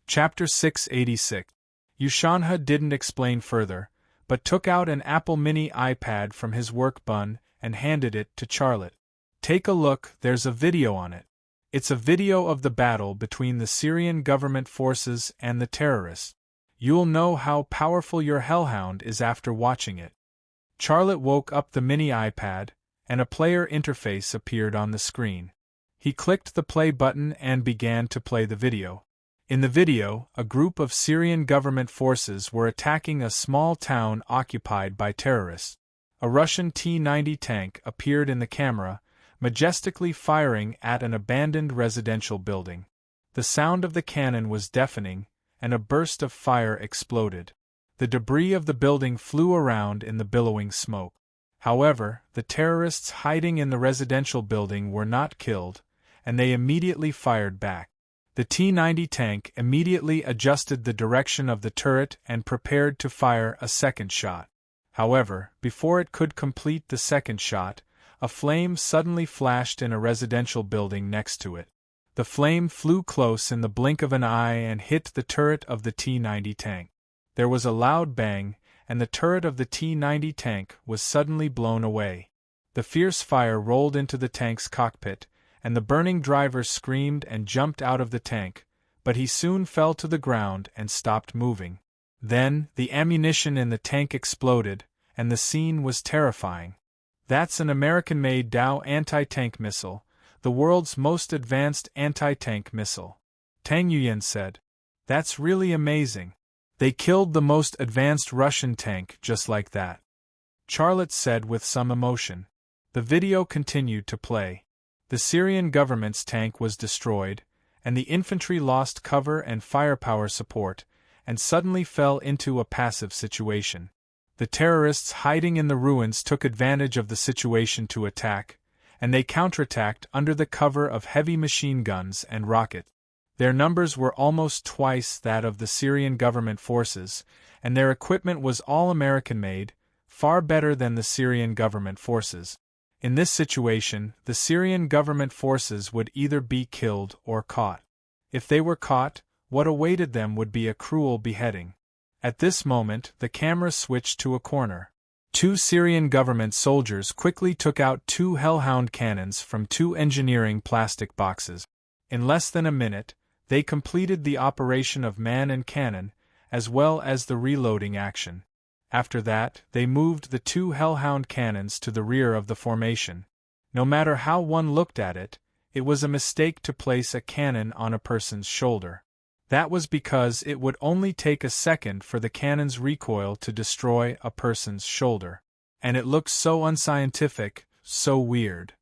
Chapter 686. Yu Shanhe didn't explain further, but took out an Apple Mini iPad from his work bun and handed it to Charlotte. Take a look, there's a video on it. It's a video of the battle between the Syrian government forces and the terrorists. You'll know how powerful your Hellhound is after watching it. Charlotte woke up the mini iPad, and a player interface appeared on the screen. He clicked the play button and began to play the video. In the video, a group of Syrian government forces were attacking a small town occupied by terrorists. A Russian T-90 tank appeared in the camera, majestically firing at an abandoned residential building. The sound of the cannon was deafening, and a burst of fire exploded. The debris of the building flew around in the billowing smoke. However, the terrorists hiding in the residential building were not killed, and they immediately fired back. The T-90 tank immediately adjusted the direction of the turret and prepared to fire a second shot. However, before it could complete the second shot, a flame suddenly flashed in a residential building next to it. The flame flew close in the blink of an eye and hit the turret of the T-90 tank. There was a loud bang, and the turret of the T-90 tank was suddenly blown away. The fierce fire rolled into the tank's cockpit, and the burning driver screamed and jumped out of the tank, but he soon fell to the ground and stopped moving. Then, the ammunition in the tank exploded, and the scene was terrifying. That's an American-made Dow anti-tank missile, the world's most advanced anti-tank missile. Tang Yuyan said. That's really amazing. They killed the most advanced Russian tank just like that. Charlotte said with some emotion. The video continued to play. The Syrian government's tank was destroyed, and the infantry lost cover and firepower support, and suddenly fell into a passive situation. The terrorists hiding in the ruins took advantage of the situation to attack, and they counterattacked under the cover of heavy machine guns and rockets. Their numbers were almost twice that of the Syrian government forces, and their equipment was all American-made, far better than the Syrian government forces. In this situation, the Syrian government forces would either be killed or caught. If they were caught, what awaited them would be a cruel beheading. At this moment, the camera switched to a corner. 2 Syrian government soldiers quickly took out 2 hellhound cannons from 2 engineering plastic boxes. In less than a minute, they completed the operation of man and cannon, as well as the reloading action. After that, they moved the 2 hellhound cannons to the rear of the formation. No matter how one looked at it, it was a mistake to place a cannon on a person's shoulder. That was because it would only take a second for the cannon's recoil to destroy a person's shoulder. And it looked so unscientific, so weird.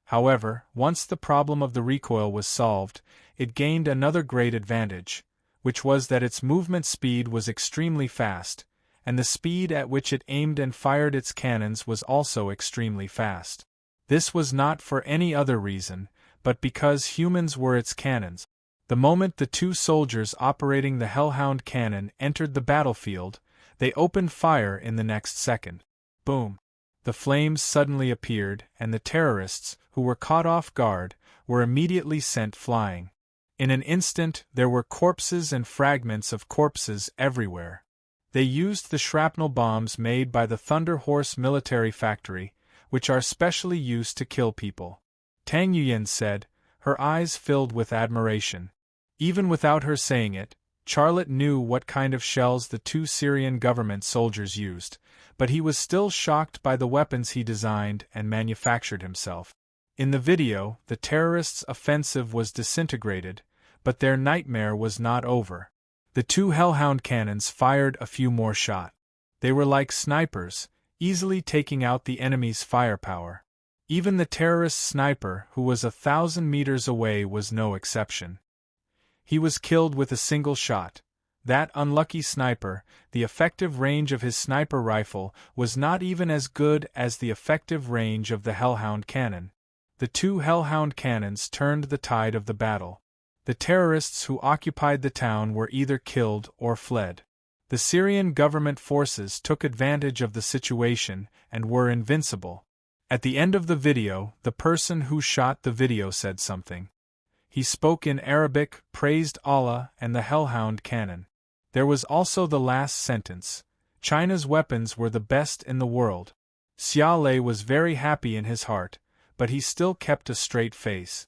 However, once the problem of the recoil was solved, it gained another great advantage, which was that its movement speed was extremely fast, and the speed at which it aimed and fired its cannons was also extremely fast. This was not for any other reason, but because humans were its cannons. The moment the 2 soldiers operating the hellhound cannon entered the battlefield, they opened fire in the next second. Boom! The flames suddenly appeared, and the terrorists, who were caught off guard, were immediately sent flying. In an instant, there were corpses and fragments of corpses everywhere. They used the shrapnel bombs made by the Thunder Horse military factory, which are specially used to kill people. Tang Yuyan said, her eyes filled with admiration. Even without her saying it, Charlotte knew what kind of shells the 2 Syrian government soldiers used, but he was still shocked by the weapons he designed and manufactured himself. In the video, the terrorists' offensive was disintegrated, but their nightmare was not over. The 2 hellhound cannons fired a few more shots. They were like snipers, easily taking out the enemy's firepower. Even the terrorist sniper, who was 1,000 meters away, was no exception. He was killed with a single shot. That unlucky sniper, the effective range of his sniper rifle, was not even as good as the effective range of the hellhound cannon. The 2 hellhound cannons turned the tide of the battle. The terrorists who occupied the town were either killed or fled. The Syrian government forces took advantage of the situation and were invincible. At the end of the video, the person who shot the video said something. He spoke in Arabic, praised Allah and the hellhound cannon. There was also the last sentence: China's weapons were the best in the world. Xia Lei was very happy in his heart, but he still kept a straight face.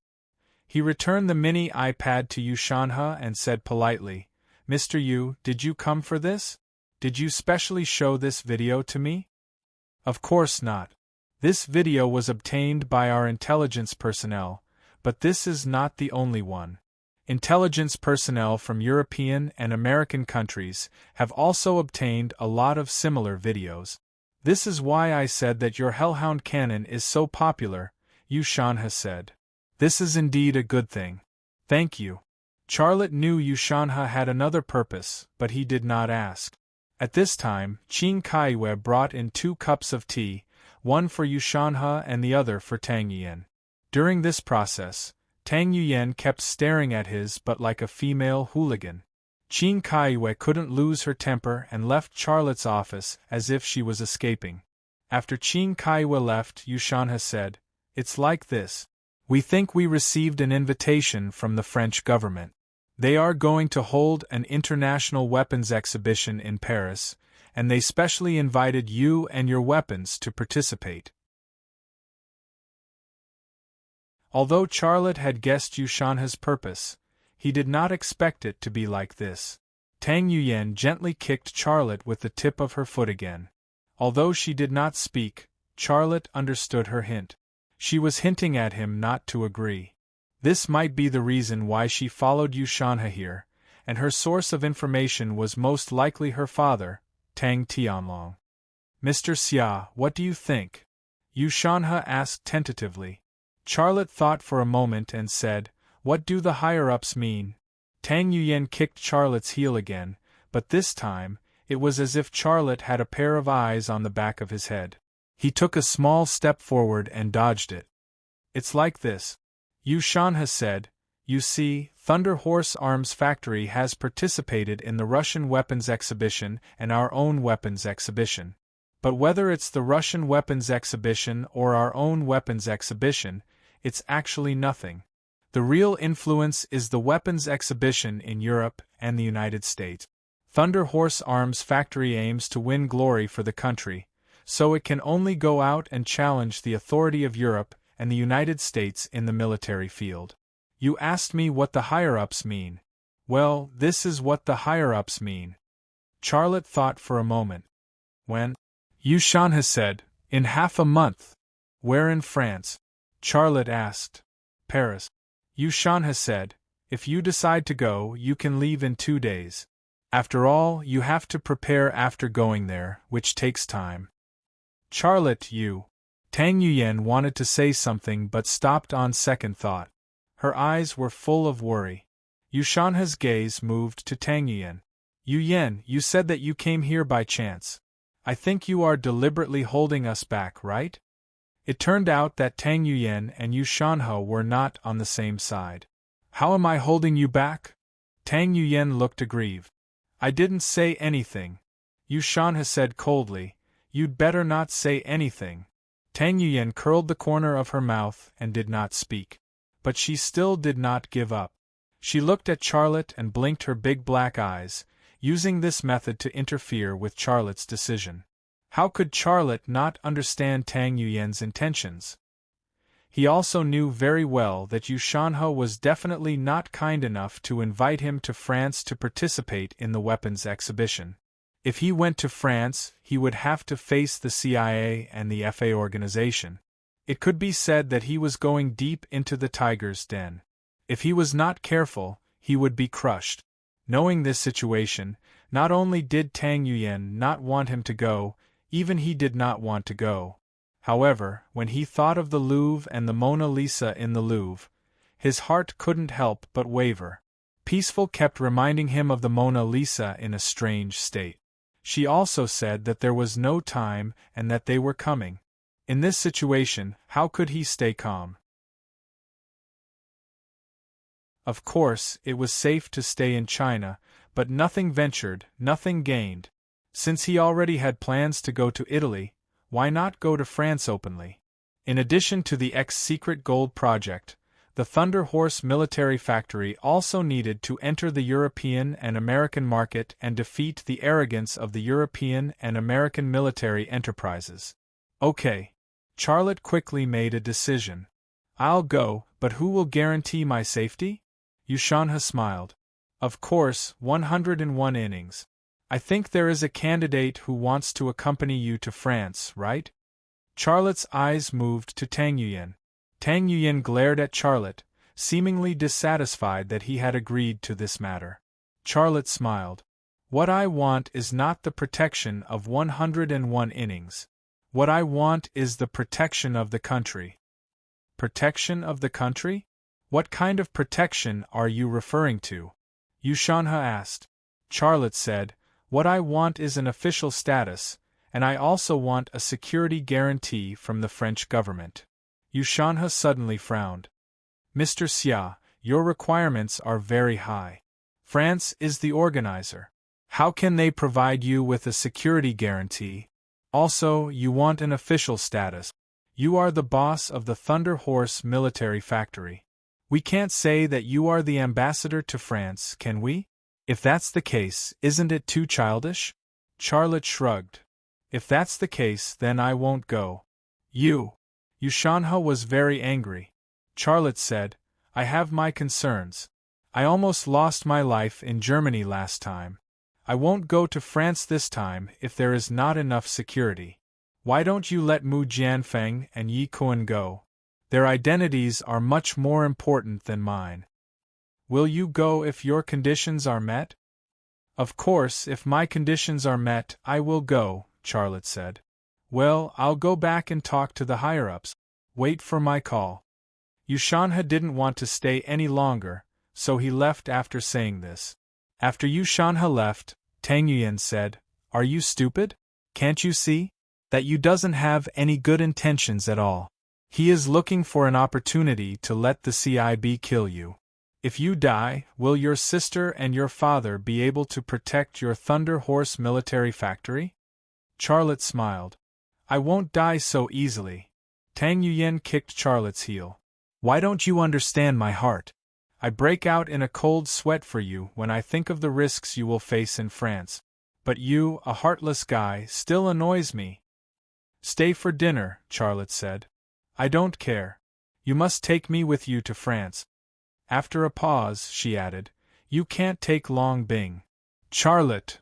He returned the mini iPad to Yu Shanhe and said politely, "Mr. Yu, did you come for this? Did you specially show this video to me?" "Of course not. This video was obtained by our intelligence personnel, but this is not the only one. Intelligence personnel from European and American countries have also obtained a lot of similar videos. This is why I said that your hellhound cannon is so popular," Yu Shanhe said. "This is indeed a good thing. Thank you." Charlotte knew Yu Shanhe had another purpose, but he did not ask. At this time, Qin Kaiyue brought in 2 cups of tea, one for Yu Shanhe and the other for Tang Yuyan. During this process, Tang Yuyan kept staring at his but like a female hooligan. Qin Kaiyue couldn't lose her temper and left Charlotte's office as if she was escaping. After Qin Kaiyue left, Yu Shanhe said, "It's like this. We think we received an invitation from the French government. They are going to hold an international weapons exhibition in Paris, and they specially invited you and your weapons to participate." Although Charlotte had guessed Yu Shanhe's purpose, he did not expect it to be like this. Tang Yuyan gently kicked Charlotte with the tip of her foot again. Although she did not speak, Charlotte understood her hint. She was hinting at him not to agree. This might be the reason why she followed Yu Shanhe here, and her source of information was most likely her father, Tang Tianlong. "Mr. Xia, what do you think?" Yu Shanhe asked tentatively. Charlotte thought for a moment and said, "What do the higher-ups mean?" Tang Yuyan kicked Charlotte's heel again, but this time, it was as if Charlotte had a pair of eyes on the back of his head. He took a small step forward and dodged it. "It's like this," Yu Shanhe said. "You see, Thunder Horse Arms Factory has participated in the Russian weapons exhibition and our own weapons exhibition. But whether it's the Russian weapons exhibition or our own weapons exhibition, it's actually nothing. The real influence is the weapons exhibition in Europe and the United States. Thunder Horse Arms Factory aims to win glory for the country, so it can only go out and challenge the authority of Europe and the United States in the military field. You asked me what the higher-ups mean. Well, this is what the higher-ups mean." Charlotte thought for a moment. "When?" Yu Shanhe said, "In half a month." "Where in France?" Charlotte asked. "Paris." Yu Shanhe said, "If you decide to go, you can leave in 2 days. After all, you have to prepare after going there, which takes time." Charlotte, Tang Yuyan wanted to say something but stopped on second thought. Her eyes were full of worry. Yu Shanhe's gaze moved to Tang Yuyan. "Yuyan, you said that you came here by chance. I think you are deliberately holding us back, right?" It turned out that Tang Yuyan and Yu Shanhe were not on the same side. "How am I holding you back?" Tang Yuyan looked aggrieved. "I didn't say anything," Yu Shanhe said coldly. "You'd better not say anything." Tang Yuyan curled the corner of her mouth and did not speak. But she still did not give up. She looked at Charlotte and blinked her big black eyes, using this method to interfere with Charlotte's decision. How could Charlotte not understand Tang Yuyan's intentions? He also knew very well that Yu Shanhe was definitely not kind enough to invite him to France to participate in the weapons exhibition. If he went to France, he would have to face the CIA and the FA organization. It could be said that he was going deep into the tiger's den. If he was not careful, he would be crushed. Knowing this situation, not only did Tang Yuyan not want him to go, even he did not want to go. However, when he thought of the Louvre and the Mona Lisa in the Louvre, his heart couldn't help but waver. Peaceful kept reminding him of the Mona Lisa in a strange state. She also said that there was no time and that they were coming. In this situation, how could he stay calm? Of course, it was safe to stay in China, but nothing ventured, nothing gained. Since he already had plans to go to Italy, why not go to France openly? In addition to the ex-secret gold project, the Thunder Horse military factory also needed to enter the European and American market and defeat the arrogance of the European and American military enterprises. Okay. Charlotte quickly made a decision. "I'll go, but who will guarantee my safety?" Yu Shanhe smiled. "Of course, 101 innings. I think there is a candidate who wants to accompany you to France, right?" Charlotte's eyes moved to Tang Yuyan. Tang Yuyan glared at Charlotte, seemingly dissatisfied that he had agreed to this matter. Charlotte smiled. "What I want is not the protection of 101 innings. What I want is the protection of the country." "Protection of the country? What kind of protection are you referring to?" Yu Shanhe asked. Charlotte said, "What I want is an official status, and I also want a security guarantee from the French government." Yu Shanhe suddenly frowned. "Mr. Xia, your requirements are very high. France is the organizer. How can they provide you with a security guarantee? Also, you want an official status. You are the boss of the Thunder Horse military factory. We can't say that you are the ambassador to France, can we? If that's the case, isn't it too childish?" Charlotte shrugged. "If that's the case, then I won't go." Yu Shanhe was very angry. Charlotte said, "I have my concerns. I almost lost my life in Germany last time. I won't go to France this time if there is not enough security. Why don't you let Mu Jianfeng and Yi Kuan go? Their identities are much more important than mine." "Will you go if your conditions are met?" "Of course, if my conditions are met, I will go," Charlotte said. Well, I'll go back and talk to the higher-ups. Wait for my call. Yushanha didn't want to stay any longer, so he left after saying this. After Yushanha left, Tang Yuyan said, Are you stupid? Can't you see that you doesn't have any good intentions at all? He is looking for an opportunity to let the CIB kill you. If you die, will your sister and your father be able to protect your Thunder Horse military factory? Charlotte smiled. I won't die so easily. Tang Yuyan kicked Charlotte's heel. Why don't you understand my heart? I break out in a cold sweat for you when I think of the risks you will face in France. But you, a heartless guy, still annoys me. Stay for dinner, Charlotte said. I don't care. You must take me with you to France. After a pause, she added, You can't take Long Bing. Charlotte.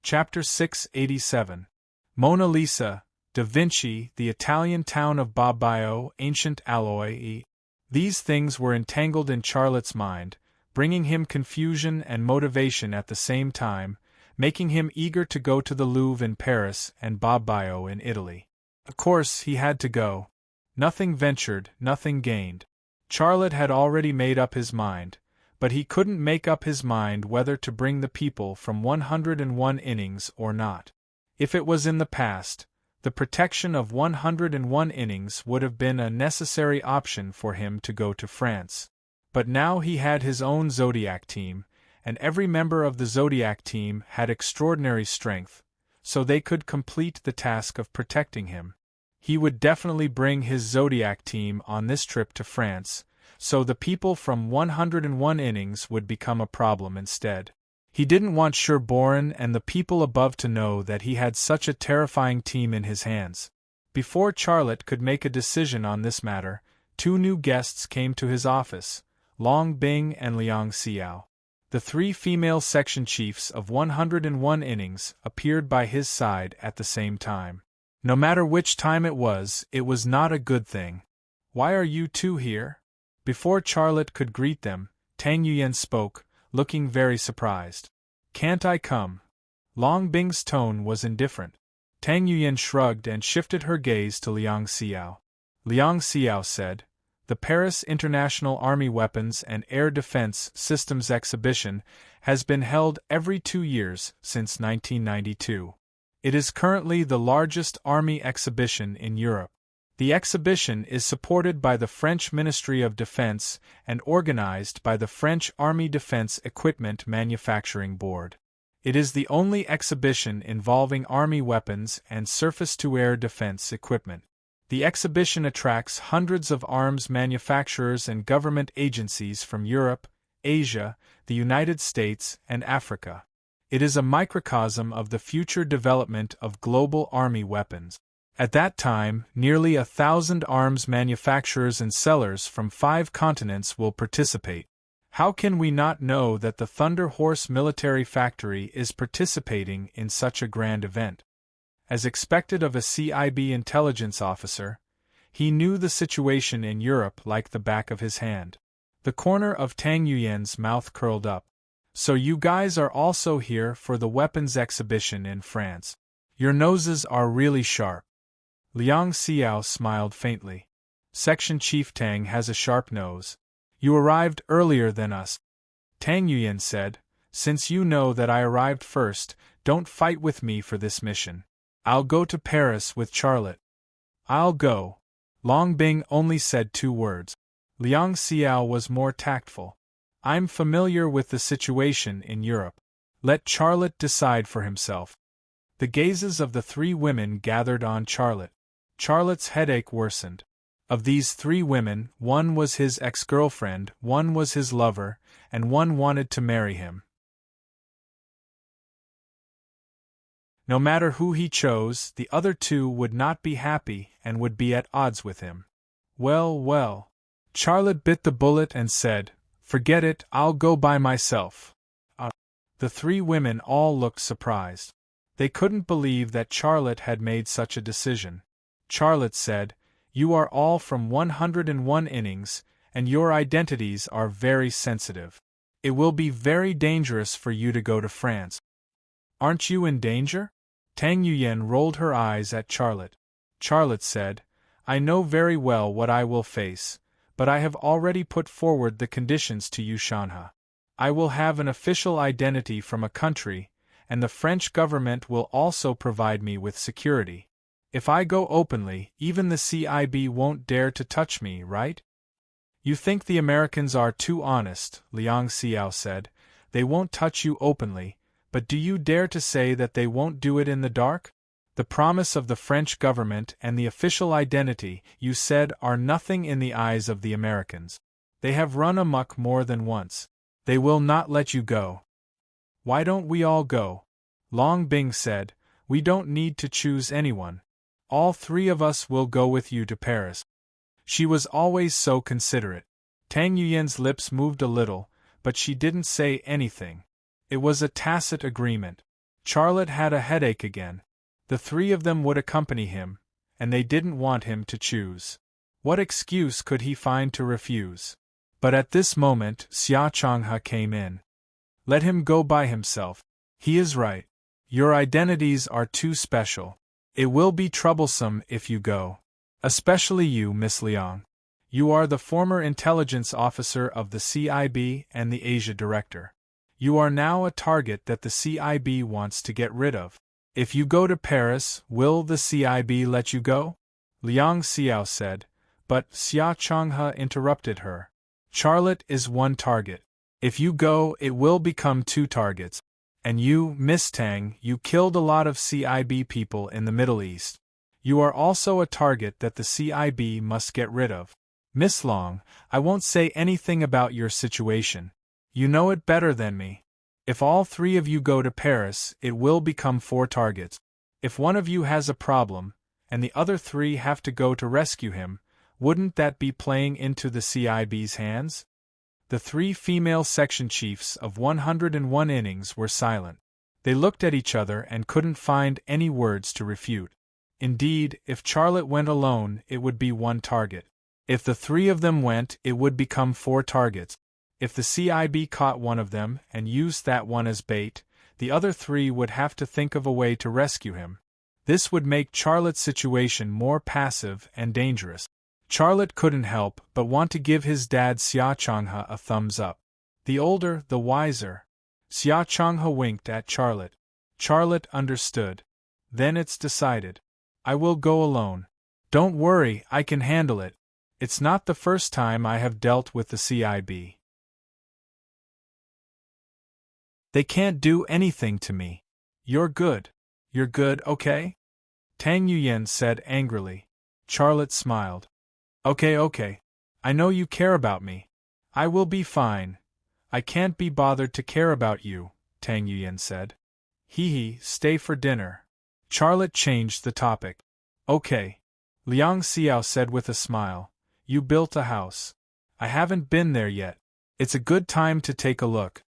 Chapter 687. Mona Lisa, Da Vinci, the Italian town of Bobbio, ancient alloy. These things were entangled in Charlotte's mind, bringing him confusion and motivation at the same time, making him eager to go to the Louvre in Paris and Bobbio in Italy. Of course, he had to go. Nothing ventured, nothing gained. Charlotte had already made up his mind, but he couldn't make up his mind whether to bring the people from 101 innings or not. If it was in the past, the protection of 101 innings would have been a necessary option for him to go to France. But now he had his own Zodiac team, and every member of the Zodiac team had extraordinary strength, so they could complete the task of protecting him. He would definitely bring his Zodiac team on this trip to France, so the people from 101 innings would become a problem instead. He didn't want Sherborne and the people above to know that he had such a terrifying team in his hands. Before Charlotte could make a decision on this matter, two new guests came to his office, Long Bing and Liang Xiao. The three female section chiefs of 101 innings appeared by his side at the same time. No matter which time it was not a good thing. Why are you two here? Before Charlotte could greet them, Tang Yuyan spoke, looking very surprised. Can't I come? Long Bing's tone was indifferent. Tang Yuyan shrugged and shifted her gaze to Liang Xiao. Liang Xiao said, The Paris International Army Weapons and Air Defense Systems Exhibition has been held every 2 years since 1992. It is currently the largest army exhibition in Europe. The exhibition is supported by the French Ministry of Defense and organized by the French Army Defense Equipment Manufacturing Board. It is the only exhibition involving army weapons and surface-to-air defense equipment. The exhibition attracts hundreds of arms manufacturers and government agencies from Europe, Asia, the United States, and Africa. It is a microcosm of the future development of global army weapons. At that time, nearly 1,000 arms manufacturers and sellers from 5 continents will participate. How can we not know that the Thunder Horse military factory is participating in such a grand event? As expected of a CIB intelligence officer, he knew the situation in Europe like the back of his hand. The corner of Tang Yuyan's mouth curled up. So you guys are also here for the weapons exhibition in France. Your noses are really sharp. Liang Xiao smiled faintly. Section Chief Tang has a sharp nose. You arrived earlier than us. Tang Yuyan said, Since you know that I arrived first, don't fight with me for this mission. I'll go to Paris with Charlotte. I'll go. Long Bing only said 2 words. Liang Xiao was more tactful. I'm familiar with the situation in Europe. Let Charlotte decide for himself. The gazes of the 3 women gathered on Charlotte. Charlotte's headache worsened. Of these 3 women, one was his ex-girlfriend, one was his lover, and one wanted to marry him. No matter who he chose, the other 2 would not be happy and would be at odds with him. Well, well. Charlotte bit the bullet and said, Forget it, I'll go by myself. The 3 women all looked surprised. They couldn't believe that Charlotte had made such a decision. Charlotte said, You are all from 101 innings, and your identities are very sensitive. It will be very dangerous for you to go to France. Aren't you in danger? Tang Yuyan rolled her eyes at Charlotte. Charlotte said, I know very well what I will face, but I have already put forward the conditions to you, Shanha. I will have an official identity from a country, and the French government will also provide me with security. If I go openly, even the CIB won't dare to touch me, right? You think the Americans are too honest, Liang Xiao said. They won't touch you openly, but do you dare to say that they won't do it in the dark? The promise of the French government and the official identity, you said, are nothing in the eyes of the Americans. They have run amok more than once. They will not let you go. Why don't we all go? Long Bing said, we don't need to choose anyone. All three of us will go with you to Paris. She was always so considerate. Tang Yuyan's lips moved a little, but she didn't say anything. It was a tacit agreement. Charlotte had a headache again. The three of them would accompany him, and they didn't want him to choose. What excuse could he find to refuse? But at this moment, Xia Changhe came in. Let him go by himself. He is right. Your identities are too special. It will be troublesome if you go. Especially you, Miss Liang. You are the former intelligence officer of the CIB and the Asia director. You are now a target that the CIB wants to get rid of. If you go to Paris, will the CIB let you go? Liang Xiao said, but Xia Changhe interrupted her. Charlotte is one target. If you go, it will become two targets. And you, Miss Tang, you killed a lot of CIB people in the Middle East. You are also a target that the CIB must get rid of. Miss Long, I won't say anything about your situation. You know it better than me. If all three of you go to Paris, it will become four targets. If one of you has a problem, and the other three have to go to rescue him, wouldn't that be playing into the CIB's hands? The three female section chiefs of 101 innings were silent. They looked at each other and couldn't find any words to refute. Indeed, if Charlotte went alone, it would be one target. If the three of them went, it would become four targets. If the CIB caught one of them and used that one as bait, the other three would have to think of a way to rescue him. This would make Charlotte's situation more passive and dangerous. Charlotte couldn't help but want to give his dad Xia Changhe a thumbs up. The older, the wiser. Xia Changhe winked at Charlotte. Charlotte understood. Then it's decided. I will go alone. Don't worry, I can handle it. It's not the first time I have dealt with the CIB. They can't do anything to me. You're good. You're good, okay? Tang Yuyan said angrily. Charlotte smiled. Okay. I know you care about me. I will be fine. I can't be bothered to care about you, Tang Yuyan said. Stay for dinner. Charlotte changed the topic. Okay. Liang Xiao said with a smile. You built a house. I haven't been there yet. It's a good time to take a look.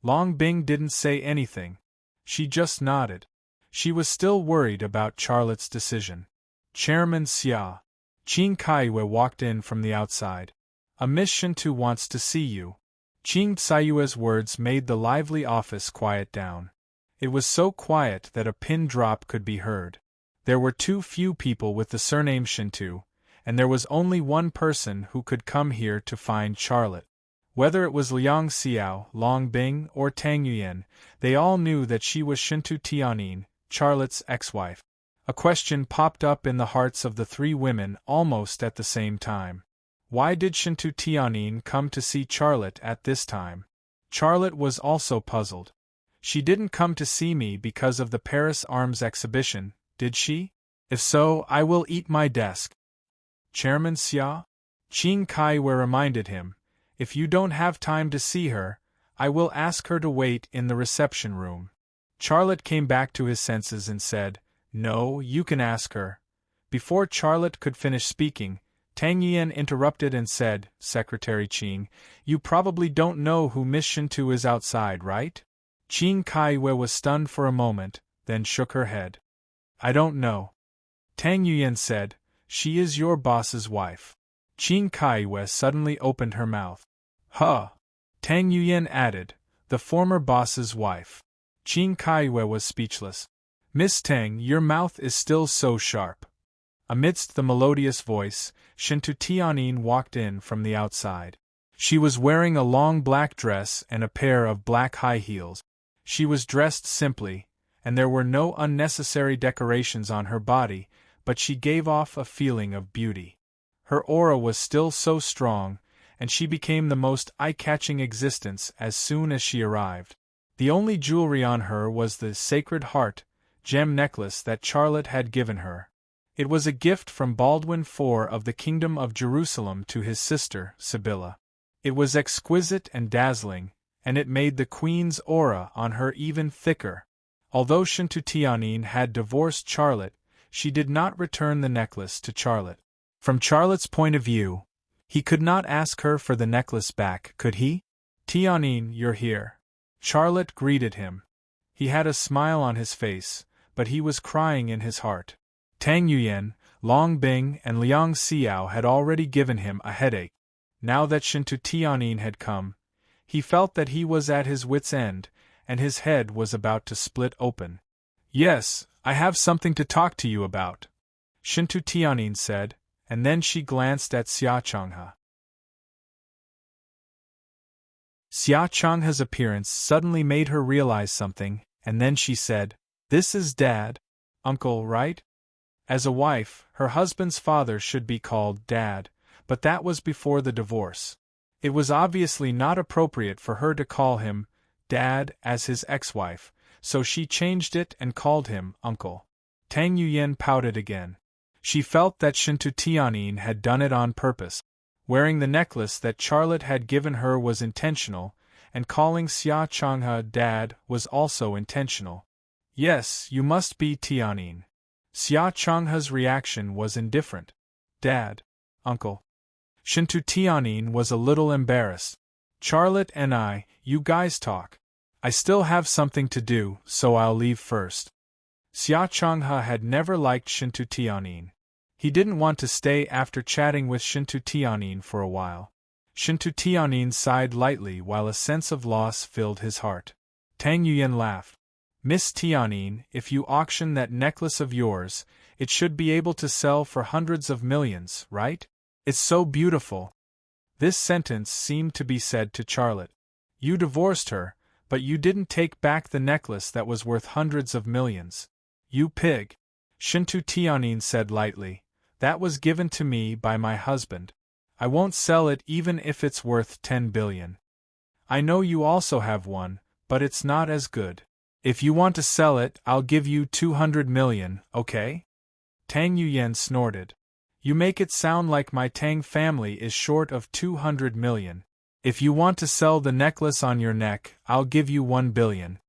Long Bing didn't say anything. She just nodded. She was still worried about Charlotte's decision. Chairman Xia. Qing Kaiyue walked in from the outside. A Miss Shintu wants to see you. Qing Tsayue's words made the lively office quiet down. It was so quiet that a pin drop could be heard. There were too few people with the surname Shintu, and there was only one person who could come here to find Charlotte. Whether it was Liang Xiao, Long Bing, or Tang Yuyan, they all knew that she was Shintu Tianyin, Charlotte's ex-wife. A question popped up in the hearts of the three women almost at the same time. Why did Shintu Tianyin come to see Charlotte at this time? Charlotte was also puzzled. She didn't come to see me because of the Paris Arms exhibition, did she? If so, I will eat my desk. Chairman Xia? Qing Kaiyue reminded him. If you don't have time to see her, I will ask her to wait in the reception room. Charlotte came back to his senses and said, No, you can ask her. Before Charlotte could finish speaking, Tang Yuyan interrupted and said, Secretary Qing, you probably don't know who Miss Shintu is outside, right? Qing Kaiyue was stunned for a moment, then shook her head. I don't know. Tang Yuyan said, She is your boss's wife. Qing Kaiyue suddenly opened her mouth. Huh! Tang Yuyan added, the former boss's wife. Qin Kaiyue was speechless. Miss Tang, your mouth is still so sharp. Amidst the melodious voice, Shintu Tianyin walked in from the outside. She was wearing a long black dress and a pair of black high heels. She was dressed simply, and there were no unnecessary decorations on her body, but she gave off a feeling of beauty. Her aura was still so strong, and she became the most eye-catching existence as soon as she arrived. The only jewelry on her was the Sacred Heart gem necklace that Charlotte had given her. It was a gift from Baldwin IV of the Kingdom of Jerusalem to his sister, Sibylla. It was exquisite and dazzling, and it made the queen's aura on her even thicker. Although Shintu Tianyin had divorced Charlotte, she did not return the necklace to Charlotte. From Charlotte's point of view, he could not ask her for the necklace back, could he? Tianyin, you're here. Charlotte greeted him. He had a smile on his face, but he was crying in his heart. Tang Yuyan, Long Bing, and Liang Xiao had already given him a headache. Now that Shintu Tianyin had come, he felt that he was at his wits' end, and his head was about to split open. Yes, I have something to talk to you about, Shintu Tianyin said, and then she glanced at Xia Changhe. Xia Changhe's appearance suddenly made her realize something, and then she said, "This is Dad, Uncle, right?" As a wife, her husband's father should be called Dad, but that was before the divorce. It was obviously not appropriate for her to call him Dad as his ex-wife, so she changed it and called him Uncle. Tang Yuyan pouted again. She felt that Shintu Tianyin had done it on purpose. Wearing the necklace that Charlotte had given her was intentional, and calling Xia Changhe Dad was also intentional. Yes, you must be Tianyin. Xia Changhe's reaction was indifferent. Dad, Uncle. Shintu Tianyin was a little embarrassed. Charlotte and you guys talk. I still have something to do, so I'll leave first. Xia Changhe had never liked Shintu Tianyin. He didn't want to stay after chatting with Shintu Tianyin for a while. Shintu Tianyin sighed lightly while a sense of loss filled his heart. Tang Yuyan laughed. Miss Tianyin, if you auction that necklace of yours, it should be able to sell for hundreds of millions, right? It's so beautiful. This sentence seemed to be said to Charlotte. You divorced her, but you didn't take back the necklace that was worth hundreds of millions. You pig. Shintu Tianyin said lightly. That was given to me by my husband. I won't sell it even if it's worth 10 billion. I know you also have one, but it's not as good. If you want to sell it, I'll give you 200 million, okay? Tang Yuyan snorted. You make it sound like my Tang family is short of 200 million. If you want to sell the necklace on your neck, I'll give you 1 billion.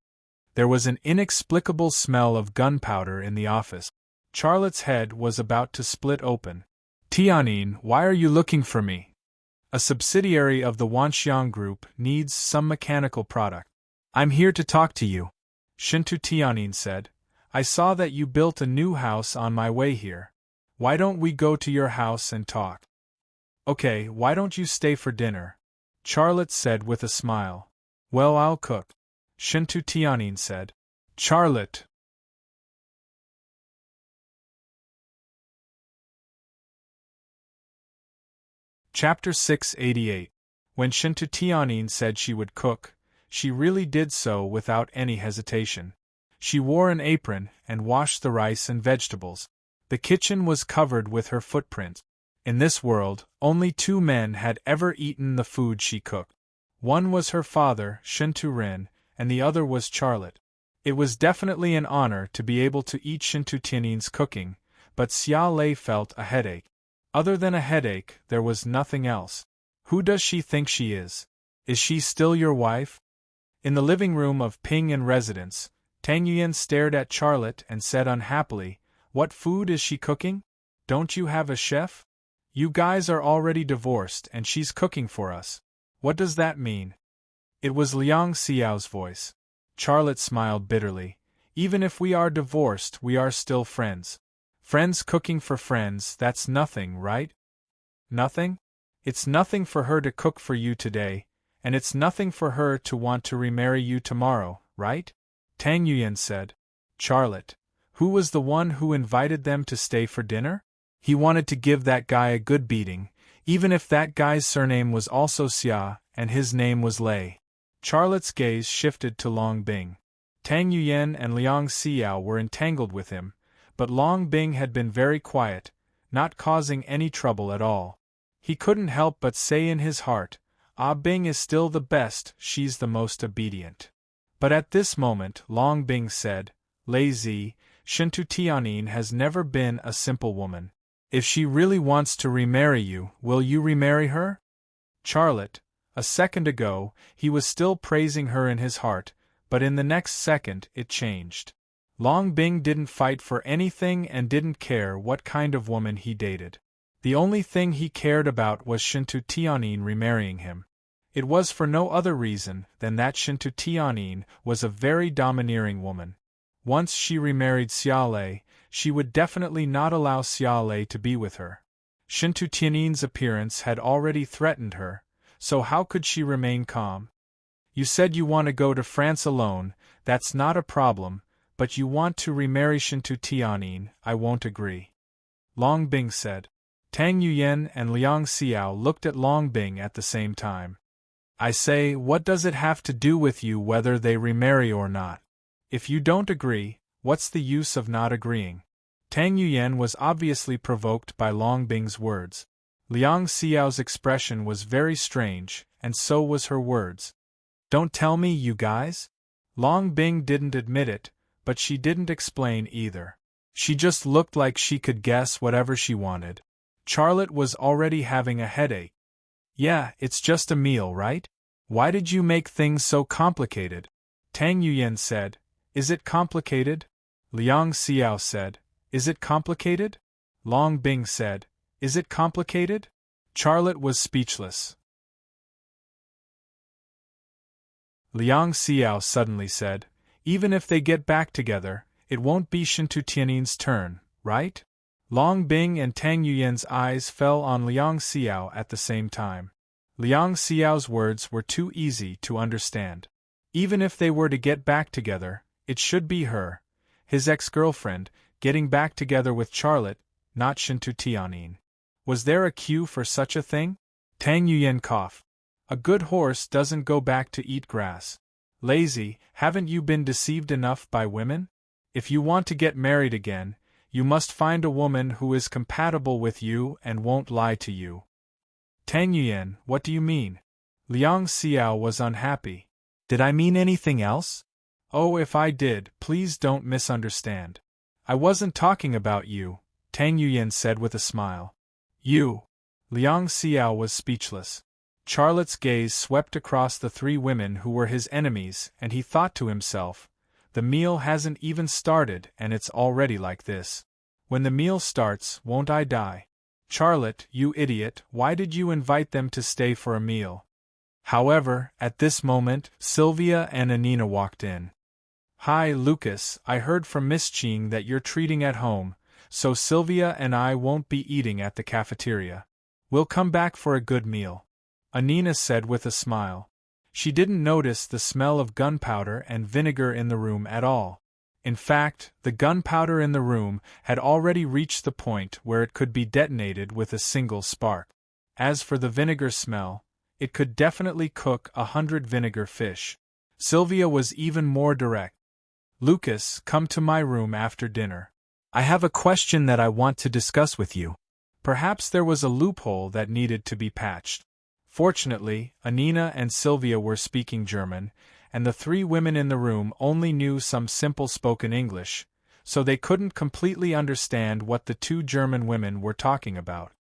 There was an inexplicable smell of gunpowder in the office. Charlotte's head was about to split open. Tianyin, why are you looking for me? A subsidiary of the Wanxiang Group needs some mechanical product. I'm here to talk to you, Shintu Tianyin said. I saw that you built a new house on my way here. Why don't we go to your house and talk? Okay, why don't you stay for dinner? Charlotte said with a smile. Well, I'll cook, Shintu Tianyin said. Charlotte. Chapter 688. When Shintu Tianyin said she would cook, she really did so without any hesitation. She wore an apron and washed the rice and vegetables. The kitchen was covered with her footprint. In this world, only 2 men had ever eaten the food she cooked. One was her father, Shintu Ren, and the other was Charlotte. It was definitely an honor to be able to eat Shintu Tianyin's cooking, but Xia Lei felt a headache. Other than a headache, there was nothing else. Who does she think she is? Is she still your wife? In the living room of Ping An residence, Tang Yuyan stared at Charlotte and said unhappily, What food is she cooking? Don't you have a chef? You guys are already divorced and she's cooking for us. What does that mean? It was Liang Xiao's voice. Charlotte smiled bitterly. Even if we are divorced, we are still friends. Friends cooking for friends, that's nothing, right? Nothing? It's nothing for her to cook for you today, and it's nothing for her to want to remarry you tomorrow, right? Tang Yuyan said. Charlotte, who was the one who invited them to stay for dinner? He wanted to give that guy a good beating, even if that guy's surname was also Xia and his name was Lei. Charlotte's gaze shifted to Long Bing. Tang Yuyan and Liang Xiao were entangled with him, but Long Bing had been very quiet, not causing any trouble at all. He couldn't help but say in his heart, Ah Bing is still the best, she's the most obedient. But at this moment Long Bing said, Lei Zi, Shintu Tianyin has never been a simple woman. If she really wants to remarry you, will you remarry her? Charlotte, a second ago, he was still praising her in his heart, but in the next second it changed. Long Bing didn't fight for anything and didn't care what kind of woman he dated. The only thing he cared about was Shintu Tianyin remarrying him. It was for no other reason than that Shintu Tianyin was a very domineering woman. Once she remarried Xia Lei, she would definitely not allow Xia Lei to be with her. Shintu Tianyin's appearance had already threatened her, so how could she remain calm? You said you want to go to France alone, that's not a problem, but you want to remarry Shintu Tianyin, I won't agree. Long Bing said. Tang Yuyan and Liang Xiao looked at Long Bing at the same time. I say, what does it have to do with you whether they remarry or not? If you don't agree, what's the use of not agreeing? Tang Yuyan was obviously provoked by Long Bing's words. Liang Xiao's expression was very strange, and so was her words. Don't tell me, you guys? Long Bing didn't admit it, but she didn't explain either. She just looked like she could guess whatever she wanted. Charlotte was already having a headache. Yeah, it's just a meal, right? Why did you make things so complicated? Tang Yuyan said. Is it complicated? Liang Xiao said. Is it complicated? Long Bing said. Is it complicated? Charlotte was speechless. Liang Xiao suddenly said, even if they get back together, it won't be Shintu Tianyin's turn, right? Long Bing and Tang Yuyan's eyes fell on Liang Xiao at the same time. Liang Xiao's words were too easy to understand. Even if they were to get back together, it should be her, his ex-girlfriend, getting back together with Charlotte, not Shintu Tianyin. Was there a cue for such a thing? Tang Yuyan coughed. A good horse doesn't go back to eat grass. Lazy, haven't you been deceived enough by women? If you want to get married again, you must find a woman who is compatible with you and won't lie to you. Tang Yuyan, what do you mean? Liang Xiao was unhappy. Did I mean anything else? Oh, if I did, please don't misunderstand. I wasn't talking about you, Tang Yuyan said with a smile. You. Liang Xiao was speechless. Charlotte's gaze swept across the three women who were his enemies, and he thought to himself, the meal hasn't even started and it's already like this. When the meal starts, won't I die? Charlotte, you idiot, why did you invite them to stay for a meal? However, at this moment, Sylvia and Anina walked in. Hi, Lucas, I heard from Miss Ching that you're treating at home, so Sylvia and I won't be eating at the cafeteria. We'll come back for a good meal. Anina said with a smile. She didn't notice the smell of gunpowder and vinegar in the room at all. In fact, the gunpowder in the room had already reached the point where it could be detonated with a single spark. As for the vinegar smell, it could definitely cook 100 vinegar fish. Sylvia was even more direct. Lucas, come to my room after dinner. I have a question that I want to discuss with you. Perhaps there was a loophole that needed to be patched. Fortunately, Anina and Sylvia were speaking German, and the three women in the room only knew some simple spoken English, so they couldn't completely understand what the two German women were talking about.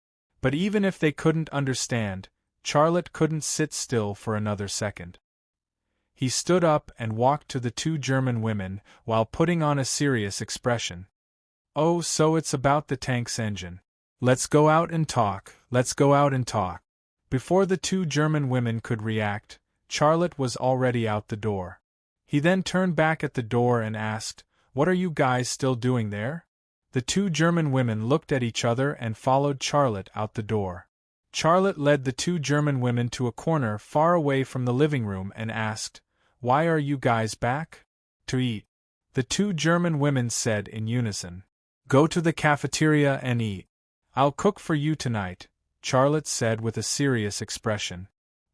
But even if they couldn't understand, Charlotte couldn't sit still for another second. He stood up and walked to the two German women while putting on a serious expression. Oh, so it's about the tank's engine. Let's go out and talk, let's go out and talk. Before the two German women could react, Charlotte was already out the door. He then turned back at the door and asked, What are you guys still doing there? The two German women looked at each other and followed Charlotte out the door. Charlotte led the two German women to a corner far away from the living room and asked, "Why are you guys back?" "To eat," the two German women said in unison. "Go to the cafeteria and eat. I'll cook for you tonight," Charlotte said with a serious expression.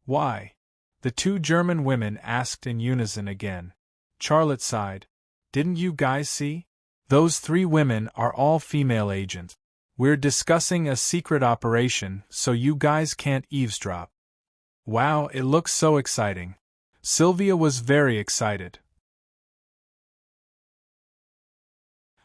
"Why?" the two German women asked in unison again. Charlotte sighed. "Didn't you guys see? Those three women are all female agents. We're discussing a secret operation, so you guys can't eavesdrop." "Wow, it looks so exciting." Sylvia was very excited.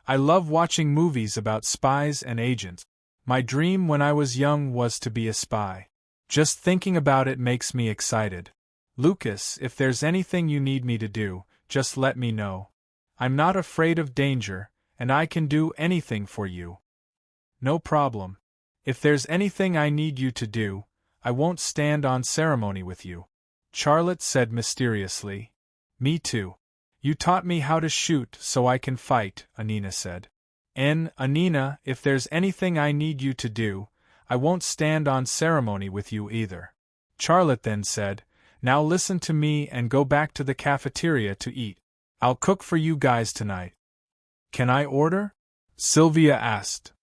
"I love watching movies about spies and agents. My dream when I was young was to be a spy. Just thinking about it makes me excited. Lucas, if there's anything you need me to do, just let me know. I'm not afraid of danger, and I can do anything for you." "No problem. If there's anything I need you to do, I won't stand on ceremony with you," Charlotte said mysteriously. "Me too. You taught me how to shoot so I can fight," Anina said. Anina, if there's anything I need you to do, I won't stand on ceremony with you either." Charlotte then said, "Now listen to me and go back to the cafeteria to eat. I'll cook for you guys tonight." "Can I order?" Sylvia asked.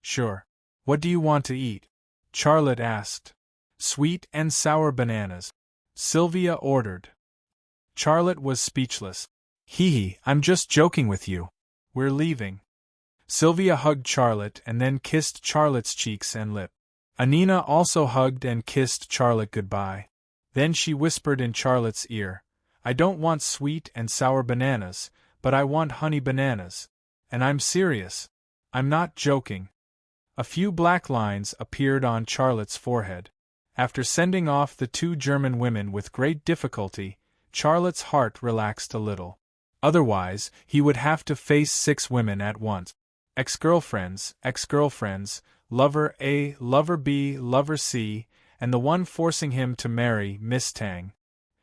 "Sure. What do you want to eat?" Charlotte asked. "Sweet and sour bananas," Sylvia ordered. Charlotte was speechless. Hee, I'm just joking with you. We're leaving." Sylvia hugged Charlotte and then kissed Charlotte's cheeks and lip. Anina also hugged and kissed Charlotte goodbye. Then she whispered in Charlotte's ear, "I don't want sweet and sour bananas, but I want honey bananas. And I'm serious. I'm not joking." A few black lines appeared on Charlotte's forehead. After sending off the two German women with great difficulty, Charlotte's heart relaxed a little. Otherwise, he would have to face 6 women at once. Ex-girlfriends, lover A, lover B, lover C, and the one forcing him to marry Miss Tang.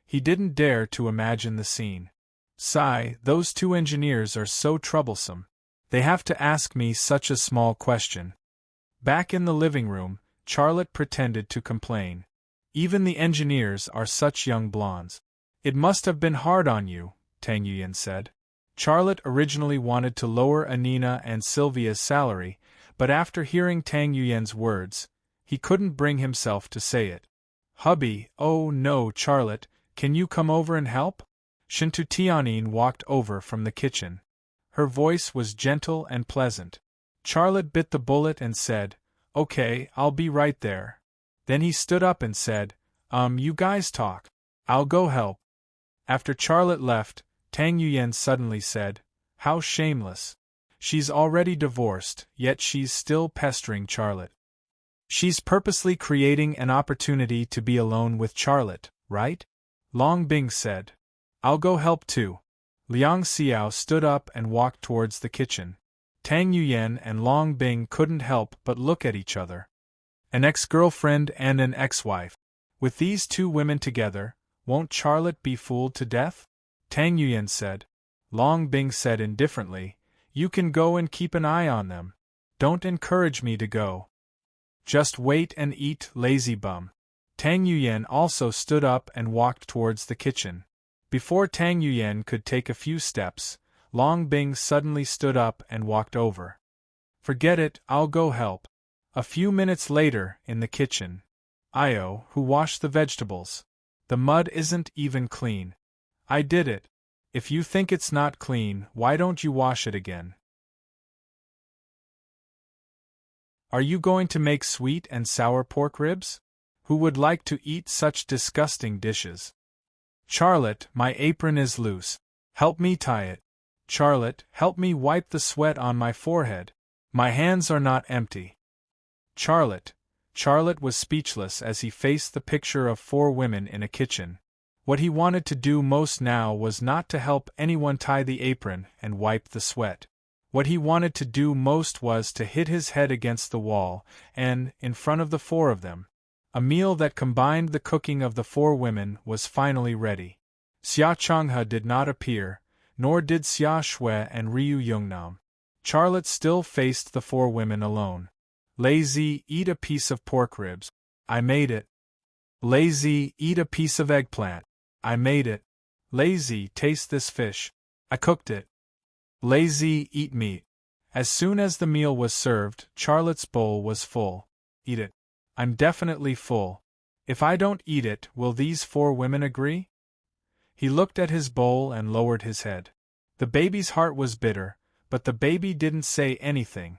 He didn't dare to imagine the scene. Sigh, those 2 engineers are so troublesome. They have to ask me such a small question. Back in the living room, Charlotte pretended to complain. "Even the engineers are such young blondes." "It must have been hard on you," Tang Yuyan said. Charlotte originally wanted to lower Anina and Sylvia's salary, but after hearing Tang Yuyan's words, he couldn't bring himself to say it. "Hubby, oh no, Charlotte, can you come over and help?" Shintu Tianyin walked over from the kitchen. Her voice was gentle and pleasant. Charlotte bit the bullet and said, "Okay, I'll be right there." Then he stood up and said, You guys talk. I'll go help." After Charlotte left, Tang Yuyan suddenly said, "How shameless. She's already divorced, yet she's still pestering Charlotte. She's purposely creating an opportunity to be alone with Charlotte, right?" Long Bing said. "I'll go help too." Liang Xiao stood up and walked towards the kitchen. Tang Yuyan and Long Bing couldn't help but look at each other. An ex-girlfriend and an ex-wife. With these 2 women together, won't Charlotte be fooled to death? Tang Yuyan said. Long Bing said indifferently, "You can go and keep an eye on them. Don't encourage me to go. Just wait and eat, lazy bum." Tang Yuyan also stood up and walked towards the kitchen. Before Tang Yuyan could take a few steps, Long Bing suddenly stood up and walked over. "Forget it, I'll go help." A few minutes later, in the kitchen. "Io, who washed the vegetables? The mud isn't even clean." "I did it." "If you think it's not clean, why don't you wash it again?" "Are you going to make sweet and sour pork ribs? Who would like to eat such disgusting dishes?" "Charlotte, my apron is loose. Help me tie it." "Charlotte, help me wipe the sweat on my forehead. My hands are not empty." Charlotte was speechless as he faced the picture of 4 women in a kitchen. What he wanted to do most now was not to help anyone tie the apron and wipe the sweat. What he wanted to do most was to hit his head against the wall, and, in front of the 4 of them, a meal that combined the cooking of the 4 women was finally ready. Xia Changhe did not appear, nor did Xia Shui and Ryu Yungnam. Charlotte still faced the 4 women alone. "Lazy, eat a piece of pork ribs." I made it. Lazy, eat a piece of eggplant. I made it. Lazy, taste this fish. I cooked it. Lazy, eat meat. As soon as the meal was served, Charlotte's bowl was full. Eat it. I'm definitely full. If I don't eat it, will these 4 women agree? He looked at his bowl and lowered his head. The baby's heart was bitter, but the baby didn't say anything.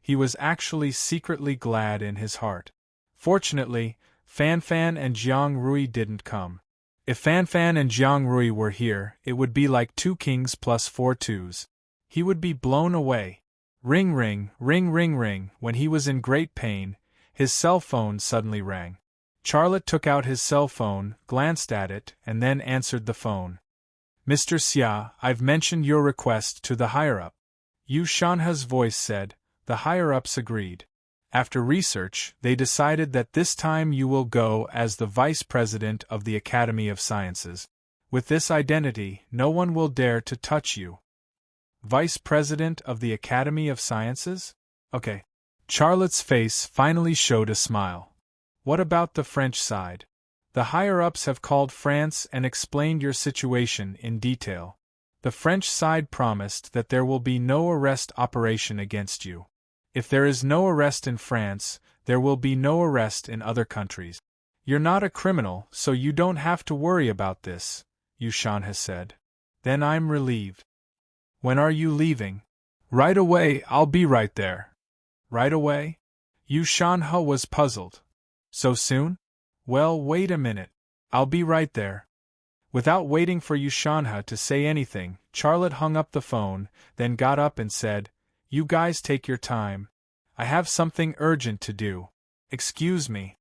He was actually secretly glad in his heart. Fortunately, Fanfan and Jiang Rui didn't come. If Fanfan and Jiang Rui were here, it would be like 2 kings plus 4 twos. He would be blown away. Ring ring, ring ring ring. When he was in great pain, his cell phone suddenly rang. Charlotte took out his cell phone, glanced at it, and then answered the phone. Mr. Xia, I've mentioned your request to the higher-up. Yu Shanha's voice said. The higher-ups agreed. After research, they decided that this time you will go as the Vice President of the Academy of Sciences. With this identity, no one will dare to touch you. Vice President of the Academy of Sciences? Okay. Charlotte's face finally showed a smile. What about the French side? The higher-ups have called France and explained your situation in detail. The French side promised that there will be no arrest operation against you. If there is no arrest in France, there will be no arrest in other countries. You're not a criminal, so you don't have to worry about this, Yushan has said. Then I'm relieved. When are you leaving? Right away, I'll be right there. Right away? Yushanha was puzzled. So soon? Well, wait a minute. I'll be right there. Without waiting for Yushanha to say anything, Charlotte hung up the phone, then got up and said, You guys take your time. I have something urgent to do. Excuse me.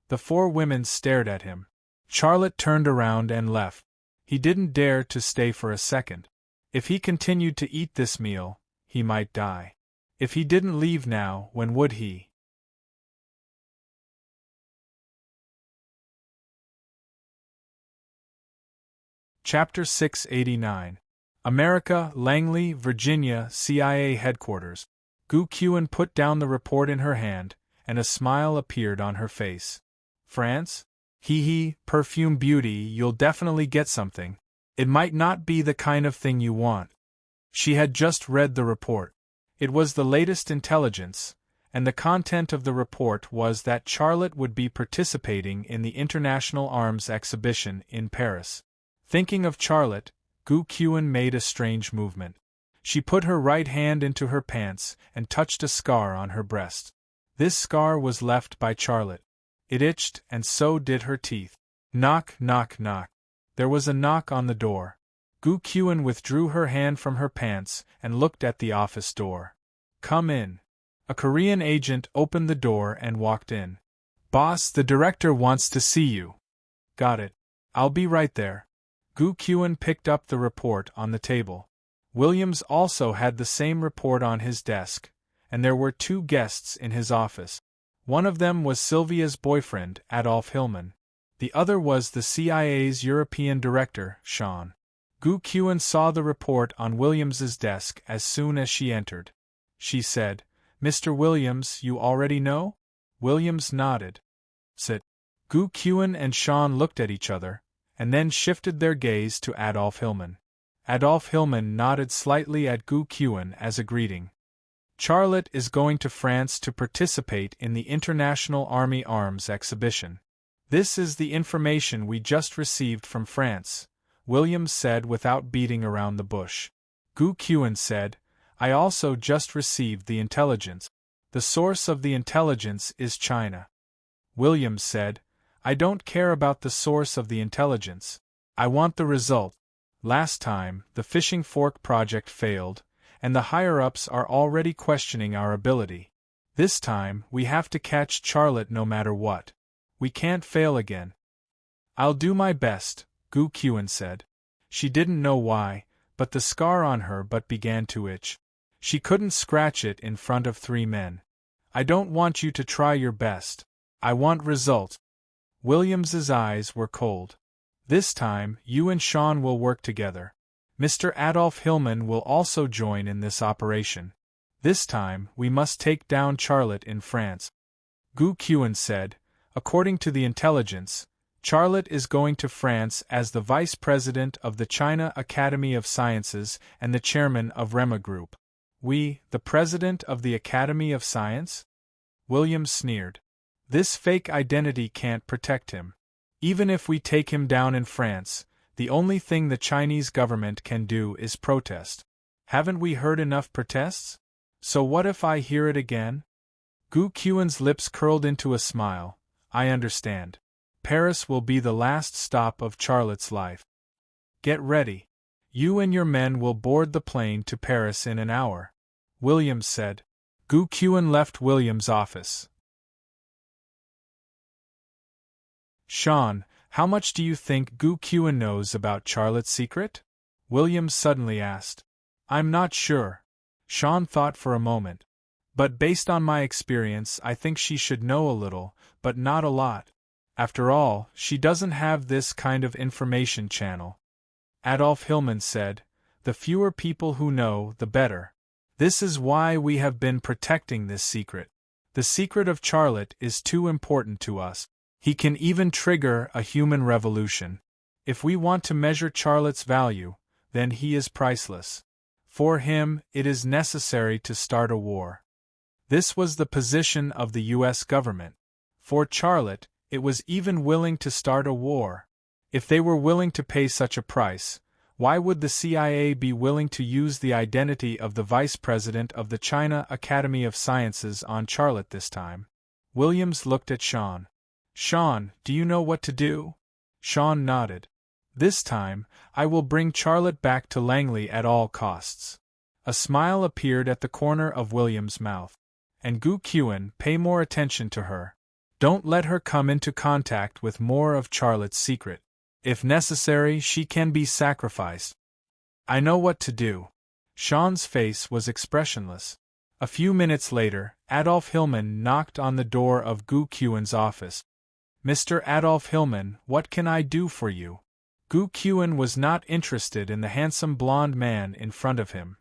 The 4 women stared at him. Charlotte turned around and left. He didn't dare to stay for a second. If he continued to eat this meal, he might die. If he didn't leave now, when would he? Chapter 689. America, Langley, Virginia, CIA Headquarters. Gu Qian put down the report in her hand, and a smile appeared on her face. France? Hee hee, perfume beauty, you'll definitely get something. It might not be the kind of thing you want. She had just read the report. It was the latest intelligence, and the content of the report was that Charlotte would be participating in the International Arms Exhibition in Paris. Thinking of Charlotte, Gu Qian made a strange movement. She put her right hand into her pants and touched a scar on her breast. This scar was left by Charlotte. It itched, and so did her teeth. Knock, knock, knock. There was a knock on the door. Gu Qian withdrew her hand from her pants and looked at the office door. Come in. A Korean agent opened the door and walked in. Boss, the director wants to see you. Got it. I'll be right there. Gu Qian picked up the report on the table. Williams also had the same report on his desk, and there were 2 guests in his office. One of them was Sylvia's boyfriend, Adolf Hillman. The other was the CIA's European director, Sean. Gu Qian saw the report on Williams's desk as soon as she entered. She said, Mr. Williams, you already know? Williams nodded. Sit. Gu Qian and Sean looked at each other, and then shifted their gaze to Adolf Hillman. Adolf Hillman nodded slightly at Gu Qian as a greeting. Charlotte is going to France to participate in the International Army Arms Exhibition. This is the information we just received from France, Williams said without beating around the bush. Gu Qian said, I also just received the intelligence. The source of the intelligence is China. Williams said, I don't care about the source of the intelligence. I want the result. Last time, the fishing fork project failed, and the higher-ups are already questioning our ability. This time, we have to catch Charlotte no matter what. We can't fail again. I'll do my best, Gu Qian said. She didn't know why, but the scar on her butt began to itch. She couldn't scratch it in front of 3 men. I don't want you to try your best. I want results. Williams's eyes were cold. This time, you and Sean will work together. Mr. Adolf Hillman will also join in this operation. This time, we must take down Charlotte in France. Gu Qian said, According to the intelligence, Charlotte is going to France as the vice president of the China Academy of Sciences and the chairman of Rema Group. The president of the Academy of Science? Williams sneered. This fake identity can't protect him. Even if we take him down in France, the only thing the Chinese government can do is protest. Haven't we heard enough protests? So what if I hear it again? Gu Qiuan's lips curled into a smile. I understand. Paris will be the last stop of Charlotte's life. Get ready. You and your men will board the plane to Paris in an hour, Williams said. Gu Qiuan left Williams' office. Sean, how much do you think Gu Qiuan knows about Charlotte's secret? Williams suddenly asked. I'm not sure. Sean thought for a moment. But based on my experience, I think she should know a little, but not a lot. After all, she doesn't have this kind of information channel. Adolf Hillman said, the fewer people who know, the better. This is why we have been protecting this secret. The secret of Charlotte is too important to us. He can even trigger a human revolution. If we want to measure Charlotte's value, then he is priceless. For him, it is necessary to start a war. This was the position of the U.S. government. For Charlotte, it was even willing to start a war. If they were willing to pay such a price, why would the CIA be willing to use the identity of the vice president of the China Academy of Sciences on Charlotte this time? Williams looked at Sean. Sean, do you know what to do? Sean nodded. This time, I will bring Charlotte back to Langley at all costs. A smile appeared at the corner of Williams' mouth. And Gu Qiuan, pay more attention to her. Don't let her come into contact with more of Charlotte's secret. If necessary, she can be sacrificed. I know what to do. Sean's face was expressionless. A few minutes later, Adolf Hillman knocked on the door of Gu Qiuan's office. Mr. Adolf Hillman, what can I do for you? Gu Qiuan was not interested in the handsome blond man in front of him.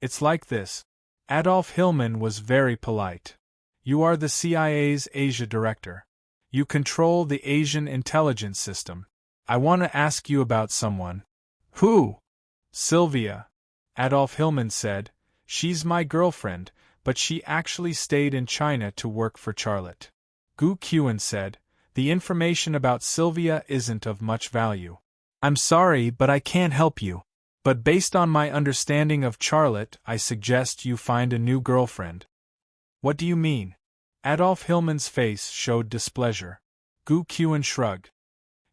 It's like this. Adolf Hillman was very polite. You are the CIA's Asia director. You control the Asian intelligence system. I want to ask you about someone. Who? Sylvia. Adolf Hillman said. She's my girlfriend, but she actually stayed in China to work for Charlotte. Gu Qiuan said. The information about Sylvia isn't of much value. I'm sorry, but I can't help you. But based on my understanding of Charlotte, I suggest you find a new girlfriend. What do you mean? Adolf Hillman's face showed displeasure. Gu Qiuan shrugged.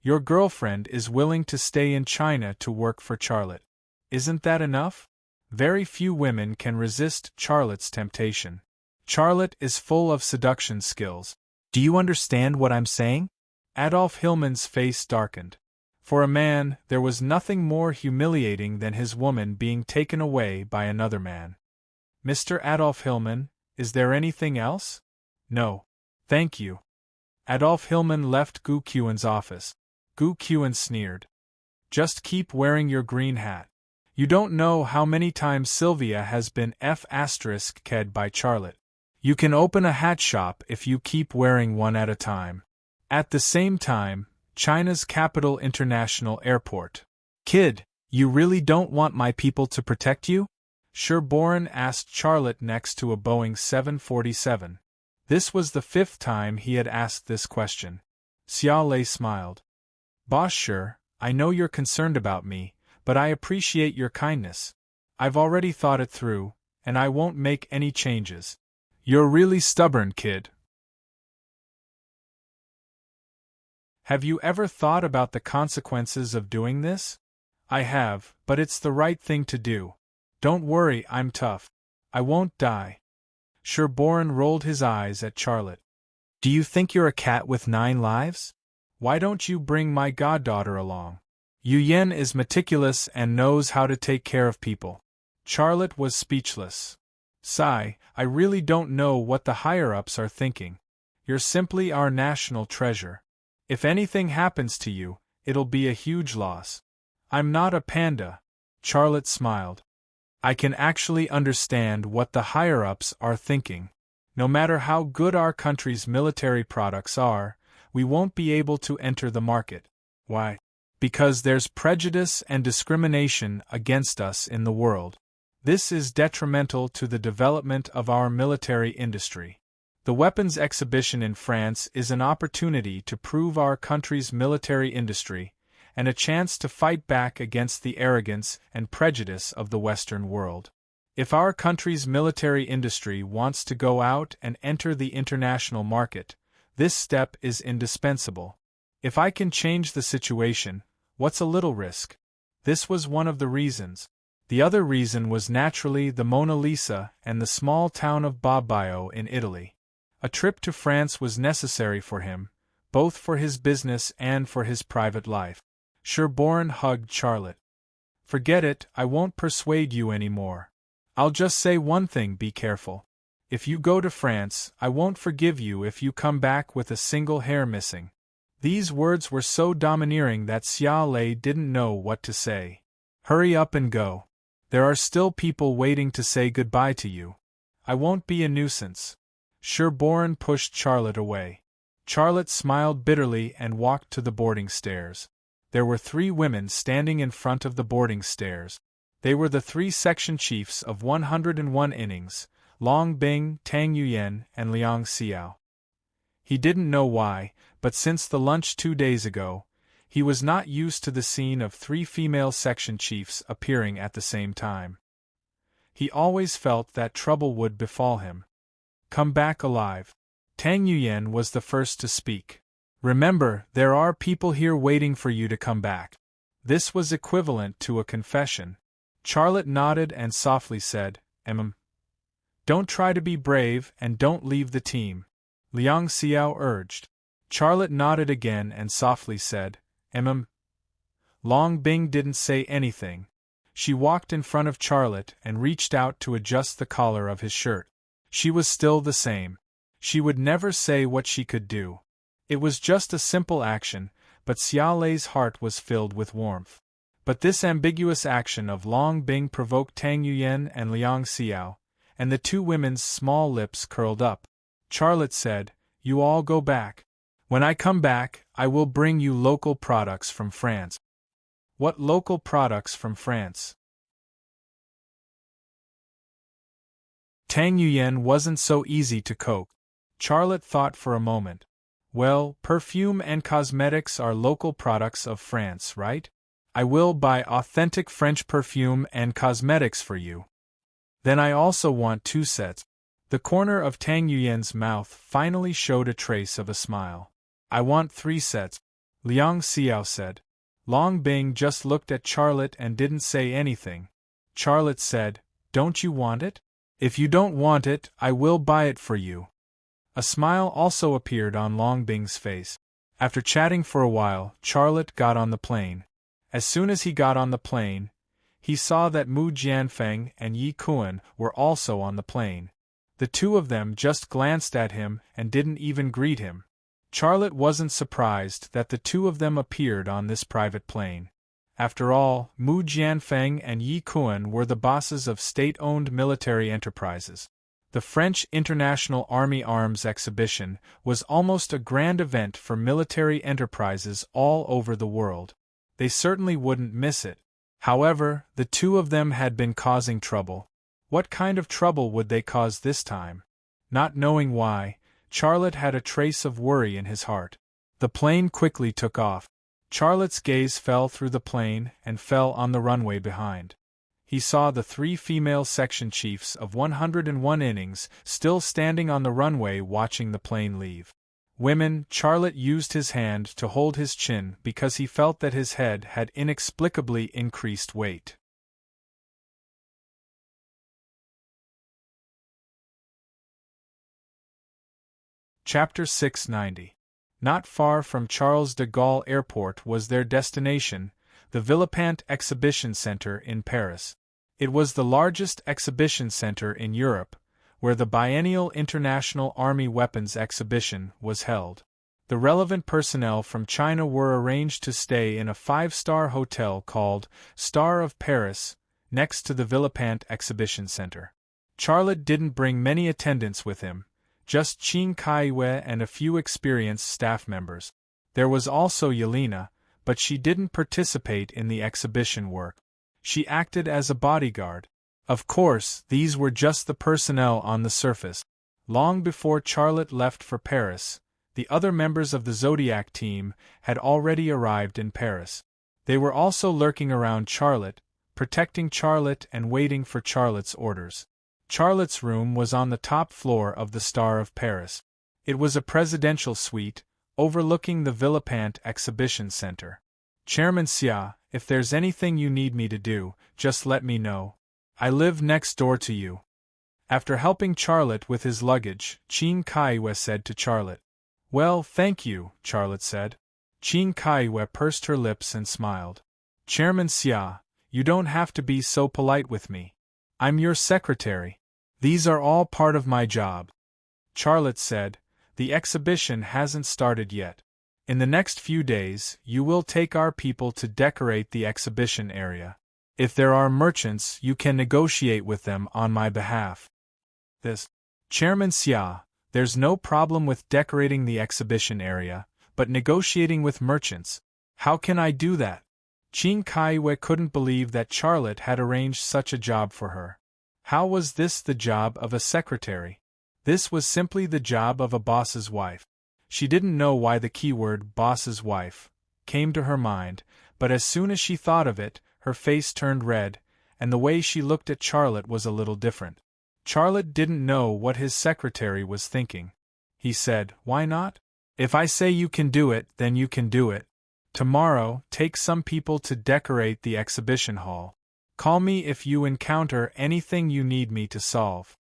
Your girlfriend is willing to stay in China to work for Charlotte. Isn't that enough? Very few women can resist Charlotte's temptation. Charlotte is full of seduction skills. Do you understand what I'm saying? Adolf Hillman's face darkened. For a man, there was nothing more humiliating than his woman being taken away by another man. Mr. Adolf Hillman, is there anything else? No. Thank you. Adolf Hillman left Gu Qiuan's office. Gu Qiuan sneered. Just keep wearing your green hat. You don't know how many times Sylvia has been f***ed by Charlotte. You can open a hat shop if you keep wearing one at a time. At the same time, China's capital international airport. Kid, you really don't want my people to protect you? Sherborne asked Charlotte next to a Boeing 747. This was the 5th time he had asked this question. Xia Lei smiled. Boss Sher, I know you're concerned about me, but I appreciate your kindness. I've already thought it through, and I won't make any changes. You're really stubborn, kid. Have you ever thought about the consequences of doing this? I have, but it's the right thing to do. Don't worry, I'm tough. I won't die. Sherborne rolled his eyes at Charlotte. Do you think you're a cat with 9 lives? Why don't you bring my goddaughter along? Yu Yen is meticulous and knows how to take care of people. Charlotte was speechless. Sigh, I really don't know what the higher-ups are thinking. You're simply our national treasure. If anything happens to you, it'll be a huge loss. I'm not a panda. Charlotte smiled. I can actually understand what the higher-ups are thinking. No matter how good our country's military products are, we won't be able to enter the market. Why? Because there's prejudice and discrimination against us in the world. This is detrimental to the development of our military industry. The weapons exhibition in France is an opportunity to prove our country's military industry, and a chance to fight back against the arrogance and prejudice of the Western world. If our country's military industry wants to go out and enter the international market, this step is indispensable. If I can change the situation, what's a little risk? This was one of the reasons. The other reason was naturally the Mona Lisa and the small town of Bobbio in Italy. A trip to France was necessary for him, both for his business and for his private life. Sherborne hugged Charlotte. Forget it, I won't persuade you any more. I'll just say one thing, be careful. If you go to France, I won't forgive you if you come back with a single hair missing. These words were so domineering that Xia Lei didn't know what to say. Hurry up and go. There are still people waiting to say goodbye to you. I won't be a nuisance. Sherborne pushed Charlotte away. Charlotte smiled bitterly and walked to the boarding stairs. There were 3 women standing in front of the boarding stairs. They were the 3 section chiefs of 101 innings, Long Bing, Tang Yuyan, and Liang Xiao. He didn't know why, but since the lunch 2 days ago, he was not used to the scene of 3 female section chiefs appearing at the same time. He always felt that trouble would befall him. Come back alive. Tang Yuyan was the first to speak. Remember, there are people here waiting for you to come back. This was equivalent to a confession. Charlotte nodded and softly said, Don't try to be brave and don't leave the team. Liang Xiao urged. Charlotte nodded again and softly said, Long Bing didn't say anything. She walked in front of Charlotte and reached out to adjust the collar of his shirt. She was still the same. She would never say what she could do. It was just a simple action, but Xia Lei's heart was filled with warmth. But this ambiguous action of Long Bing provoked Tang Yuyan and Liang Xiao, and the 2 women's small lips curled up. Charlotte said, You all go back. When I come back, I will bring you local products from France. What local products from France? Tang Yuyan wasn't so easy to coax. Charlotte thought for a moment. Well, perfume and cosmetics are local products of France, right? I will buy authentic French perfume and cosmetics for you. Then I also want 2 sets. The corner of Tang Yuyan's mouth finally showed a trace of a smile. I want 3 sets, Liang Xiao said. Long Bing just looked at Charlotte and didn't say anything. Charlotte said, Don't you want it? If you don't want it, I will buy it for you. A smile also appeared on Long Bing's face. After chatting for a while, Charlotte got on the plane. As soon as he got on the plane, he saw that Mu Jianfeng and Yi Kuan were also on the plane. The 2 of them just glanced at him and didn't even greet him. Charlotte wasn't surprised that the 2 of them appeared on this private plane. After all, Mu Jianfeng and Yi Kuan were the bosses of state-owned military enterprises. The French International Army Arms Exhibition was almost a grand event for military enterprises all over the world. They certainly wouldn't miss it. However, the 2 of them had been causing trouble. What kind of trouble would they cause this time? Not knowing why, Charlotte had a trace of worry in his heart. The plane quickly took off. Charlotte's gaze fell through the plane and fell on the runway behind. He saw the 3 female section chiefs of 101 innings still standing on the runway watching the plane leave. Women, Charlotte used his hand to hold his chin because he felt that his head had inexplicably increased weight. Chapter 690. Not far from Charles de Gaulle Airport was their destination, the Villepinte Exhibition Center in Paris. It was the largest exhibition center in Europe, where the biennial International Army Weapons Exhibition was held. The relevant personnel from China were arranged to stay in a 5-star hotel called Star of Paris, next to the Villepinte Exhibition Center. Charlotte didn't bring many attendants with him, just Qing Kaiyue and a few experienced staff members. There was also Yelena, but she didn't participate in the exhibition work. She acted as a bodyguard. Of course, these were just the personnel on the surface. Long before Charlotte left for Paris, the other members of the Zodiac team had already arrived in Paris. They were also lurking around Charlotte, protecting Charlotte and waiting for Charlotte's orders. Charlotte's room was on the top floor of the Star of Paris. It was a presidential suite, overlooking the Villepinte Exhibition Center. Chairman Xia, if there's anything you need me to do, just let me know. I live next door to you. After helping Charlotte with his luggage, Qing Kaiyue said to Charlotte. Well, thank you, Charlotte said. Qing Kaiyue pursed her lips and smiled. Chairman Xia, you don't have to be so polite with me. I'm your secretary. These are all part of my job. Charlotte said, the exhibition hasn't started yet. In the next few days, you will take our people to decorate the exhibition area. If there are merchants, you can negotiate with them on my behalf. Chairman Xia, there's no problem with decorating the exhibition area, but negotiating with merchants. How can I do that? Qing Kaiyue couldn't believe that Charlotte had arranged such a job for her. How was this the job of a secretary? This was simply the job of a boss's wife. She didn't know why the keyword boss's wife came to her mind, but as soon as she thought of it, her face turned red, and the way she looked at Charlotte was a little different. Charlotte didn't know what his secretary was thinking. He said, why not? If I say you can do it, then you can do it. Tomorrow, take some people to decorate the exhibition hall. Call me if you encounter anything you need me to solve.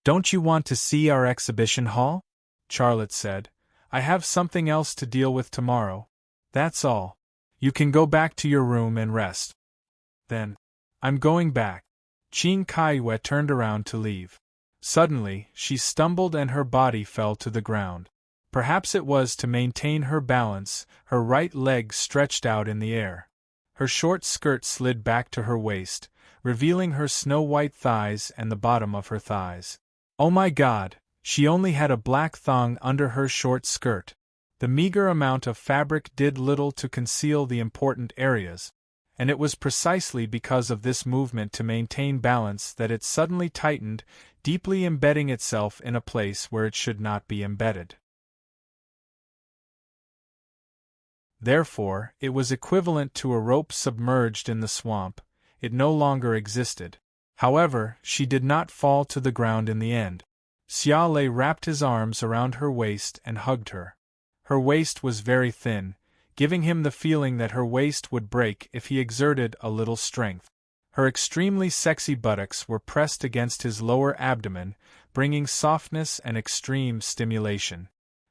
Don't you want to see our exhibition hall? Charlotte said. I have something else to deal with tomorrow. That's all. You can go back to your room and rest. Then, I'm going back. Qing Kaiyue turned around to leave. Suddenly, she stumbled and her body fell to the ground. Perhaps it was to maintain her balance, her right leg stretched out in the air. Her short skirt slid back to her waist, revealing her snow-white thighs and the bottom of her thighs. Oh my God, she only had a black thong under her short skirt. The meager amount of fabric did little to conceal the important areas, and it was precisely because of this movement to maintain balance that it suddenly tightened, deeply embedding itself in a place where it should not be embedded. Therefore, it was equivalent to a rope submerged in the swamp. It no longer existed. However, she did not fall to the ground in the end. Xia Lei wrapped his arms around her waist and hugged her. Her waist was very thin, giving him the feeling that her waist would break if he exerted a little strength. Her extremely sexy buttocks were pressed against his lower abdomen, bringing softness and extreme stimulation.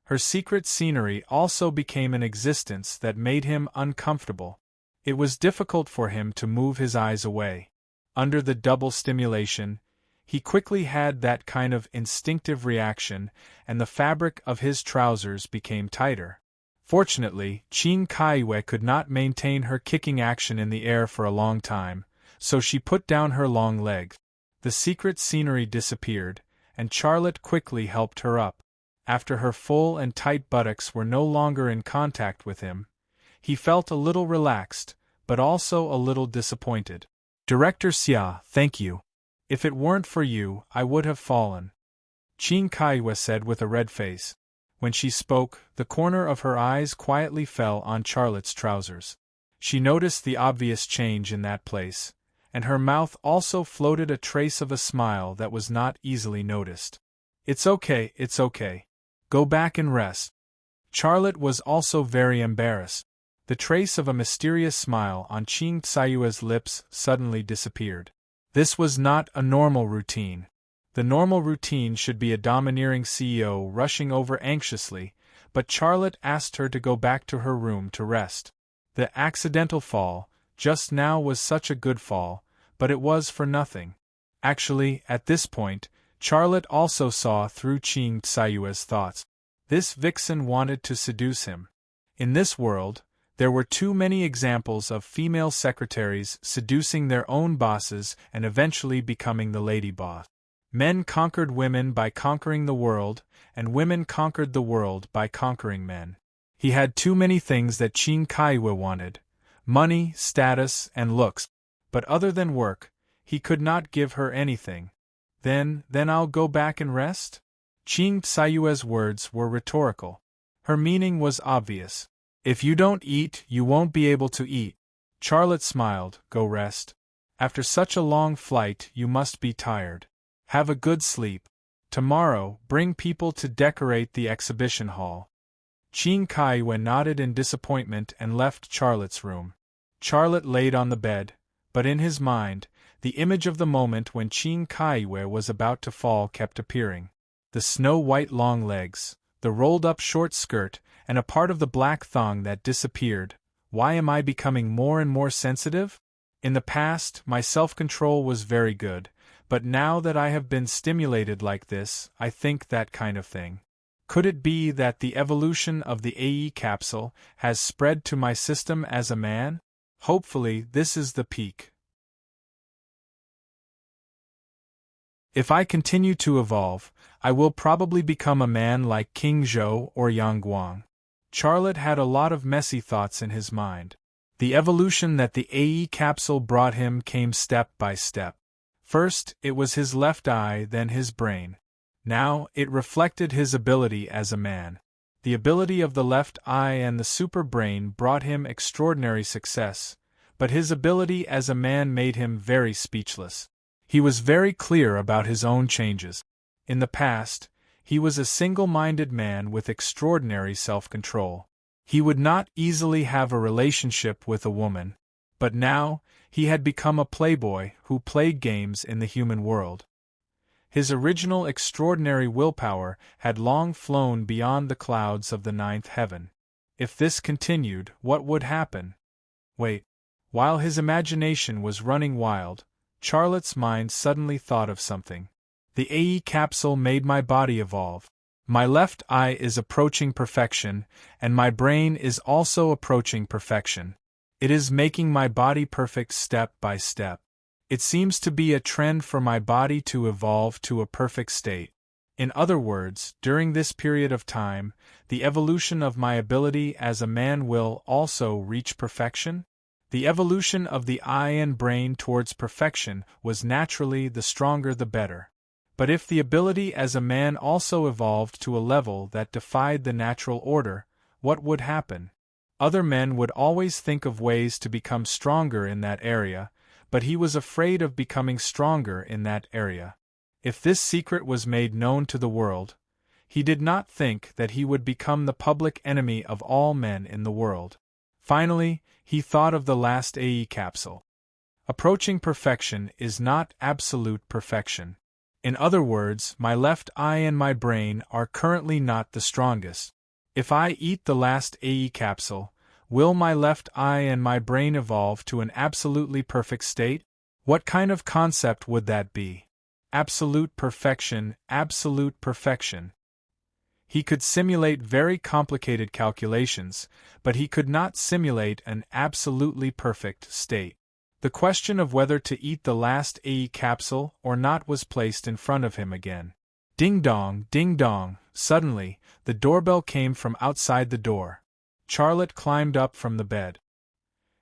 Her secret scenery also became an existence that made him uncomfortable. It was difficult for him to move his eyes away. Under the double stimulation, he quickly had that kind of instinctive reaction, and the fabric of his trousers became tighter. Fortunately, Qing Kaiyue could not maintain her kicking action in the air for a long time, so she put down her long legs. The secret scenery disappeared, and Charlotte quickly helped her up. After her full and tight buttocks were no longer in contact with him, he felt a little relaxed, but also a little disappointed. Director Xia, thank you. If it weren't for you, I would have fallen. Qing Kaiyue said with a red face. When she spoke, the corner of her eyes quietly fell on Charlotte's trousers. She noticed the obvious change in that place, and her mouth also floated a trace of a smile that was not easily noticed. It's okay, it's okay. Go back and rest. Charlotte was also very embarrassed. The trace of a mysterious smile on Qing Kaiyue's lips suddenly disappeared. This was not a normal routine. The normal routine should be a domineering CEO rushing over anxiously, but Charlotte asked her to go back to her room to rest. The accidental fall, just now, was such a good fall, but it was for nothing. Actually, at this point, Charlotte also saw through Qing Kaiyue's thoughts. This vixen wanted to seduce him. In this world, there were too many examples of female secretaries seducing their own bosses and eventually becoming the lady boss. Men conquered women by conquering the world, and women conquered the world by conquering men. He had too many things that Qin Kaiwei wanted: money, status, and looks. But other than work, he could not give her anything. Then I'll go back and rest? Qin Kaiyue's words were rhetorical. Her meaning was obvious. If you don't eat, you won't be able to eat. Charlotte smiled. Go rest. After such a long flight, you must be tired. Have a good sleep. Tomorrow, bring people to decorate the exhibition hall. Qin Kaiwei nodded in disappointment and left Charlotte's room. Charlotte laid on the bed, but in his mind, the image of the moment when Qin Kaiwei was about to fall kept appearing. The snow-white long legs, the rolled-up short skirt, and a part of the black thong that disappeared. Why am I becoming more and more sensitive? In the past, my self-control was very good, but now that I have been stimulated like this, I think that kind of thing. Could it be that the evolution of the AE capsule has spread to my system as a man? Hopefully, this is the peak. If I continue to evolve, I will probably become a man like King Zhou or Yang Guang. Charlotte had a lot of messy thoughts in his mind. The evolution that the AE capsule brought him came step by step. First, it was his left eye, then his brain. Now, it reflected his ability as a man. The ability of the left eye and the super brain brought him extraordinary success, but his ability as a man made him very speechless. He was very clear about his own changes. In the past, he was a single-minded man with extraordinary self-control. He would not easily have a relationship with a woman, but now, he had become a playboy who played games in the human world. His original extraordinary willpower had long flown beyond the clouds of the ninth heaven. If this continued, what would happen? Wait. While his imagination was running wild, Charlotte's mind suddenly thought of something. The AE capsule made my body evolve. My left eye is approaching perfection, and my brain is also approaching perfection. It is making my body perfect step by step. It seems to be a trend for my body to evolve to a perfect state. In other words, during this period of time, the evolution of my ability as a man will also reach perfection? The evolution of the eye and brain towards perfection was naturally the stronger the better. But if the ability as a man also evolved to a level that defied the natural order, what would happen? Other men would always think of ways to become stronger in that area, but he was afraid of becoming stronger in that area. If this secret was made known to the world, he did not think that he would become the public enemy of all men in the world. Finally, he thought of the last AE capsule. Approaching perfection is not absolute perfection. In other words, my left eye and my brain are currently not the strongest. If I eat the last AE capsule, will my left eye and my brain evolve to an absolutely perfect state? What kind of concept would that be? Absolute perfection, absolute perfection. He could simulate very complicated calculations, but he could not simulate an absolutely perfect state. The question of whether to eat the last AE capsule or not was placed in front of him again. Ding dong, ding dong. Suddenly, the doorbell came from outside the door. Charlotte climbed up from the bed.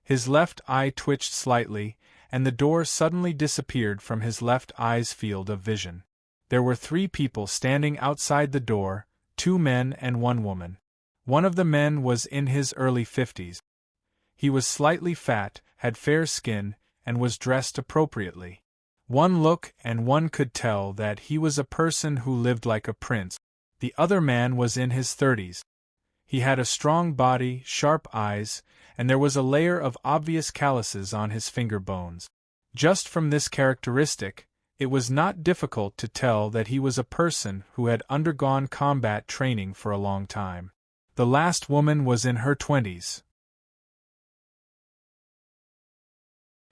His left eye twitched slightly, and the door suddenly disappeared from his left eye's field of vision. There were 3 people standing outside the door, 2 men and 1 woman. One of the men was in his early 50s. He was slightly fat, had fair skin, and was dressed appropriately. One look and one could tell that he was a person who lived like a prince. The other man was in his 30s. He had a strong body, sharp eyes, and there was a layer of obvious calluses on his finger bones. Just from this characteristic, it was not difficult to tell that he was a person who had undergone combat training for a long time. The last woman was in her 20s.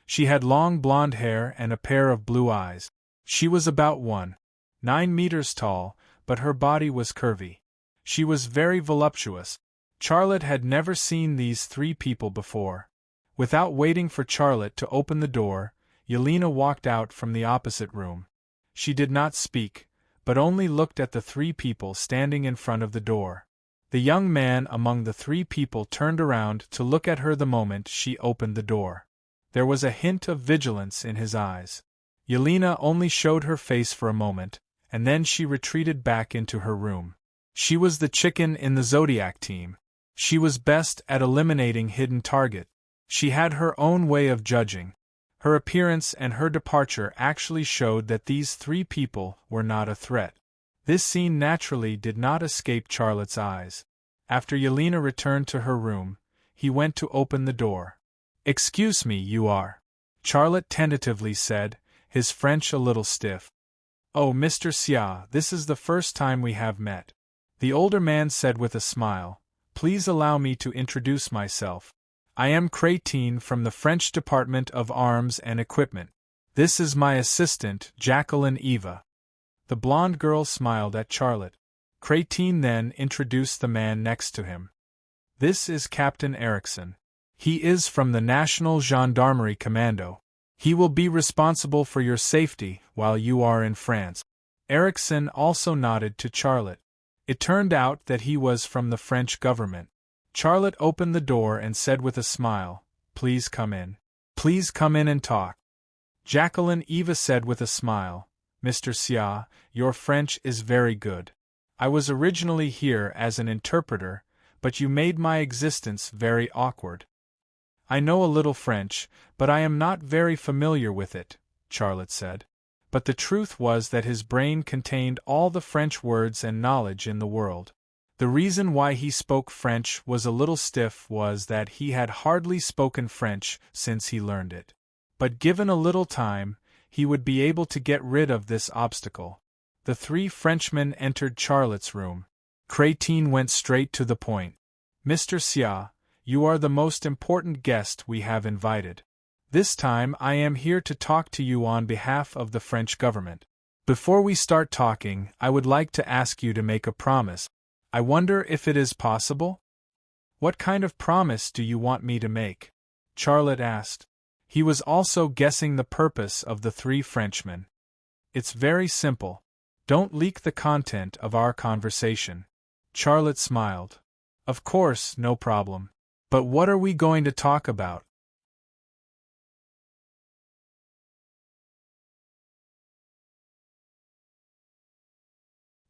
She had long blonde hair and a pair of blue eyes. She was about 1.9 meters tall, but her body was curvy. She was very voluptuous. Charlotte had never seen these 3 people before. Without waiting for Charlotte to open the door, Yelena walked out from the opposite room. She did not speak, but only looked at the three people standing in front of the door. The young man among the three people turned around to look at her the moment she opened the door. There was a hint of vigilance in his eyes. Yelena only showed her face for a moment, and then she retreated back into her room. She was the chicken in the Zodiac team. She was best at eliminating hidden target. She had her own way of judging. Her appearance and her departure actually showed that these three people were not a threat. This scene naturally did not escape Charlotte's eyes. After Yelena returned to her room, he went to open the door. "Excuse me, you are?" Charlotte tentatively said, his French a little stiff. "Oh, Mr. Xia, this is the first time we have met." The older man said with a smile, "Please allow me to introduce myself. I am Crétin from the French Department of Arms and Equipment. This is my assistant, Jacqueline Eva." The blonde girl smiled at Charlotte. Crétin then introduced the man next to him. "This is Captain Erickson. He is from the National Gendarmerie Commando. He will be responsible for your safety while you are in France." Erickson also nodded to Charlotte. It turned out that he was from the French government. Charlotte opened the door and said with a smile, "Please come in. Please come in and talk." Jacqueline Eva said with a smile, "Mr. Xia, your French is very good. I was originally here as an interpreter, but you made my existence very awkward." "I know a little French, but I am not very familiar with it," Charlotte said. But the truth was that his brain contained all the French words and knowledge in the world. The reason why he spoke French was a little stiff was that he had hardly spoken French since he learned it. But given a little time, he would be able to get rid of this obstacle. The three Frenchmen entered Charlotte's room. Crétin went straight to the point. "Mr. Xia, you are the most important guest we have invited. This time I am here to talk to you on behalf of the French government. Before we start talking, I would like to ask you to make a promise. I wonder if it is possible?" "What kind of promise do you want me to make?" Charlotte asked. He was also guessing the purpose of the three Frenchmen. "It's very simple. Don't leak the content of our conversation." Charlotte smiled. "Of course, no problem. But what are we going to talk about?"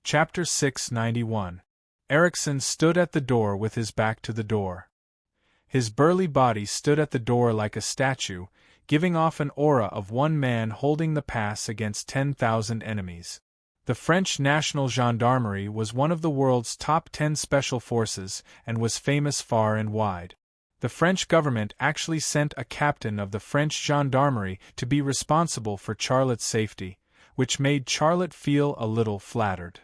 Chapter 691. Erickson stood at the door with his back to the door. His burly body stood at the door like a statue, giving off an aura of one man holding the pass against 10,000 enemies. The French National Gendarmerie was one of the world's top 10 special forces and was famous far and wide. The French government actually sent a captain of the French Gendarmerie to be responsible for Charlotte's safety, which made Charlotte feel a little flattered.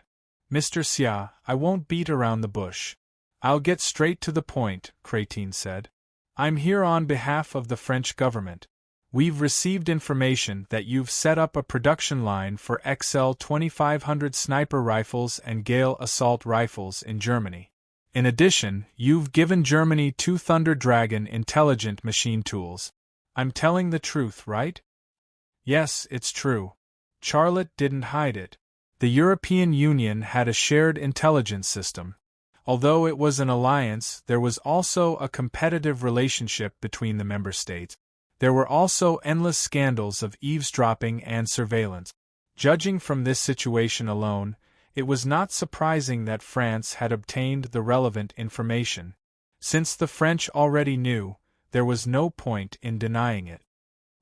"Mr. Xia, I won't beat around the bush. I'll get straight to the point," Crétin said. "I'm here on behalf of the French government. We've received information that you've set up a production line for XL 2500 sniper rifles and Gale assault rifles in Germany. In addition, you've given Germany 2 Thunder Dragon intelligent machine tools. I'm telling the truth, right?" "Yes, it's true." Charlotte didn't hide it. The European Union had a shared intelligence system. Although it was an alliance, there was also a competitive relationship between the member states. There were also endless scandals of eavesdropping and surveillance. Judging from this situation alone, it was not surprising that France had obtained the relevant information. Since the French already knew, there was no point in denying it.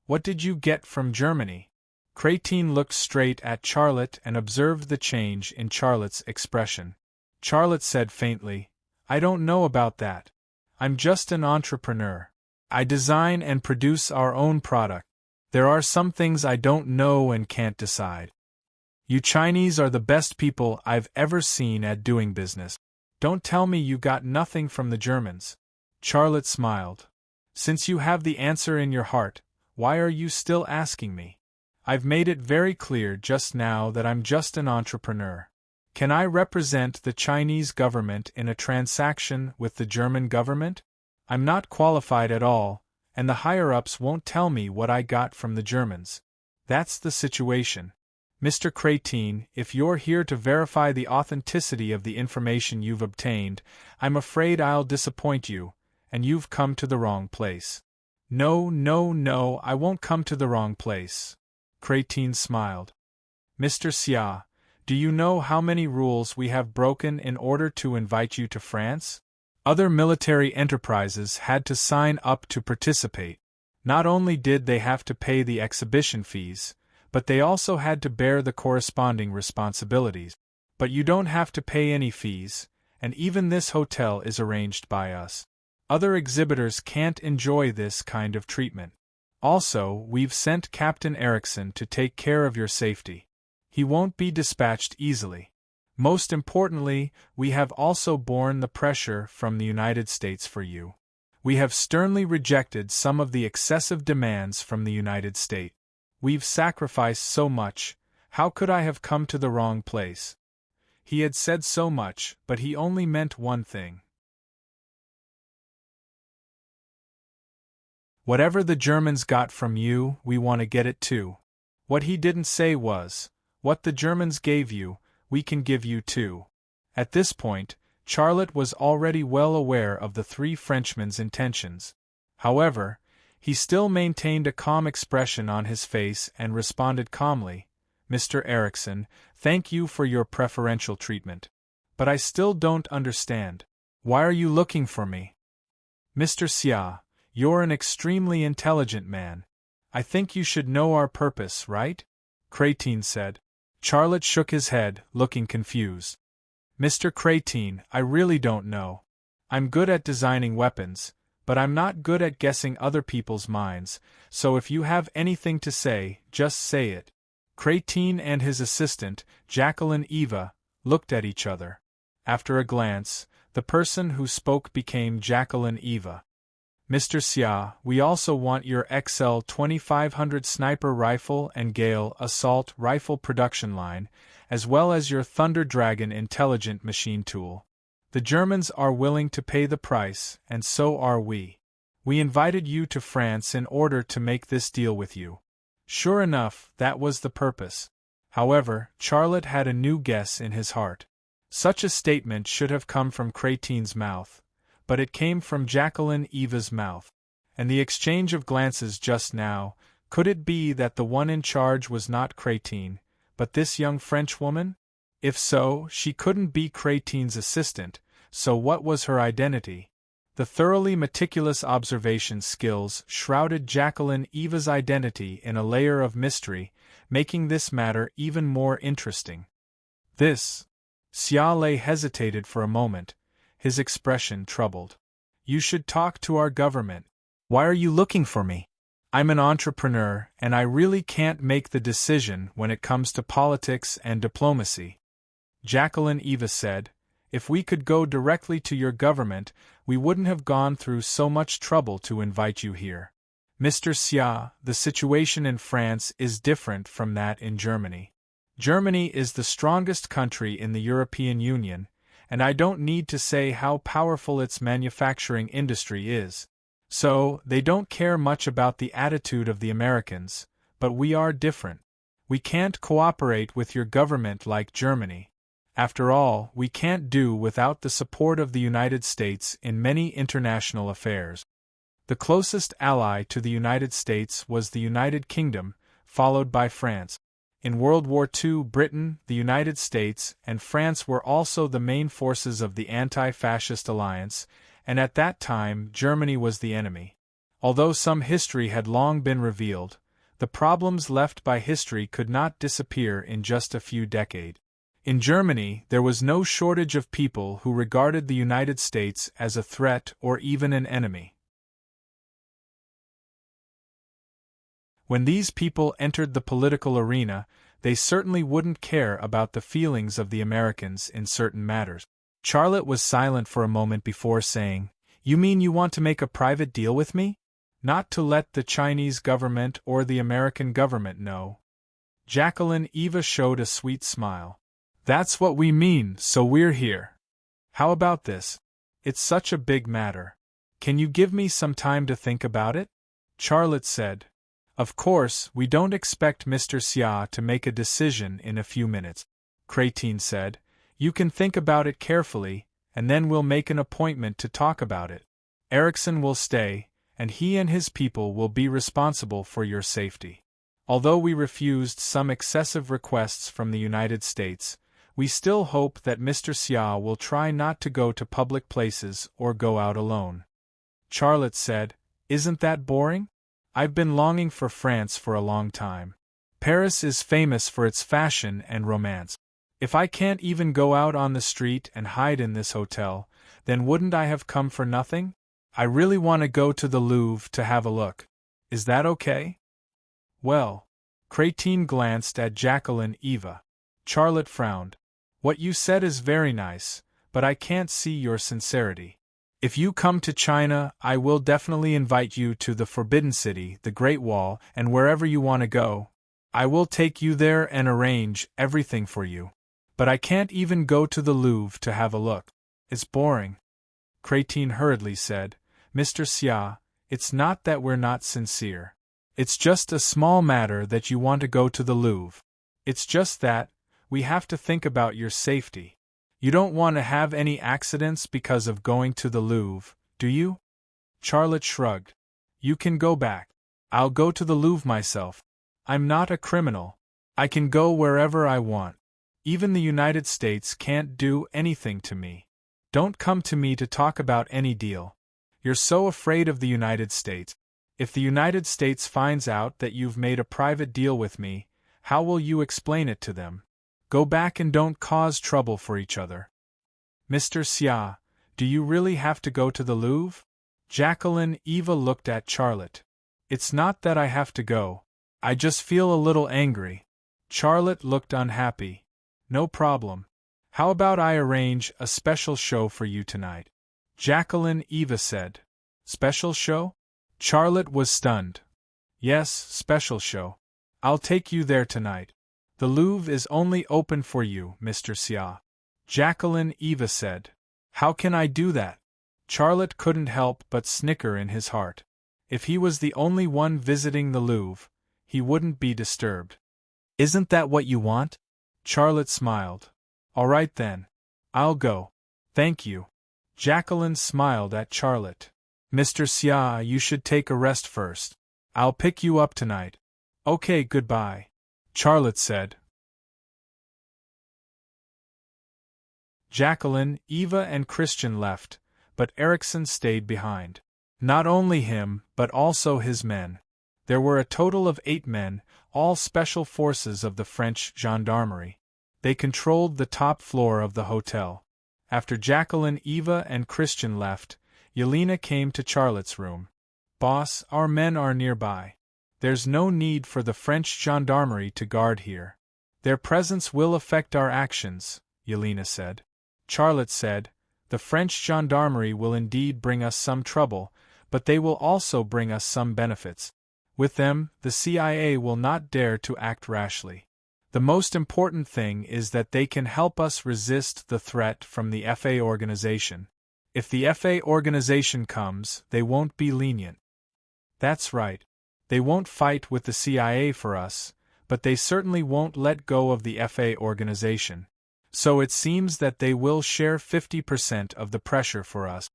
"What did you get from Germany?" Crétin looked straight at Charlotte and observed the change in Charlotte's expression. Charlotte said faintly, "I don't know about that. I'm just an entrepreneur. I design and produce our own product. There are some things I don't know and can't decide. You Chinese are the best people I've ever seen at doing business. Don't tell me you got nothing from the Germans." Charlotte smiled. "Since you have the answer in your heart, why are you still asking me? I've made it very clear just now that I'm just an entrepreneur. Can I represent the Chinese government in a transaction with the German government? I'm not qualified at all, and the higher-ups won't tell me what I got from the Germans. That's the situation. Mr. Crétin, if you're here to verify the authenticity of the information you've obtained, I'm afraid I'll disappoint you, and you've come to the wrong place. No, no, no, I won't come to the wrong place. Crétin smiled. Mr. Xia, do you know how many rules we have broken in order to invite you to France? Other military enterprises had to sign up to participate. Not only did they have to pay the exhibition fees, but they also had to bear the corresponding responsibilities. But you don't have to pay any fees, and even this hotel is arranged by us. Other exhibitors can't enjoy this kind of treatment. Also, we've sent Captain Erickson to take care of your safety. He won't be dispatched easily. Most importantly, we have also borne the pressure from the United States for you. We have sternly rejected some of the excessive demands from the United States. We've sacrificed so much, how could I have come to the wrong place? He had said so much, but he only meant one thing. Whatever the Germans got from you, we want to get it too. What he didn't say was, what the Germans gave you, we can give you too. At this point, Charlotte was already well aware of the three Frenchmen's intentions. However, he still maintained a calm expression on his face and responded calmly, Mr. Erickson, thank you for your preferential treatment. But I still don't understand. Why are you looking for me? Mr. Xia, you're an extremely intelligent man. I think you should know our purpose, right? Crétin said. Charlotte shook his head, looking confused. Mr. Crétin, I really don't know. I'm good at designing weapons, but I'm not good at guessing other people's minds, so if you have anything to say, just say it. Crétin and his assistant, Jacqueline Eva, looked at each other. After a glance, the person who spoke became Jacqueline Eva. Mr. Xia, we also want your XL 2500 sniper rifle and Gale assault rifle production line, as well as your Thunder Dragon intelligent machine tool. The Germans are willing to pay the price, and so are we. We invited you to France in order to make this deal with you. Sure enough, that was the purpose. However, Charlotte had a new guess in his heart. Such a statement should have come from Crétin's mouth, but it came from Jacqueline Eva's mouth. And the exchange of glances just now, could it be that the one in charge was not Crétin, but this young Frenchwoman? If so, she couldn't be Crétin's assistant, so what was her identity? The thoroughly meticulous observation skills shrouded Jacqueline Eva's identity in a layer of mystery, making this matter even more interesting. This. Xia Lei hesitated for a moment, his expression troubled. You should talk to our government. Why are you looking for me? I'm an entrepreneur, and I really can't make the decision when it comes to politics and diplomacy. Jacqueline Eva said, if we could go directly to your government, we wouldn't have gone through so much trouble to invite you here. Mr. Xia, the situation in France is different from that in Germany. Germany is the strongest country in the European Union, and I don't need to say how powerful its manufacturing industry is. So, they don't care much about the attitude of the Americans, but we are different. We can't cooperate with your government like Germany. After all, we can't do without the support of the United States in many international affairs. The closest ally to the United States was the United Kingdom, followed by France. In World War II, Britain, the United States, and France were also the main forces of the anti-fascist alliance, and at that time Germany was the enemy. Although some history had long been revealed, the problems left by history could not disappear in just a few decades. In Germany, there was no shortage of people who regarded the United States as a threat or even an enemy. When these people entered the political arena, they certainly wouldn't care about the feelings of the Americans in certain matters. Charlotte was silent for a moment before saying, You mean you want to make a private deal with me? Not to let the Chinese government or the American government know. Jacqueline Eva showed a sweet smile. That's what we mean, so we're here. How about this? It's such a big matter. Can you give me some time to think about it? Charlotte said. Of course, we don't expect Mr. Xia to make a decision in a few minutes, Crétin said. You can think about it carefully, and then we'll make an appointment to talk about it. Erickson will stay, and he and his people will be responsible for your safety. Although we refused some excessive requests from the United States, we still hope that Mr. Xia will try not to go to public places or go out alone. Charlotte said, Isn't that boring? I've been longing for France for a long time. Paris is famous for its fashion and romance. If I can't even go out on the street and hide in this hotel, then wouldn't I have come for nothing? I really want to go to the Louvre to have a look. Is that okay? Well, Crétin glanced at Jacqueline Eva. Charlotte frowned. What you said is very nice, but I can't see your sincerity. If you come to China, I will definitely invite you to the Forbidden City, the Great Wall, and wherever you want to go. I will take you there and arrange everything for you. But I can't even go to the Louvre to have a look. It's boring. Crétin hurriedly said, Mr. Xia, it's not that we're not sincere. It's just a small matter that you want to go to the Louvre. It's just that we have to think about your safety. You don't want to have any accidents because of going to the Louvre, do you? Charlotte shrugged. You can go back. I'll go to the Louvre myself. I'm not a criminal. I can go wherever I want. Even the United States can't do anything to me. Don't come to me to talk about any deal. You're so afraid of the United States. If the United States finds out that you've made a private deal with me, how will you explain it to them? Go back and don't cause trouble for each other. Mr. Xia, do you really have to go to the Louvre? Jacqueline Eva looked at Charlotte. It's not that I have to go. I just feel a little angry. Charlotte looked unhappy. No problem. How about I arrange a special show for you tonight? Jacqueline Eva said. Special show? Charlotte was stunned. Yes, special show. I'll take you there tonight. The Louvre is only open for you, Mr. Xia. Jacqueline Eva said. How can I do that? Charlotte couldn't help but snicker in his heart. If he was the only one visiting the Louvre, he wouldn't be disturbed. Isn't that what you want? Charlotte smiled. All right then. I'll go. Thank you. Jacqueline smiled at Charlotte. Mr. Xia, you should take a rest first. I'll pick you up tonight. Okay, goodbye. Charlotte said. Jacqueline, Eva and Christian left, but Erickson stayed behind. Not only him, but also his men. There were a total of 8 men, all special forces of the French gendarmerie. They controlled the top floor of the hotel. After Jacqueline, Eva and Christian left, Yelena came to Charlotte's room. Boss, our men are nearby. There's no need for the French gendarmerie to guard here. Their presence will affect our actions, Yelena said. Charlotte said, the French gendarmerie will indeed bring us some trouble, but they will also bring us some benefits. With them, the CIA will not dare to act rashly. The most important thing is that they can help us resist the threat from the FA organization. If the FA organization comes, they won't be lenient. That's right. They won't fight with the CIA for us, but they certainly won't let go of the FA organization. So it seems that they will share 50% of the pressure for us.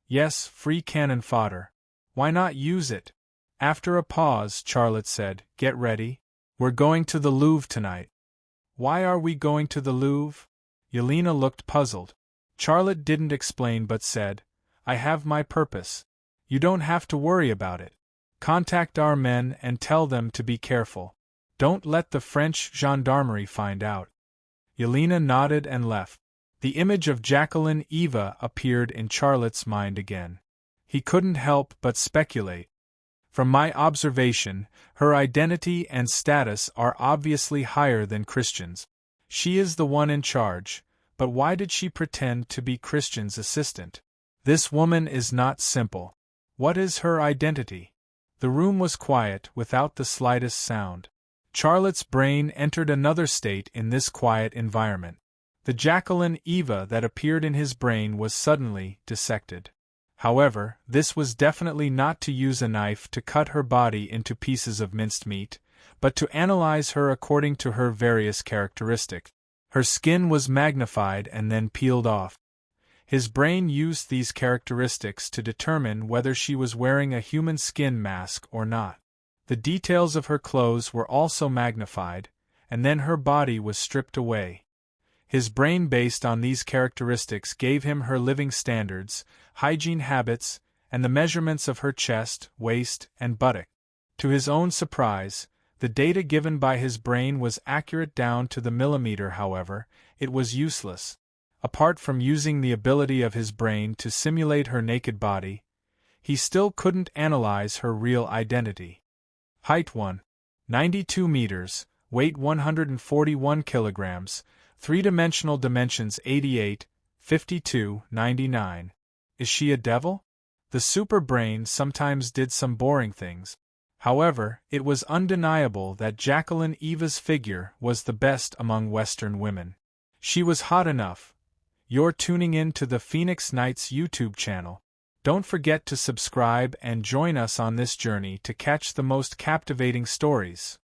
Yes, free cannon fodder. Why not use it? After a pause, Charlotte said, Get ready. We're going to the Louvre tonight. Why are we going to the Louvre? Yelena looked puzzled. Charlotte didn't explain but said, I have my purpose. You don't have to worry about it. Contact our men and tell them to be careful. Don't let the French gendarmerie find out. Yelena nodded and left. The image of Jacqueline Eva appeared in Charlotte's mind again. He couldn't help but speculate. From my observation, her identity and status are obviously higher than Christian's. She is the one in charge, but why did she pretend to be Christian's assistant? This woman is not simple. What is her identity? The room was quiet, without the slightest sound. Charlotte's brain entered another state in this quiet environment. The Jacqueline Eva that appeared in his brain was suddenly dissected. However, this was definitely not to use a knife to cut her body into pieces of minced meat, but to analyze her according to her various characteristics. Her skin was magnified and then peeled off. His brain used these characteristics to determine whether she was wearing a human skin mask or not. The details of her clothes were also magnified, and then her body was stripped away. His brain based on these characteristics gave him her living standards, hygiene habits, and the measurements of her chest, waist, and buttock. To his own surprise, the data given by his brain was accurate down to the millimeter. However, it was useless. Apart from using the ability of his brain to simulate her naked body, he still couldn't analyze her real identity. Height 1.92 meters, weight 141 kilograms, three-dimensional dimensions 88, 52, 99. Is she a devil? The super brain sometimes did some boring things. However, it was undeniable that Jacqueline Eva's figure was the best among Western women. She was hot enough. You're tuning in to the Phoenix Nights YouTube channel. Don't forget to subscribe and join us on this journey to catch the most captivating stories.